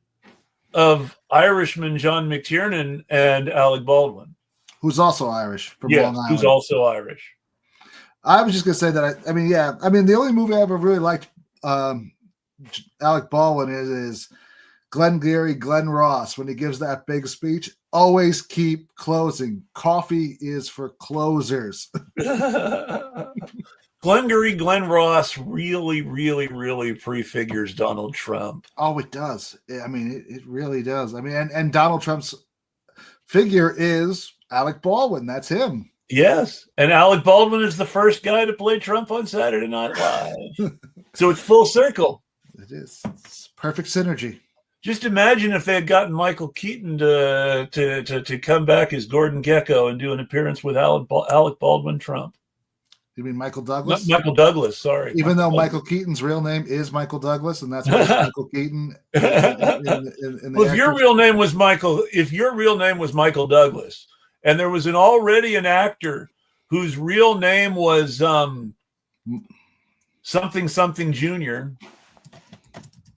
of Irishman John McTiernan and Alec Baldwin. Who's also Irish from Long Island. Who's also Irish. I was just going to say that, I mean, the only movie I ever really liked Alec Baldwin is Glengarry Glen Ross when he gives that big speech. Always keep closing. Coffee is for closers. Glengarry Glen Ross really, really, really prefigures Donald Trump. Oh, it does. I mean, it really does. I mean, and Donald Trump's figure is Alec Baldwin. That's him. Yes, and Alec Baldwin is the first guy to play Trump on Saturday Night Live. So it's full circle. It is. It's perfect synergy. Just imagine if they had gotten Michael Keaton to come back as Gordon Gekko and do an appearance with Alec Baldwin Trump. You mean Michael Douglas? Michael Douglas, sorry. Even though Michael Keaton's real name is Michael Douglas, and that's why it's Michael Keaton. If your real name was Michael Douglas, and there was already an actor whose real name was something Jr.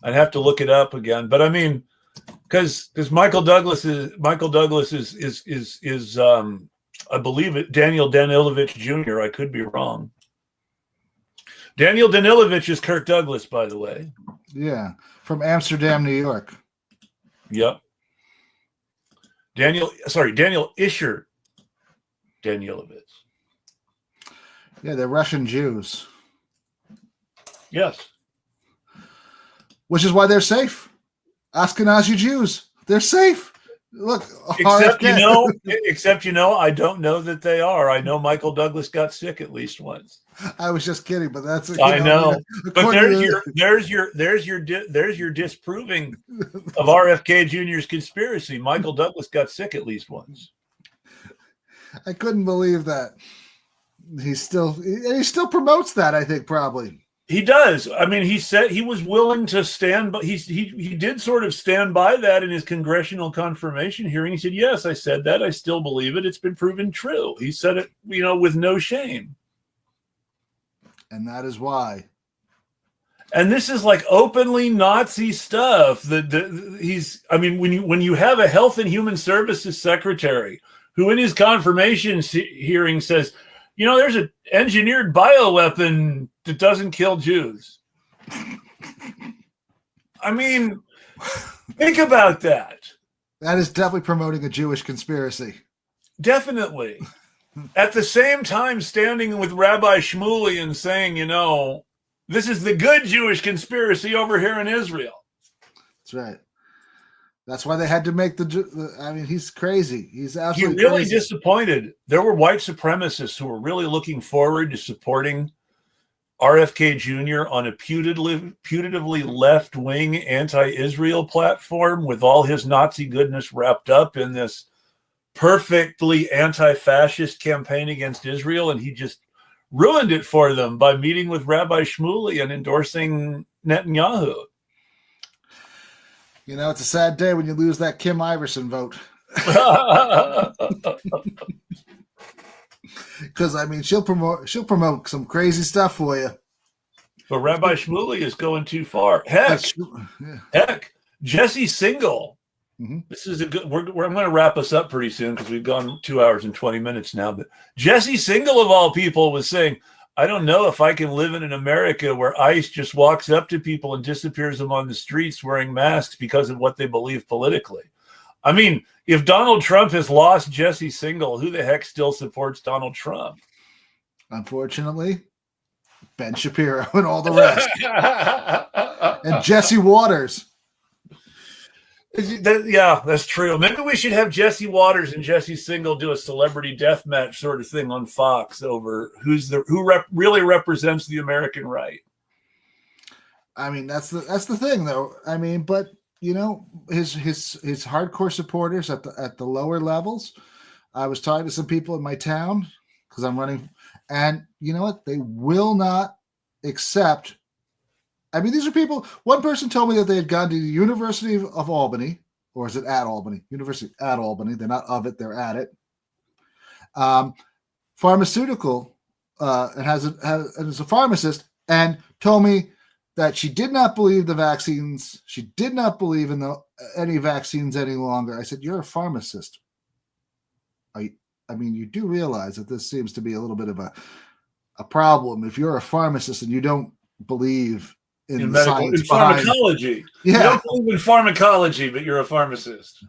I'd have to look it up again, but I mean, because Michael Douglas is I believe it Daniel Danilovich Jr. I could be wrong. Daniel Danilovich is Kirk Douglas, by the way. Yeah, from Amsterdam, New York. Yep. Daniel Isher Danilovich. Yeah, they're Russian Jews. Yes. Which is why they're safe. Ashkenazi Jews. They're safe. Look, except you know, I don't know that they are. I know Michael Douglas got sick at least once. I was just kidding, but that's I know. But there's your disproving of RFK Jr.'s conspiracy. Michael Douglas got sick at least once. I couldn't believe that. He still promotes that, I think, probably. He does. I mean, he said he was willing to stand, but he did sort of stand by that in his congressional confirmation hearing. He said, "Yes, I said that. I still believe it. It's been proven true." He said it, with no shame. And that is why. And this is like openly Nazi stuff. When you have a Health and Human Services secretary who in his confirmation hearing says, there's an engineered bioweapon that doesn't kill Jews. I mean, think about that. That is definitely promoting a Jewish conspiracy. Definitely. At the same time, standing with Rabbi Shmuley and saying, this is the good Jewish conspiracy over here in Israel. That's right. That's why they had to make he's crazy. He's absolutely really crazy. Disappointed. There were white supremacists who were really looking forward to supporting RFK Jr. on a putatively left-wing anti-Israel platform with all his Nazi goodness wrapped up in this perfectly anti-fascist campaign against Israel, and he just ruined it for them by meeting with Rabbi Shmuley and endorsing Netanyahu. You know, it's a sad day when you lose that Kim Iverson vote. Because I mean, she'll promote some crazy stuff for you. But Rabbi Shmuley is going too far. Heck, Jesse Singal. Mm-hmm. This is a good. I'm going to wrap us up pretty soon because we've gone 2 hours and 20 minutes now. But Jesse Singal, of all people, was saying, "I don't know if I can live in an America where ICE just walks up to people and disappears them on the streets wearing masks because of what they believe politically." I mean, if Donald Trump has lost Jesse Singal, who the heck still supports Donald Trump? Unfortunately, Ben Shapiro and all the rest. And Jesse Waters. Yeah, that's true. Maybe we should have Jesse Waters and Jesse Singal do a celebrity death match sort of thing on Fox over who really represents the American right. I mean, that's the thing, though. I mean, but you know, his hardcore supporters at the lower levels. I was talking to some people in my town because I'm running, and you know what? They will not accept. I mean, these are people. One person told me that they had gone to the University of Albany, or is it at Albany? University at Albany. They're not of it; they're at it. Pharmaceutical, and is a pharmacist, and told me that she did not believe the vaccines. She did not believe in any vaccines any longer. I said, "You're a pharmacist. I mean, you do realize that this seems to be a little bit of a problem if you're a pharmacist and you don't believe in pharmacology. Yeah. You don't believe in pharmacology, but you're a pharmacist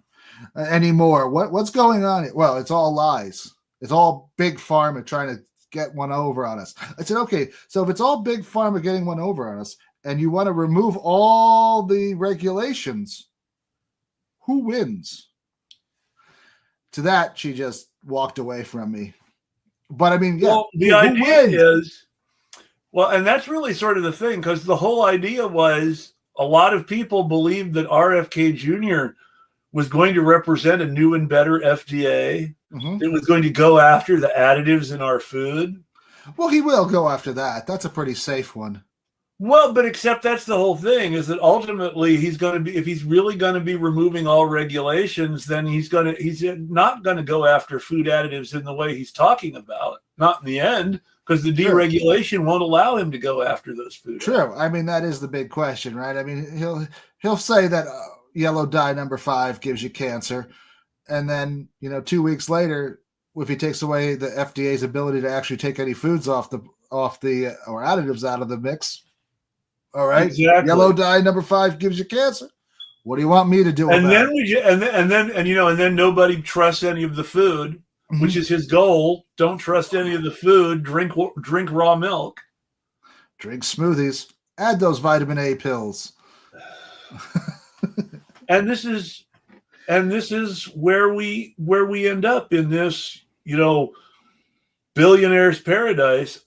anymore. What's going on? Well, it's all lies. It's all big pharma trying to get one over on us." I said, okay, so if it's all big pharma getting one over on us, and you want to remove all the regulations, who wins? To that, she just walked away from me. But I mean, yeah, well, the idea is, well, and that's really sort of the thing, because the whole idea was a lot of people believed that RFK Jr. was going to represent a new and better FDA. Mm-hmm. It was going to go after the additives in our food. Well, he will go after that. That's a pretty safe one. Well, but except that's the whole thing, is that ultimately he's going to be, if he's really going to be removing all regulations, then he's not going to go after food additives in the way he's talking about. Not in the end, because the deregulation won't allow him to go after those food additives. I mean, that is the big question, right? I mean, he'll say that yellow dye number 5 gives you cancer, and then 2 weeks later, if he takes away the FDA's ability to actually take any foods off the or additives out of the mix. All right, exactly. Yellow dye number 5 gives you cancer. What do you want me to do? And then and then nobody trusts any of the food, mm-hmm. which is his goal. Don't trust any of the food. Drink raw milk. Drink smoothies. Add those vitamin A pills. and this is where we end up in this, billionaire's paradise.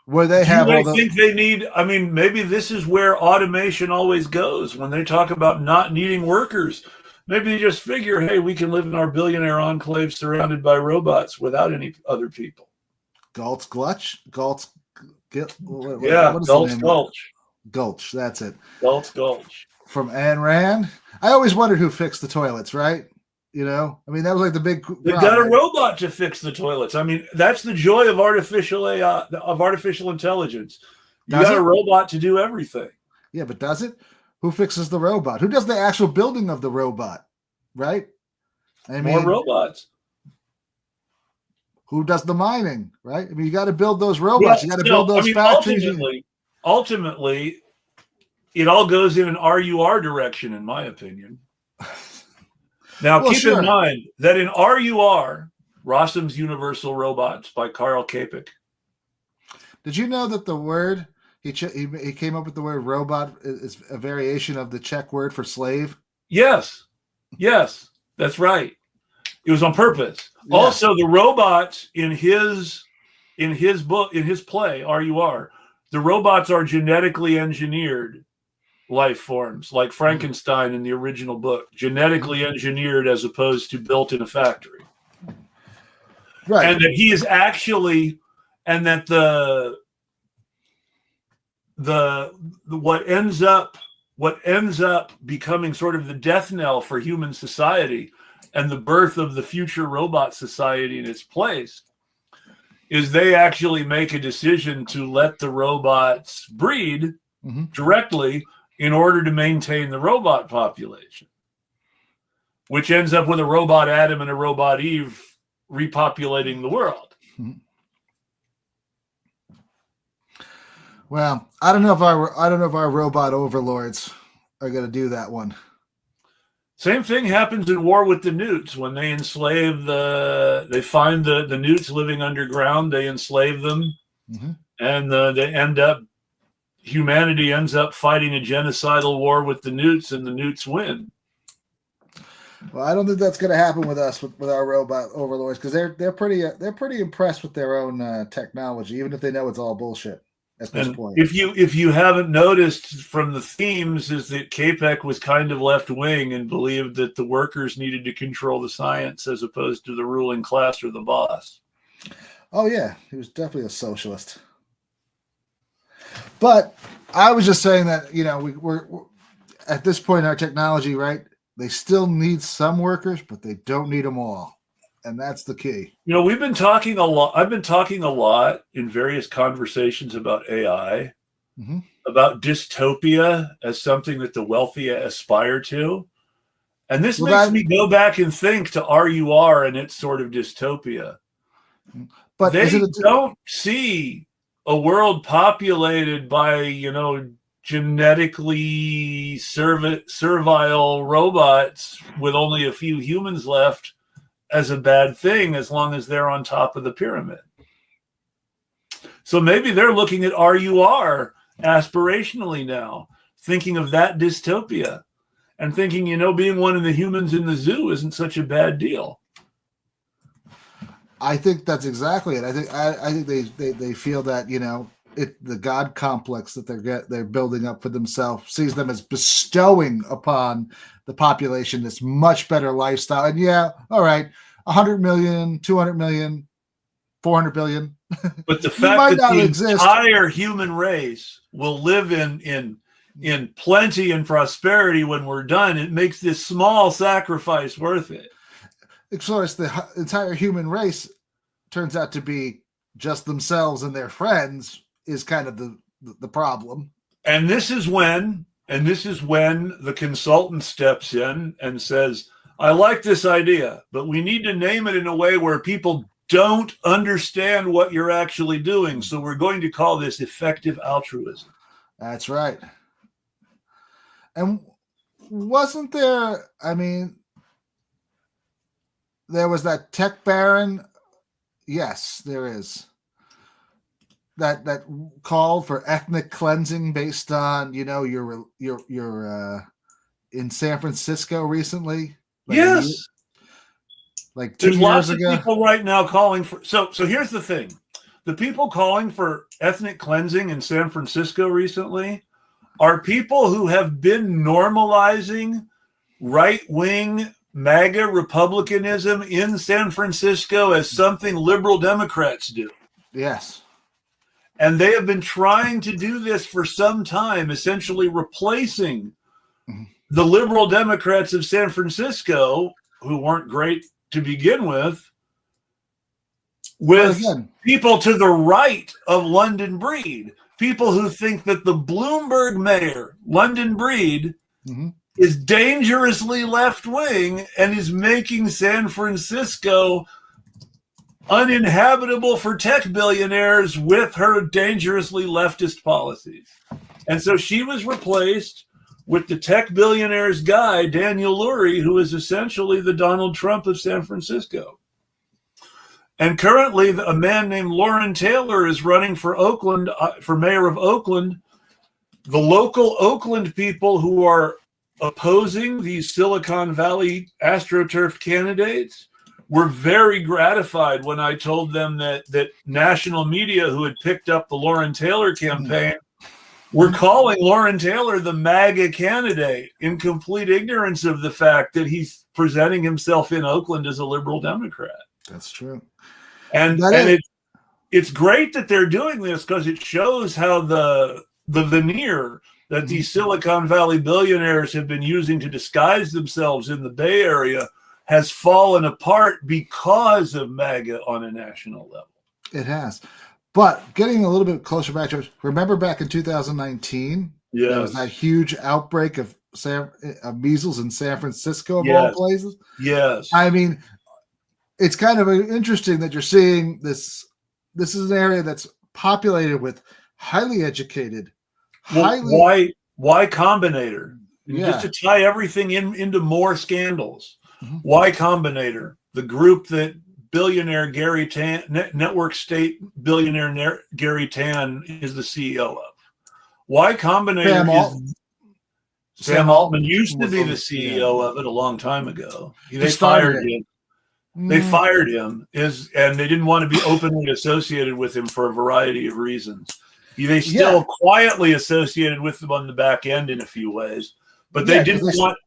Where they have all think they need, I mean, maybe this is where automation always goes when they talk about not needing workers. Maybe they just figure, hey, we can live in our billionaire enclave surrounded by robots without any other people. Galt's Gulch? Galt's Gulch, that's it. Galt's Gulch. From Ayn Rand. I always wondered who fixed the toilets, right? I mean, that was like the big problem. They got a robot to fix the toilets. I mean, that's the joy of artificial AI, of artificial intelligence. You got a robot to do everything. Yeah, but does it? Who fixes the robot? Who does the actual building of the robot? Right? I mean, more robots. Who does the mining? Right? I mean, you got to build those robots. You got to build those factories. Ultimately, it all goes in an RUR direction, in my opinion. Now, keep in mind that in RUR, Rossum's Universal Robots by Carl Capek. Did you know that the word, he came up with the word robot is a variation of the Czech word for slave? Yes, that's right. It was on purpose. Yeah. Also, the robots in his in his book, in his play, RUR, the robots are genetically engineered life forms, like Frankenstein in the original book, genetically engineered as opposed to built in a factory. Right. And that he is actually, and that the what ends up becoming sort of the death knell for human society and the birth of the future robot society in its place is they actually make a decision to let the robots breed directly in order to maintain the robot population, which ends up with a robot Adam and a robot Eve repopulating the world. Well, I don't know if our robot overlords are going to do that one. Same thing happens in War with the Newts when they enslave they find the Newts living underground, they enslave them, and humanity ends up fighting a genocidal war with the Newts, and the Newts win. Well, I don't think that's going to happen with us with our robot overlords, because they're pretty impressed with their own technology, even if they know it's all bullshit. At this point. If you haven't noticed from the themes, is that Capek was kind of left wing and believed that the workers needed to control the science as opposed to the ruling class or the boss. Oh yeah, he was definitely a socialist. But I was just saying that we're at this point in our technology, right? They still need some workers, but they don't need them all. And that's the key. We've been talking a lot. I've been talking a lot in various conversations about AI, about dystopia as something that the wealthy aspire to. And this makes me go back and think to RUR and its sort of dystopia. But they don't see a world populated by, genetically servile robots with only a few humans left as a bad thing, as long as they're on top of the pyramid. So maybe they're looking at RUR aspirationally now, thinking of that dystopia and thinking, being one of the humans in the zoo isn't such a bad deal. I think that's exactly it. I think they feel that, the God complex that they're building up for themselves sees them as bestowing upon the population this much better lifestyle. And yeah, all right, 100 million, 200 million, 400 billion. But the fact that the entire human race will live in plenty and prosperity when we're done, it makes this small sacrifice worth it. Of course, the entire human race turns out to be just themselves and their friends is kind of the problem. And this is when the consultant steps in and says, I like this idea, but we need to name it in a way where people don't understand what you're actually doing. So we're going to call this effective altruism. That's right. And wasn't there, there was that tech baron. Yes, there is. That called for ethnic cleansing based on, you're in San Francisco recently. Yes. Like 2 years ago. There's lots of people right now calling for. So here's the thing. The people calling for ethnic cleansing in San Francisco recently are people who have been normalizing right-wing MAGA republicanism in San Francisco as something liberal Democrats do. Yes. And they have been trying to do this for some time, essentially replacing the liberal Democrats of San Francisco, who weren't great to begin with people to the right of London Breed, people who think that the Bloomberg mayor, London Breed, is dangerously left-wing and is making San Francisco uninhabitable for tech billionaires with her dangerously leftist policies. And so she was replaced with the tech billionaires guy, Daniel Lurie, who is essentially the Donald Trump of San Francisco. And currently, a man named Lauren Taylor is running for Oakland, for mayor of Oakland. The local Oakland people who are opposing these Silicon Valley AstroTurf candidates were very gratified when I told them that national media who had picked up the Lauren Taylor campaign were calling Lauren Taylor the MAGA candidate in complete ignorance of the fact that he's presenting himself in Oakland as a liberal Democrat. That's true. And it's great that they're doing this because it shows how the veneer that these Silicon Valley billionaires have been using to disguise themselves in the Bay Area has fallen apart because of MAGA on a national level. It has. But getting a little bit closer back to it, remember back in 2019, there was that huge outbreak of measles in San Francisco, of all places? Yes. I mean, it's kind of interesting that you're seeing this. This is an area that's populated with highly educated, Y Combinator? Just to tie everything into more scandals. Y Combinator, the group that billionaire Gary Tan, network state billionaire Gary Tan is the CEO of. Y Combinator Sam Altman used to be the CEO of it a long time ago. They fired him. They fired him, and they didn't want to be openly associated with him for a variety of reasons. They still quietly associated with them on the back end in a few ways, but they didn't want.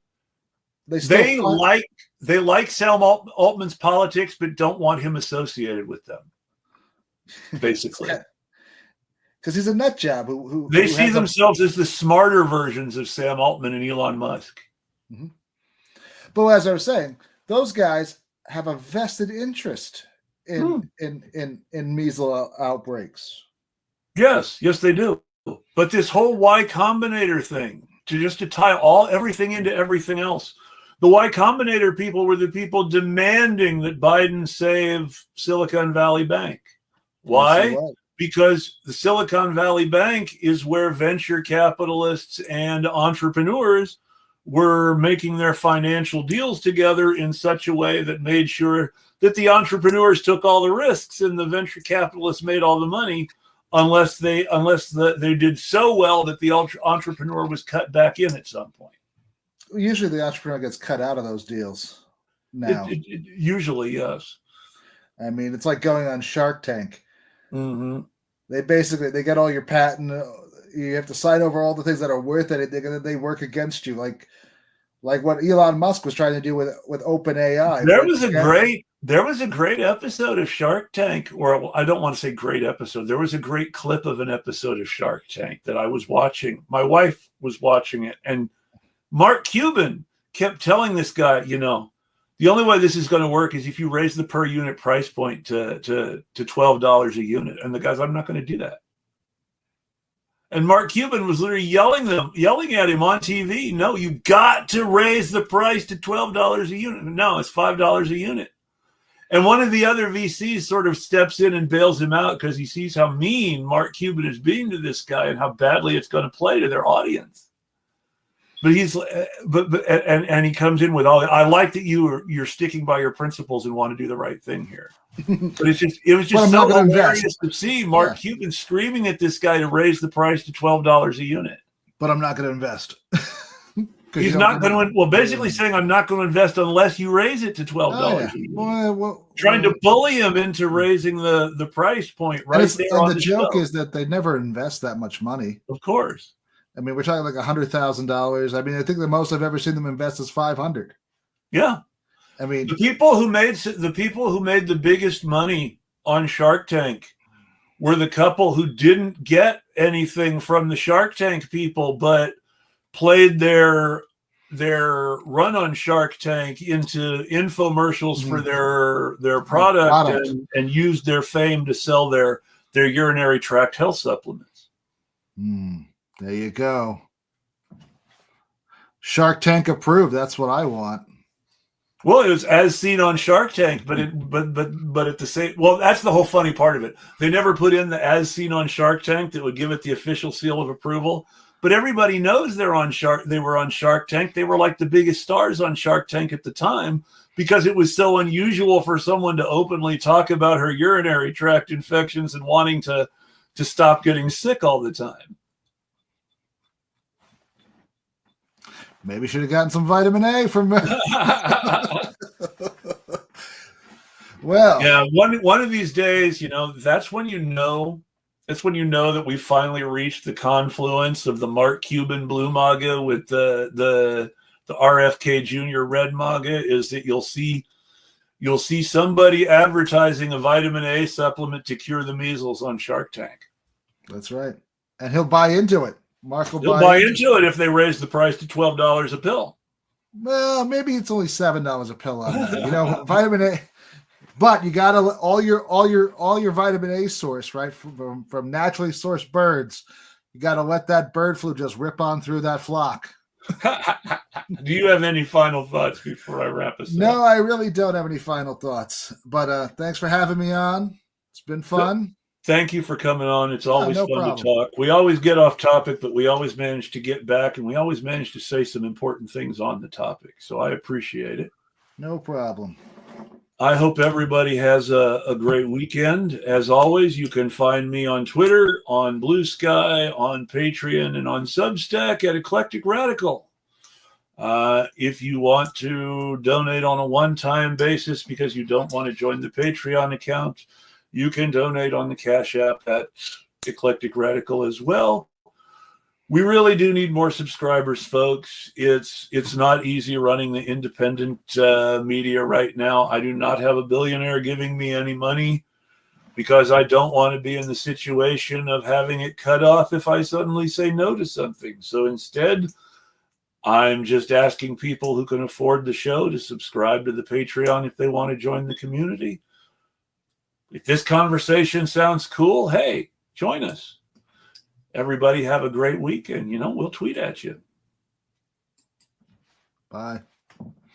They like Sam Altman's politics, but don't want him associated with them. Basically, because he's a nut job. They see themselves as the smarter versions of Sam Altman and Elon Musk. But as I was saying, those guys have a vested interest in measles outbreaks. Yes, they do. But this whole Y Combinator thing, to tie everything into everything else. The Y Combinator people were the people demanding that Biden save Silicon Valley Bank. Why? Because the Silicon Valley Bank is where venture capitalists and entrepreneurs were making their financial deals together in such a way that made sure that the entrepreneurs took all the risks and the venture capitalists made all the money, unless they did so well that the entrepreneur was cut back in at some point. Usually the entrepreneur gets cut out of those deals now. Usually, yes. I mean, it's like going on Shark Tank. Mm-hmm. They get all your patent. You have to sign over all the things that are worth it. They work against you, like what Elon Musk was trying to do with OpenAI. There was a great episode of Shark Tank, or I don't want to say great episode. There was a great clip of an episode of Shark Tank that I was watching. My wife was watching it, and Mark Cuban kept telling this guy, the only way this is going to work is if you raise the per unit price point to $12 a unit. And the guy's, I'm not going to do that. And Mark Cuban was literally yelling at him on TV. No, you got to raise the price to $12 a unit. No, it's $5 a unit. And one of the other VCs sort of steps in and bails him out because he sees how mean Mark Cuban is being to this guy and how badly it's going to play to their audience. But he comes in with I like that you're sticking by your principles and want to do the right thing here. But it was just so hilarious to see Mark Cuban screaming at this guy to raise the price to $12 a unit. But I'm not going to invest. He's not going to. Well, basically saying I'm not going to invest unless you raise it to $12 a unit. Trying to bully him into raising the price point right there. And the joke is that they never invest that much money. Of course. I mean, we're talking like $100,000. I mean, I think the most I've ever seen them invest is $500. Yeah, I mean, the people who made the biggest money on Shark Tank were the couple who didn't get anything from the Shark Tank people, but played their run on Shark Tank into infomercials for their product and used their fame to sell their urinary tract health supplements. There you go. Shark Tank approved. That's what I want. Well, it was as seen on Shark Tank, but at the same. Well, that's the whole funny part of it. They never put in the as seen on Shark Tank that would give it the official seal of approval. But everybody knows they were on Shark Tank. They were like the biggest stars on Shark Tank at the time because it was so unusual for someone to openly talk about her urinary tract infections and wanting to stop getting sick all the time. Maybe should have gotten some vitamin A from. Well, yeah, one of these days, that's when that we finally reached the confluence of the Mark Cuban blue MAGA with the RFK Jr. red MAGA, is that you'll see somebody advertising a vitamin A supplement to cure the measles on Shark Tank. That's right. And he'll buy into it. Mark will He'll buy into it if they raise the price to $12 a pill. Well, maybe it's only $7 a pill on that. Vitamin A. But you gotta all your vitamin A source, right, from naturally sourced birds. You gotta let that bird flu just rip on through that flock. Do you have any final thoughts before I wrap us up? No, I really don't have any final thoughts. But thanks for having me on. It's been fun. Thank you for coming on. It's always no fun problem. to talk. We always get off topic, but we always manage to get back, and we always manage to say some important things on the topic. So I appreciate it. No problem. I hope everybody has a great weekend. As always, you can find me on Twitter, on Blue Sky, on Patreon, and on Substack at Eclectic Radical. If you want to donate on a one-time basis because you don't want to join the Patreon account, you can donate on the Cash App at Eclectic Radical as well. We really do need more subscribers, folks. It's not easy running the independent media right now. I do not have a billionaire giving me any money because I don't want to be in the situation of having it cut off if I suddenly say no to something. So instead, I'm just asking people who can afford the show to subscribe to the Patreon if they want to join the community. If this conversation sounds cool, hey, join us. Everybody have a great weekend. We'll tweet at you. Bye.